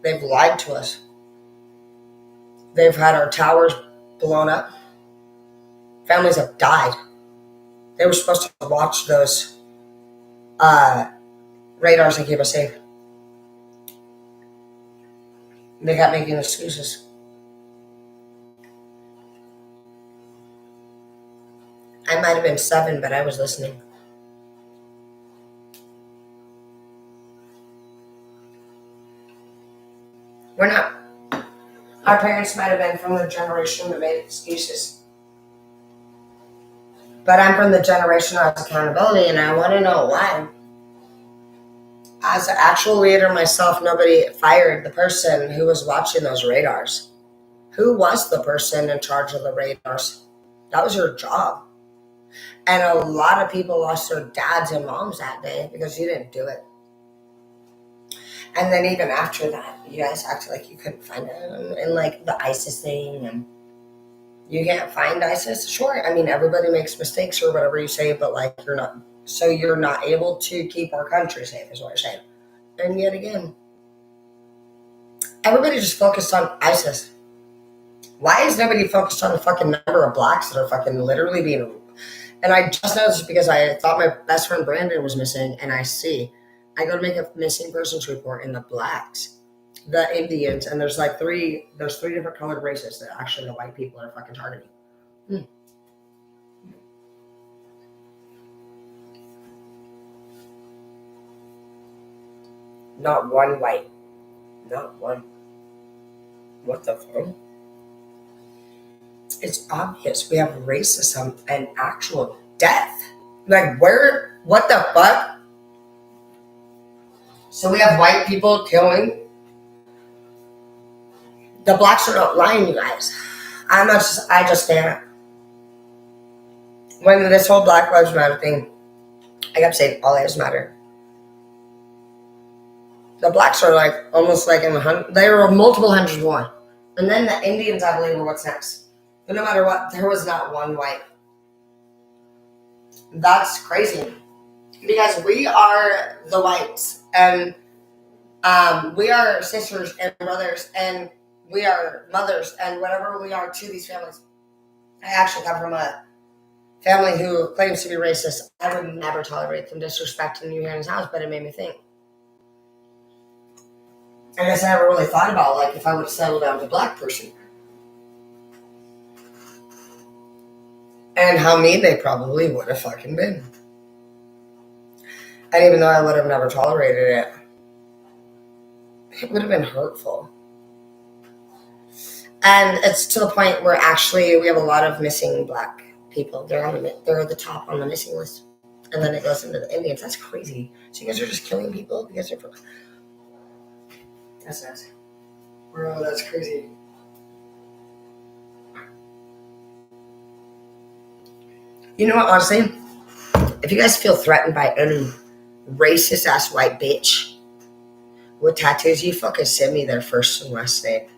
C: They've lied to us. They've had our towers blown up. Families have died. They were supposed to watch those radars and keep us safe. They kept making excuses. I might have been 7, but I was listening. We're not. Our parents might have been from the generation that made excuses. But I'm from the generation of accountability, and I want to know why. As an actual leader myself, nobody fired the person who was watching those radars. Who was the person in charge of the radars? That was your job. And a lot of people lost their dads and moms that day because you didn't do it. And then even after that, you guys acted like you couldn't find it. And the ISIS thing, and you can't find ISIS. Sure, I mean, everybody makes mistakes or whatever you say, but you're not. So you're not able to keep our country safe, is what you're saying. And yet again, everybody just focused on ISIS. Why is nobody focused on the fucking number of blacks that are fucking literally being... And I just noticed because I thought my best friend Brandon was missing, and I go to make a missing persons report, and the blacks, the Indians, and there's three different colored races that actually the white people are fucking targeting. Not one white. Not one. What the fuck? It's obvious we have racism and actual death. What the fuck? So we have white people killing. The blacks are not lying, you guys. I just can't. When this whole Black Lives Matter thing, I kept saying all lives matter. The blacks are almost in the they were multiple hundreds more. And then the Indians, I believe, were what's next. But no matter what, there was not one white. That's crazy. Because we are the whites. And we are sisters and brothers. And we are mothers. And whatever we are to these families. I actually come from a family who claims to be racist. I would never tolerate them disrespecting you here in his house. But it made me think. I guess I never really thought about if I would have settled down with a black person. And how mean they probably would have fucking been. And even though I would have never tolerated it, it would have been hurtful.
B: And it's to the point where actually we have a lot of missing black people. They're at the top on the missing list. And then it goes into the Indians. That's crazy. So you guys are just killing people because they're... That's nuts.
C: Bro, that's crazy.
B: You know what, honestly? If you guys feel threatened by any racist ass white bitch with tattoos, you fucking send me their first and last name.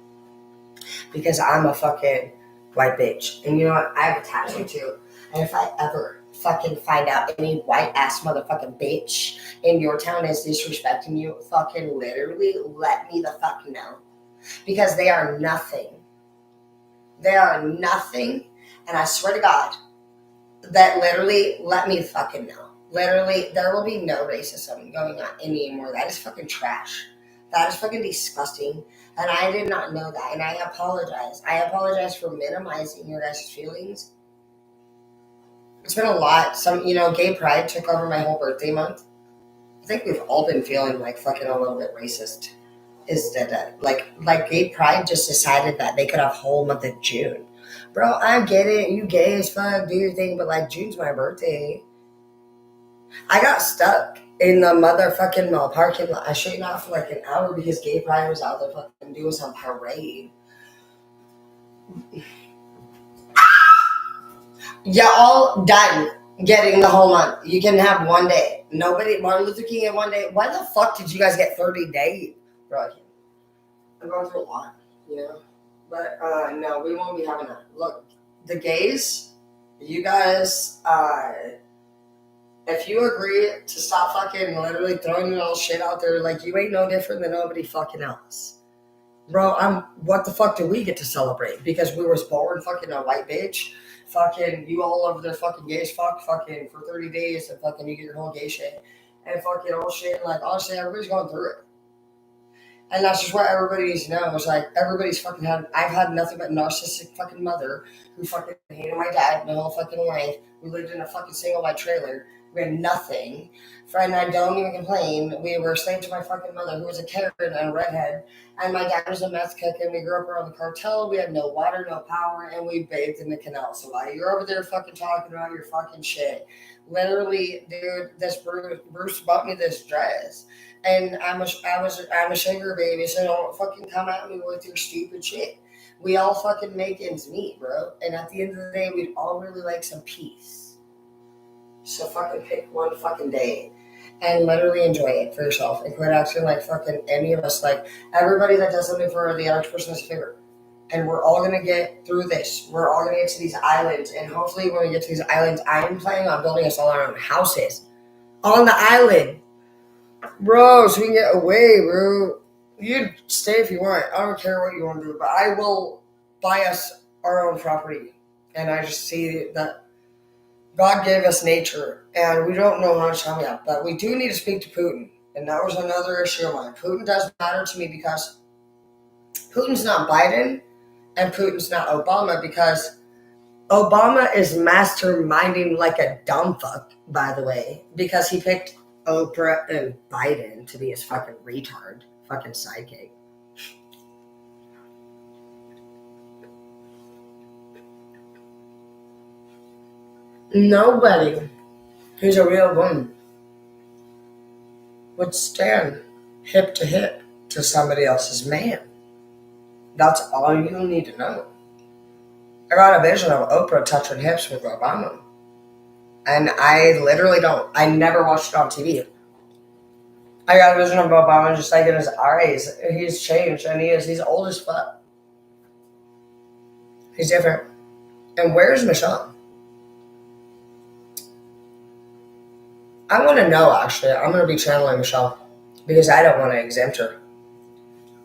B: Because I'm a fucking white bitch. And you know what? I have a tattoo too. And if I ever fucking find out any white ass motherfucking bitch in your town is disrespecting you, fucking literally let me the fuck know. Because they are nothing. They are nothing. And I swear to God, that literally let me fucking know. Literally, there will be no racism going on anymore. That is fucking trash. That is fucking disgusting. And I did not know that. And I apologize. I apologize for minimizing your guys' feelings. It's been a lot. Gay pride took over my whole birthday month. I think we've all been feeling like fucking a little bit racist. Is that like gay pride just decided that they could have whole month of June. Bro, I get it. You gay as fuck, do your thing, but like June's my birthday. I got stuck in the motherfucking mall parking lot. I shut off for like an hour because gay pride was out there fucking doing some parade. Y'all done getting the whole month. You can have one day. Martin Luther King in one day. Why the fuck did you guys get 30 days? Bro, I'm going through a lot, But no, we won't be having that. Look, the gays, you guys, if you agree to stop fucking literally throwing your little shit out there, like you ain't no different than nobody fucking else. Bro, what the fuck do we get to celebrate? Because we was born fucking a white bitch. Fucking you all over there fucking gay as fuck, fucking for 30 days and fucking you get your whole gay shit. And fucking all shit. Like honestly, everybody's going through it. And that's just what everybody needs to know. It's like everybody's fucking I've had nothing but narcissistic fucking mother who fucking hated my dad my whole fucking life. We lived in a fucking single wide trailer. We had nothing. Friend, I don't even complain. We were a slave to my fucking mother who was a Karen and a redhead. And my dad was a meth cook and we grew up around the cartel. We had no water, no power, and we bathed in the canal. So while you're over there fucking talking about your fucking shit, literally, dude, this Bruce bought me this dress. And I'm a sugar baby, so don't fucking come at me with your stupid shit. We all fucking make ends meet, bro. And at the end of the day, we'd all really like some peace. So fucking pick one fucking day and literally enjoy it for yourself and quit acting like fucking any of us. Like everybody that does something for the other person is a favor. And we're all gonna get through this. We're all gonna get to these islands. And hopefully when we get to these islands, I am planning on building us all our own houses on the island. Bro, so we can get away, bro. You stay if you want. I don't care what you want to do, but I will buy us our own property. And I just see that God gave us nature, and we don't know how much time we have. But we do need to speak to Putin. And that was another issue of mine. Putin does matter to me because Putin's not Biden, and Putin's not Obama, because Obama is masterminding like a dumb fuck, by the way, because he picked Oprah and Biden to be his fucking retard, fucking sidekick. Nobody who's a real woman would stand hip to hip to somebody else's man. That's all you need to know. I got a vision of Oprah touching hips with Obama. And I never watched it on TV. I got a vision of Obama just like in his eyes. He's changed and he's old as fuck. He's different. And where's Michelle? I want to know, actually. I'm going to be channeling Michelle because I don't want to exempt her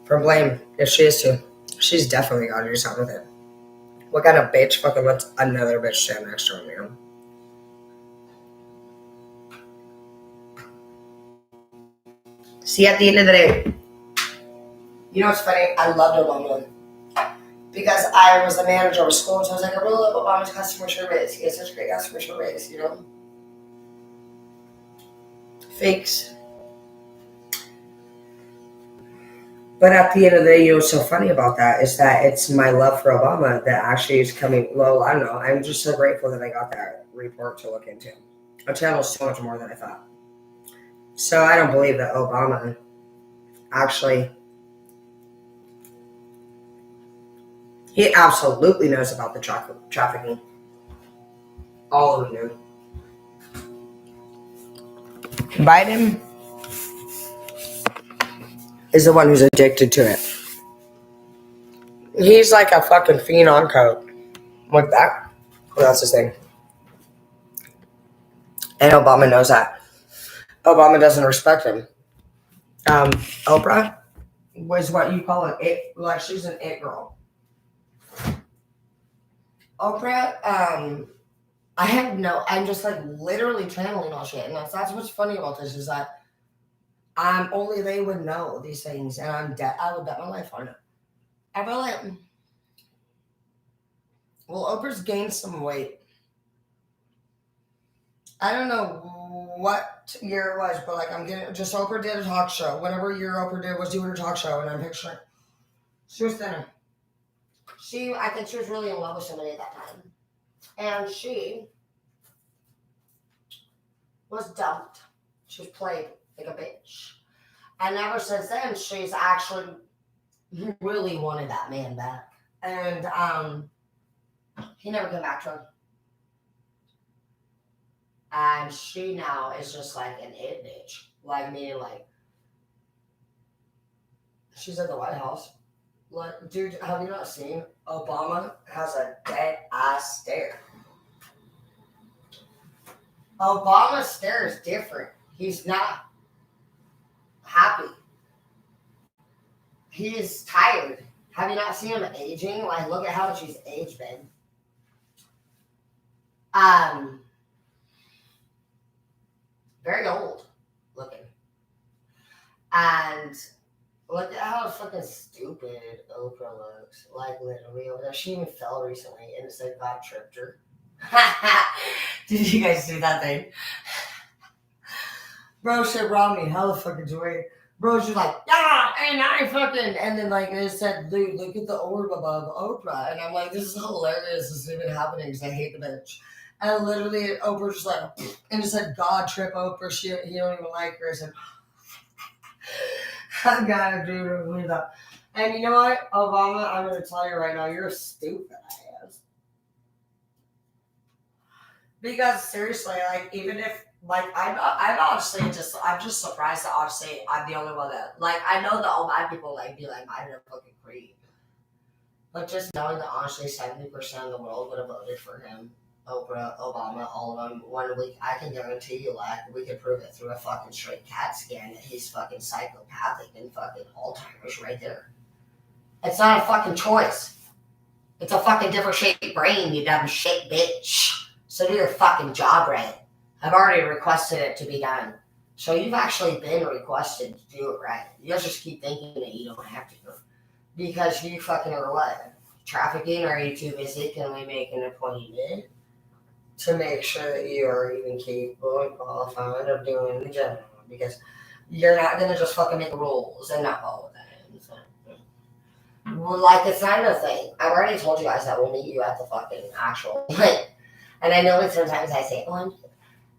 B: from blame if she is to. She's definitely got to do something with it. What kind of bitch fucking lets another bitch stand next to him, See, at the end of the day, you know what's funny? I loved Obama because I was the manager of a school, so I was like, I really love Obama's customer service. He has such great customer service, Fakes.
C: But at the end of the day, you know what's so funny about that is that it's my love for Obama that actually is coming. Well, I don't know. I'm just so grateful that I got that report to look into. It channels so much more than I thought. So I don't believe that Obama actually. He absolutely knows about the trafficking. All of them do. Biden is the one who's addicted to it. He's like a fucking fiend on coke. With that. Well, that's his thing. And Obama knows that. Obama doesn't respect him. Oprah was what you call an it, like she's an it girl. Oprah, I'm just like literally channeling all shit. And that's what's funny about this is that only they would know these things. And I would bet my life on it. I feel like, well, Oprah's gained some weight. I don't know what year it was, but like just Oprah did a talk show. Whatever year Oprah did was doing a talk show, and I'm picturing she was thinner. I think she was really in love with somebody at that time. And she was dumped. She was played like a bitch. And ever since then, she's actually really wanted that man back. And he never came back to her. And she now is just like an it bitch. Like, meaning like, she's at the White House. Like, dude, have you not seen? Obama has a dead ass stare. Obama's stare is different. He's not happy. He is tired. Have you not seen him aging? Like, look at how much he's aged, Ben. Very old looking. And look at how fucking stupid Oprah looks. Like, literally over there. She even fell recently and it said God tripped her. Did you guys see that thing? Bro said Romney, hella fucking joy. Bro, she's like, yeah, and I fucking, and then like it said, dude, look at the orb above Oprah. And I'm like, this is hilarious. This is even happening because I hate the bitch. And literally, Oprah's just like, and it said, God trip Oprah. He don't even like her. I said, I gotta do it. And you know what, Obama, I'm gonna tell you right now, you're a stupid ass. Because seriously, like, even if, like, I'm just surprised that honestly I'm the only one that, like, I know that all my people, like, be like, I'm a fucking creep. But just knowing that honestly 70% of the world would have voted for him, Oprah, Obama, all of them, 1 week, I can guarantee you, like, we could prove it through a fucking straight CAT scan that he's fucking psychopathic and fucking Alzheimer's right there. It's not a fucking choice. It's a fucking different shaped brain, you dumb shit bitch. So do your fucking job right. I've already requested it to be done. So you've actually been requested to do it right. You'll just keep thinking that you don't have to. Because you fucking are what? Trafficking? Are you too busy? Can we make an appointment to make sure that you are even capable and qualified of doing the job? Because you're not going to just fucking make rules and not follow them. So, well, like, it's not a thing. I've already told you guys that we'll meet you at the fucking actual, like, and I know that sometimes I say, oh,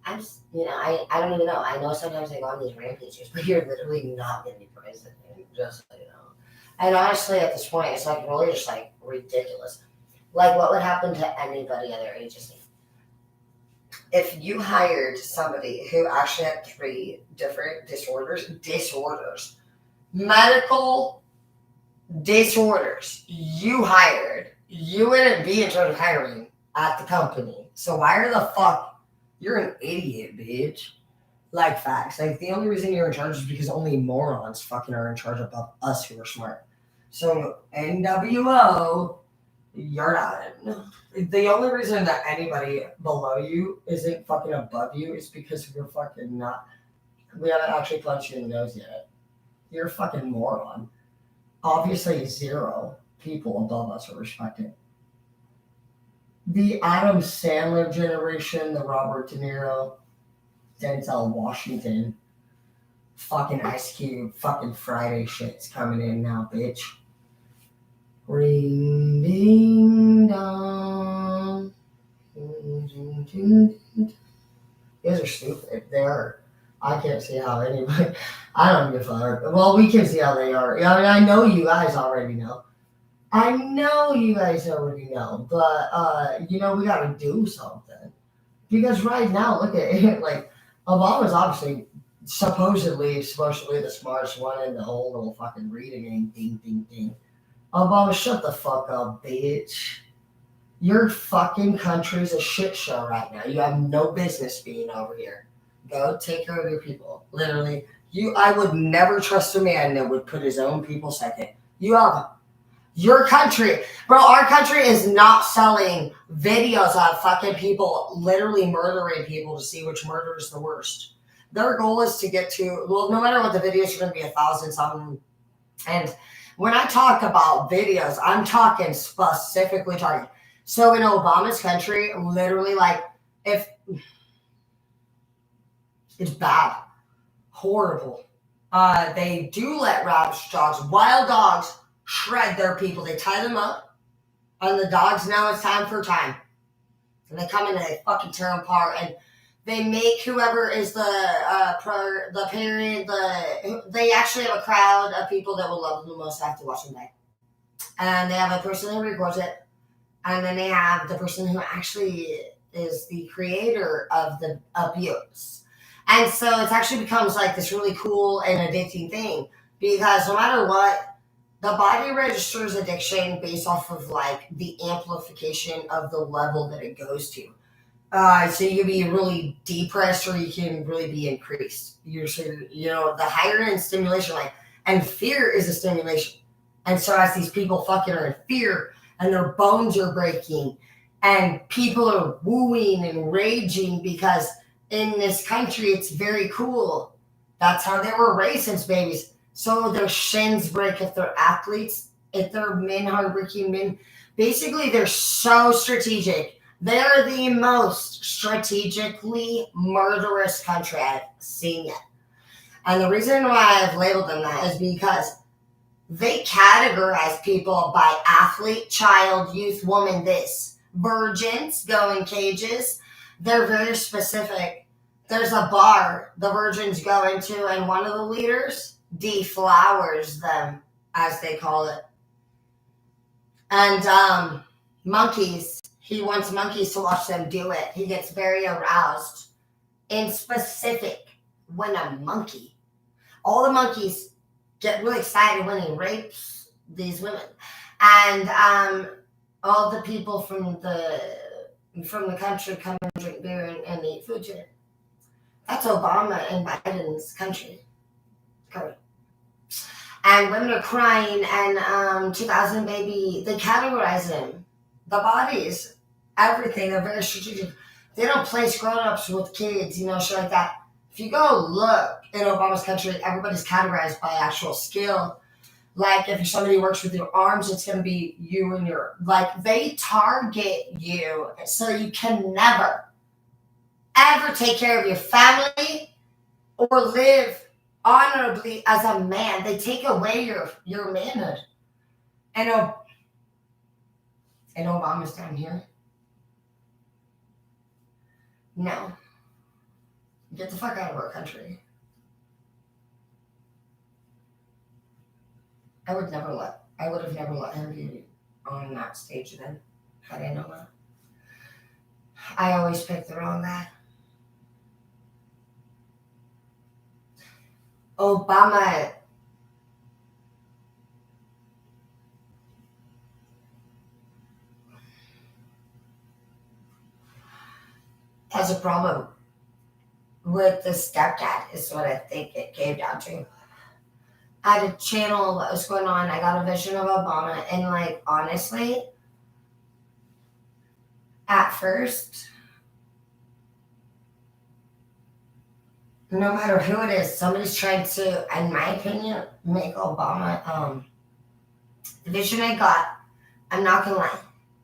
C: I'm just, you know, I don't even know. I know sometimes I go on these rampages, but you're literally not going to be president, just so you know. And honestly, at this point, it's like really just like ridiculous. Like, what would happen to anybody other agency? If you hired somebody who actually had 3 different disorders, medical disorders, you hired, you wouldn't be in charge of hiring at the company. So why are the fuck, you're an idiot, bitch. Like, facts. Like, the only reason you're in charge is because only morons fucking are in charge above us who are smart. So, NWO, you're not. The only reason that anybody below you isn't fucking above you is because we're fucking not. We haven't actually punched you in the nose yet. You're a fucking moron. Obviously, 0 people above us are respected. The Adam Sandler generation, the Robert De Niro, Denzel Washington, Fucking Ice Cube, fucking Friday shit's coming in now, bitch. Ring ding dong. You guys are stupid. They are. I can't see how anybody. I don't give a fuck. Well, we can see how they are. I mean, I know you guys already know. I know you guys already know, but we gotta do something. Because right now, look at it. Like, Obama's obviously supposedly the smartest one in the whole little fucking reading game. Ding, ding, ding. Obama, shut the fuck up, bitch. Your fucking country's a shit show right now. You have no business being over here. Go take care of your people. Literally, I would never trust a man that would put his own people second. You have your country, bro. Our country is not selling videos of fucking people literally murdering people to see which murder is the worst. Their goal is to get to, well, no matter what the videos are going to be 1,000 something. And when I talk about videos, I'm talking specifically targeted. So in Obama's country, literally, like, if it's bad, horrible. They do let ravaged dogs, wild dogs, shred their people. They tie them up, and the dogs know it's time for time. And they come in and they fucking tear them apart, and they make whoever is the parent, they actually have a crowd of people that will love them the most after watching them. And they have a person who records it, and then they have the person who actually is the creator of the abuse. And so it actually becomes like this really cool and addicting thing, because no matter what, the body registers addiction based off of like the amplification of the level that it goes to. So you can be really depressed, or you can really be increased. The higher end stimulation, and fear is a stimulation. And so as these people fucking are in fear, and their bones are breaking, and people are wooing and raging because in this country it's very cool. That's how they were raised since babies. So their shins break if they're athletes, if they're men, hardworking men. Basically, they're so strategic. They're the most strategically murderous country I've seen yet. And the reason why I've labeled them that is because they categorize people by athlete, child, youth, woman, this. Virgins go in cages. They're very specific. There's a bar the virgins go into, and one of the leaders deflowers them, as they call it. And monkeys, he wants monkeys to watch them do it. He gets very aroused. In specific, when a monkey, all the monkeys get really excited when he rapes these women. And all the people from the country come and drink beer and eat food to it. That's Obama and Biden's country. Correct. And women are crying, and 2000 baby, they categorize them. The bodies, everything, they're very strategic. They don't place grown-ups with kids, shit like that. If you go look in Obama's country, everybody's categorized by actual skill. Like, if somebody works with your arms, it's going to be you and they target you so you can never, ever take care of your family or live honorably as a man. They take away your manhood. And Obama's down here. No. Get the fuck out of our country. I would have never let him be on that stage then, had I known that. I always picked the wrong guy. Obama has a problem with the stepdad, is what I think it came down to. I had a channel what was going on. I got a vision of Obama, and honestly, at first, no matter who it is, somebody's trying to, in my opinion, make Obama. The vision I got, I'm not gonna lie,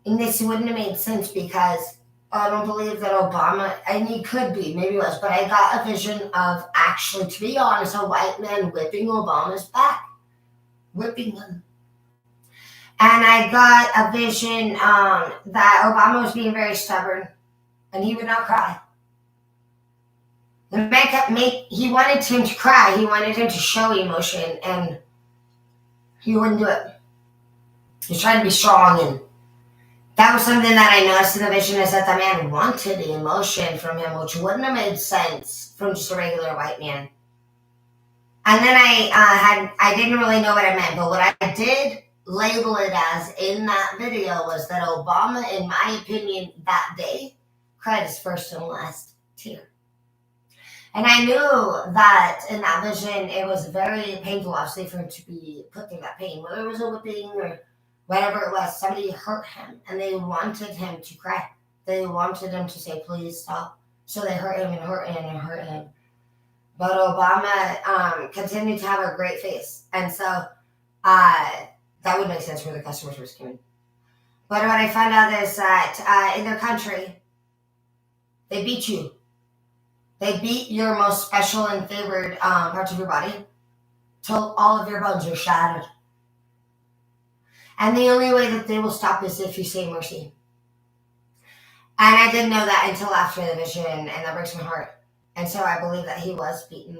C: and this wouldn't have made sense because
B: I don't believe that Obama, and he could be, maybe he was, but I got a vision of actually, to be honest, a white man whipping Obama's back, whipping him. And I got a vision that Obama was being very stubborn, and he would not cry. The man he wanted him to cry, he wanted him to show emotion, and he wouldn't do it. He was trying to be strong, and that was something that I noticed in the vision, is that the man wanted the emotion from him, which wouldn't have made sense from just a regular white man. And then I didn't really know what I meant, but what I did label it as in that video was that Obama, in my opinion, that day, cried his first and last tear. And I knew that in that vision, it was very painful, obviously, for him to be put through that pain, whether it was a whipping or whatever it was. Somebody hurt him, and they wanted him to cry. They wanted him to say, please stop. So they hurt him and hurt him and hurt him. But Obama continued to have a great face. And so that would make sense where the customers were coming. But what I found out is that in their country, they beat you. They beat your most special and favored parts of your body till all of your bones are shattered. And the only way that they will stop is if you say mercy. And I didn't know that until after the vision, and that breaks my heart. And so I believe that he was beaten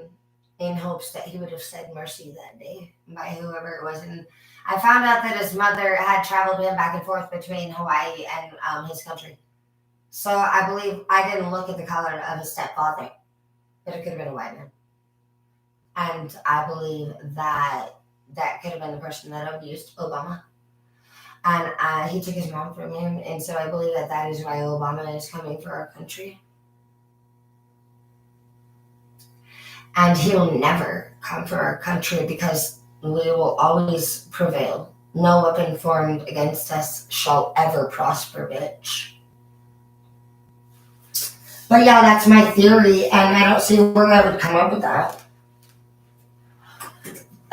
B: in hopes that he would have said mercy that day by whoever it was. And I found out that his mother had traveled with him back and forth between Hawaii and his country. So I believe I didn't look at the color of his stepfather, but it could have been a white man. And I believe that that could have been the person that abused Obama. And he took his mom from him. And so I believe that that is why Obama is coming for our country. And he'll never come for our country because we will always prevail. No weapon formed against us shall ever prosper, bitch. But yeah, that's my theory, and I don't see where I would come up with that.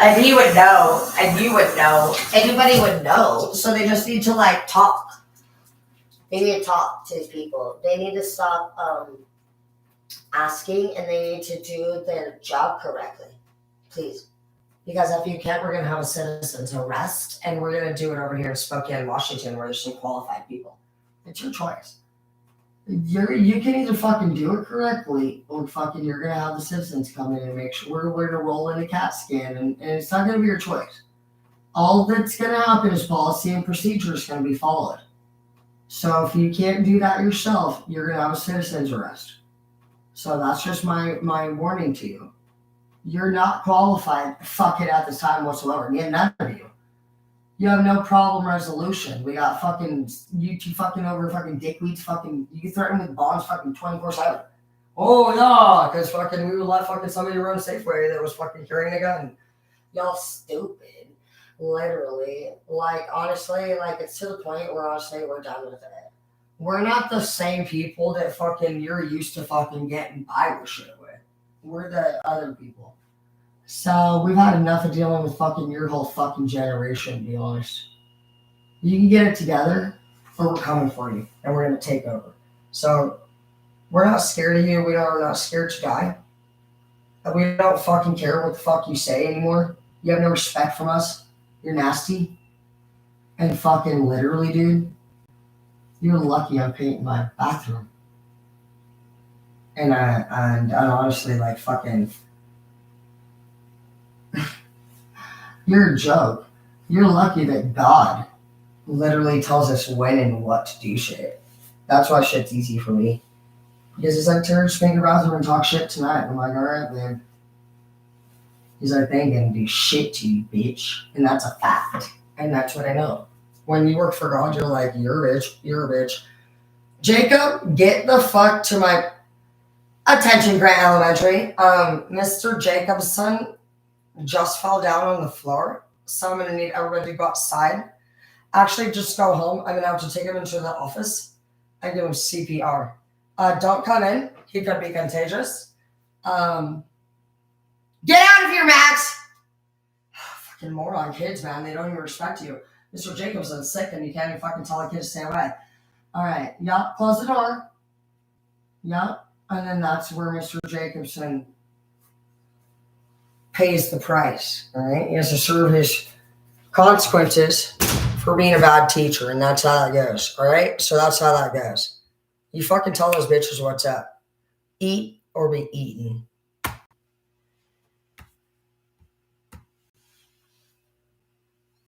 B: And he would know, and you would know. Anybody would know. So they just need to talk. They need to talk to these people. They need to stop asking, and they need to do their job correctly. Please. Because if you can't, we're going to have a citizen's arrest, and we're going to do it over here in Spokane, Washington, where there's some qualified people. It's your choice. You can either fucking do it correctly, or fucking you're going to have the citizens come in and make sure we're going to roll in a CAT scan, and it's not going to be your choice. All that's going to happen is policy and procedure is going to be followed. So if you can't do that yourself, you're going to have a citizen's arrest. So that's just my warning to you. You're not qualified, fuck it, at this time whatsoever. None of you. You have no problem resolution. We got fucking, you two fucking over fucking dickweeds fucking, you threaten with bonds fucking 24/7. Oh yeah, because fucking we would let fucking somebody run Safeway that was fucking carrying a gun. Y'all stupid. Literally. Honestly, it's to the point where honestly we're done with it. We're not the same people that fucking you're used to fucking getting by with shit with. We're the other people. So we've had enough of dealing with fucking your whole fucking generation, to be honest. You can get it together, or we're coming for you, and we're going to take over. So we're not scared of you. We're not scared to die. We don't fucking care what the fuck you say anymore. You have no respect from us. You're nasty. And fucking literally, dude, you're lucky I'm painting my bathroom. And honestly, fucking, you're a joke. You're lucky that God literally tells us when and what to do shit. That's why shit's easy for me. Because he's like, Terry, just paint your bathroom and talk shit tonight. I'm like, all right, man. He's like, they ain't gonna do shit to you, bitch. And that's a fact. And that's what I know. When you work for God, you're like, you're a bitch, you're a bitch. Jacob, get the fuck to my attention, Grant Elementary. Mr. Jacob's son just fell down on the floor. So I'm going to need everybody to go outside. Actually, just go home. I'm going to have to take him into the office and give him CPR. Don't come in. He could be contagious. Get out of here, Max! Fucking moron kids, man. They don't even respect you. Mr. Jacobson's sick and you can't even fucking tell a kid to stay away.
C: All right. Yup. Close the door. Yup. And then that's where Mr. Jacobson pays the price. All right. He has to serve his consequences for being a bad teacher. And that's how that goes. All right. So that's how that goes. You fucking tell those bitches what's up. Eat or be eaten.